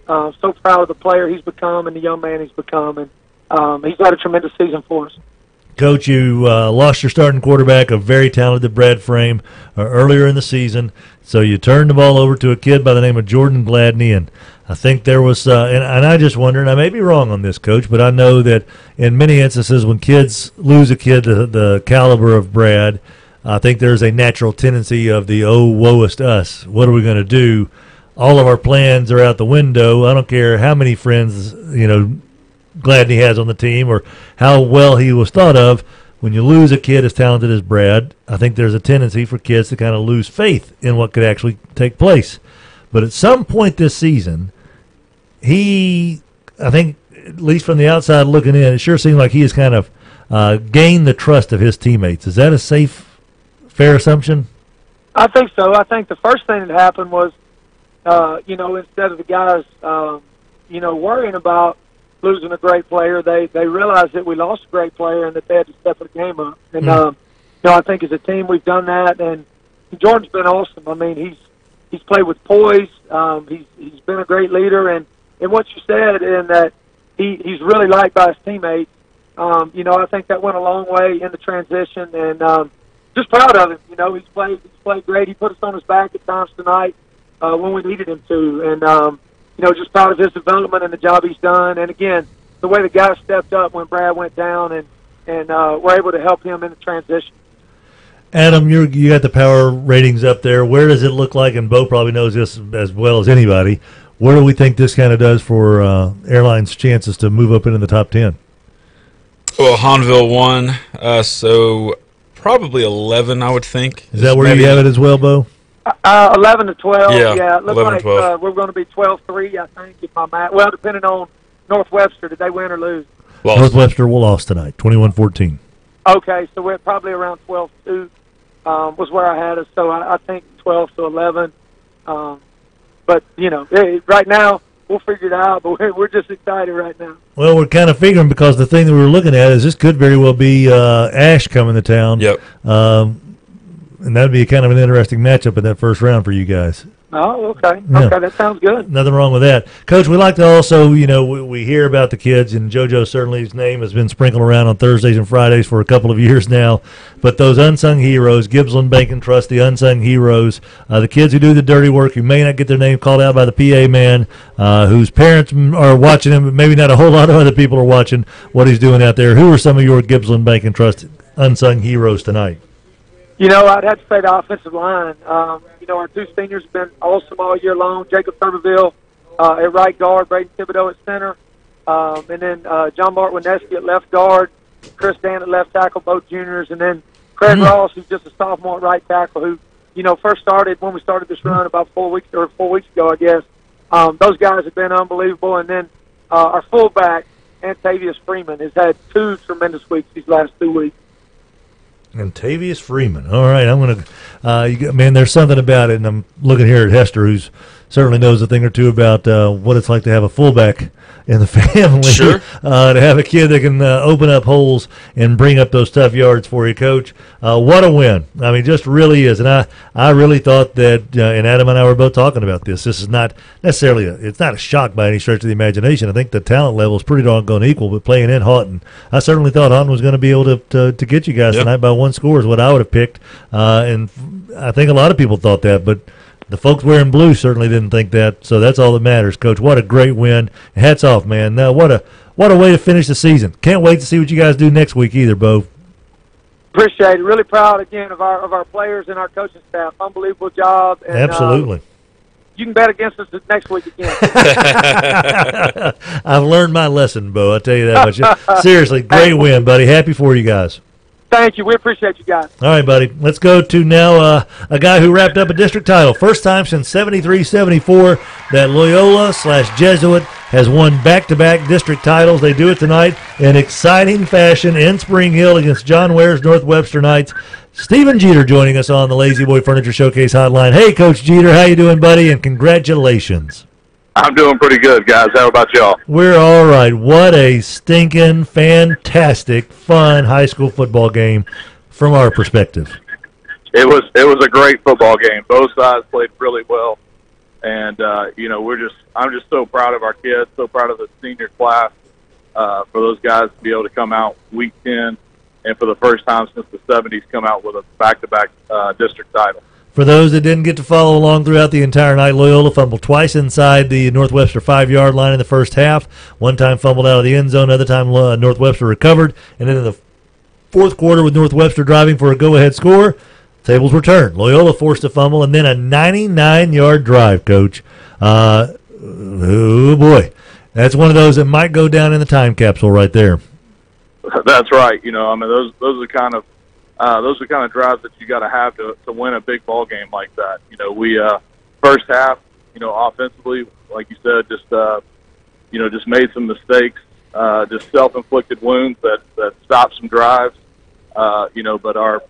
So proud of the player he's become and the young man he's become, and he's had a tremendous season for us. Coach, you lost your starting quarterback, a very talented Brad Frame, earlier in the season, so you turned the ball over to a kid by the name of Jordan Gladney, and I think there was, and I just wonder, and I may be wrong on this, Coach, but I know that in many instances when kids lose a kid the caliber of Brad, I think there's a natural tendency of the, oh, woe is us, what are we going to do? All of our plans are out the window. I don't care how many friends, you know, Gladney has on the team or how well he was thought of. When you lose a kid as talented as Brad, I think there's a tendency for kids to kind of lose faith in what could actually take place. But at some point this season, I think, at least from the outside looking in, it sure seemed like he has kind of gained the trust of his teammates. Is that a safe, fair assumption? I think so. I think the first thing that happened was, you know, instead of the guys, you know, worrying about losing a great player, they realized that we lost a great player and that they had to step the game up. And, you know, I think as a team we've done that, and Jordan's been awesome. I mean, he's played with poise. He's been a great leader, and what you said, in that he's really liked by his teammates. You know, I think that went a long way in the transition, and just proud of him. You know, he's played great. He put us on his back at times tonight when we needed him to, and you know, just proud of his development and the job he's done. And again, the way the guys stepped up when Brad went down, and were able to help him in the transition. Adam, you got the power ratings up there. Where does it look like, and Bo probably knows this as well as anybody, where do we think this kind of does for Airline's chances to move up into the top 10? Well, Hahnville won, so probably 11, I would think. Is that where you have it as well, Bo? 11 to 12. Yeah, it looks 11 like 12. We're going to be 12-3, I think, if my math. Well, depending on North Webster, did they win or lose? North Webster will lost tonight, 21-14. Okay, so we're probably around 12-2 was where I had us. So I think 12 to 11. But you know, right now we'll figure it out. But we're just excited right now. Well, we're kind of figuring, because the thing that we were looking at is this could very well be Ash coming to town. Yep. And that would be kind of an interesting matchup in that first round for you guys. Oh, okay. Yeah. Okay, that sounds good. Nothing wrong with that. Coach, we like to also, we hear about the kids, and JoJo certainly's name has been sprinkled around on Thursdays and Fridays for a couple of years now. But those unsung heroes, Gibbsland Bank and Trust, the unsung heroes, the kids who do the dirty work, who may not get their name called out by the PA man, whose parents are watching him, but maybe not a whole lot of other people are watching what he's doing out there. Who are some of your Gibbsland Bank and Trust unsung heroes tonight? I'd have to say the offensive line. Our two seniors have been awesome all year long. Jacob Thurberville at right guard, Braden Thibodeau at center, and then John Bart Wineski at left guard, Chris Dan at left tackle, both juniors, and then Craig Ross, who's just a sophomore at right tackle, who first started when we started this run about 4 weeks ago, I guess. Those guys have been unbelievable, and then our fullback Antavius Freeman has had 2 tremendous weeks these last 2 weeks. Antavius Freeman. All right, I'm going to, man, there's something about it, and I'm looking here at Hester, who's certainly knows a thing or two about what it's like to have a fullback in the family. Sure. To have a kid that can open up holes and bring up those tough yards for you, Coach. What a win. I mean, just really is. And I really thought that, and Adam and I were both talking about this, this is not necessarily, it's not a shock by any stretch of the imagination. I think the talent level is pretty doggone equal, but playing in Houghton, I certainly thought Houghton was going to be able to get you guys tonight by 1 score is what I would have picked. And I think a lot of people thought that, but the folks wearing blue certainly didn't think that, so that's all that matters, Coach. What a great win. Hats off, man. What a way to finish the season. Can't wait to see what you guys do next week either, Bo. Appreciate it. Really proud, again, of our players and our coaching staff. Unbelievable job. And, absolutely. You can bet against us next week again. I've learned my lesson, Bo. I'll tell you that much. Seriously, great win, buddy. Happy for you guys. Thank you. We appreciate you guys. All right, buddy. Let's go to now a guy who wrapped up a district title. First time since 73-74 that Loyola/Jesuit has won back-to-back district titles. They do it tonight in exciting fashion in Spring Hill against John Ware's North Webster Knights. Stephen Jeter joining us on the Lazy Boy Furniture Showcase hotline. Hey, Coach Jeter, how you doing, buddy? And congratulations. I'm doing pretty good, guys. How about y'all? We're all right. What a stinking, fantastic, fun high school football game from our perspective. It was a great football game. Both sides played really well, and I'm just so proud of our kids, so proud of the senior class for those guys to be able to come out week 10 and for the first time since the 70s come out with a back-to-back district title. For those that didn't get to follow along throughout the entire night, Loyola fumbled twice inside the North Webster 5-yard line in the first half. One time fumbled out of the end zone, another time North Webster recovered. And then in the fourth quarter with North Webster driving for a go-ahead score, tables were turned. Loyola forced a fumble and then a 99-yard drive, Coach. Oh, boy. That's one of those that might go down in the time capsule right there. That's right. Those are the kind of drives that you got to have to win a big ball game like that. We first half, offensively, like you said, just made some mistakes, just self-inflicted wounds that stopped some drives. But our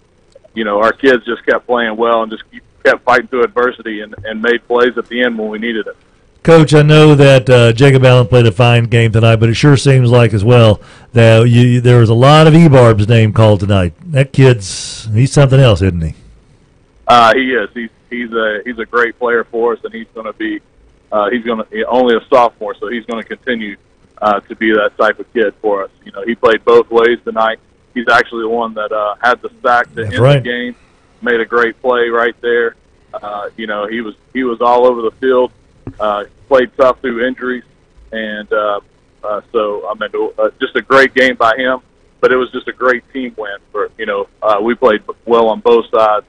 kids just kept playing well and just kept fighting through adversity and made plays at the end when we needed it. Coach, I know that Jacob Allen played a fine game tonight, but it sure seems like as well that there was a lot of Ebarb's name called tonight. That he's something else, isn't he? He is. He's a great player for us, and he's going to be only a sophomore, so he's going to continue to be that type of kid for us. He played both ways tonight. He's actually the one that had the sack to end the game, made a great play right there. He was all over the field. Played tough through injuries, and just a great game by him. But it was just a great team win. We played well on both sides.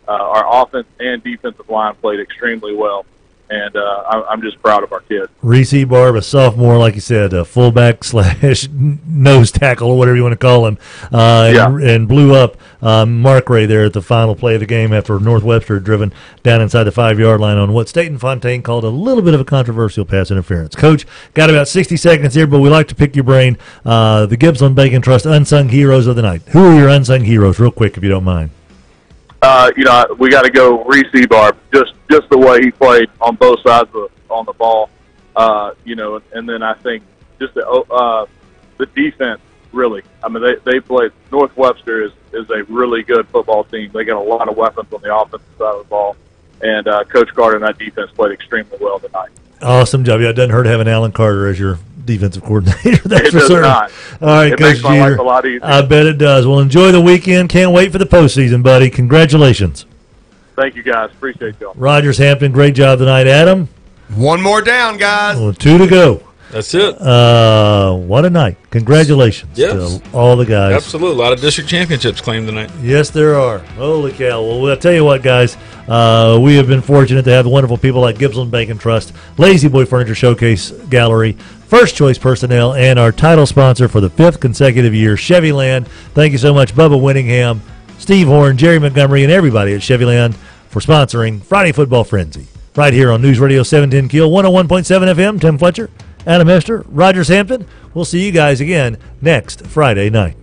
Our offense and defensive line played extremely well, and I'm just proud of our kids. Reese Ebarb, a sophomore, like you said, a fullback / nose tackle or whatever you want to call him, and blew up Mark Ray there at the final play of the game after North Webster had driven down inside the 5-yard line on what Staten Fontaine called a little bit of a controversial pass interference. Coach, got about 60 seconds here, but we like to pick your brain. The Gibbsland Bank and Trust unsung heroes of the night. Who are your unsung heroes, real quick, if you don't mind? We got to go Reese Ebarb, just the way he played on both sides on the ball, and then I think just the defense, really. They played. North Webster is a really good football team. They got a lot of weapons on the offensive side of the ball, And Coach Carter and that defense played extremely well tonight. Awesome job. Yeah, it doesn't hurt having Alan Carter as your defensive coordinator. That's It for does certain. not. All right, It Coach makes my life Jeter. a lot easier. I bet it does. Well, enjoy the weekend. Can't wait for the postseason, buddy. Congratulations. Thank you, guys. Appreciate y'all. Rogers Hampton, great job tonight. Adam? One more down, guys. Well, 2 to go. That's it. What a night. Congratulations Yes. to all the guys. Absolutely. A lot of district championships claimed tonight. Yes, there are. Holy cow. Well, I'll tell you what, guys. We have been fortunate to have wonderful people like Gippsland Bank and Trust, Lazy Boy Furniture Showcase Gallery, First Choice Personnel, and our title sponsor for the 5th consecutive year, Chevyland. Thank you so much, Bubba Winningham, Steve Horn, Jerry Montgomery, and everybody at Chevyland for sponsoring Friday Football Frenzy. Right here on News Radio 710 Kiel, 101.7 FM. Tim Fletcher, Adam Hester, Rogers Hampton. We'll see you guys again next Friday night.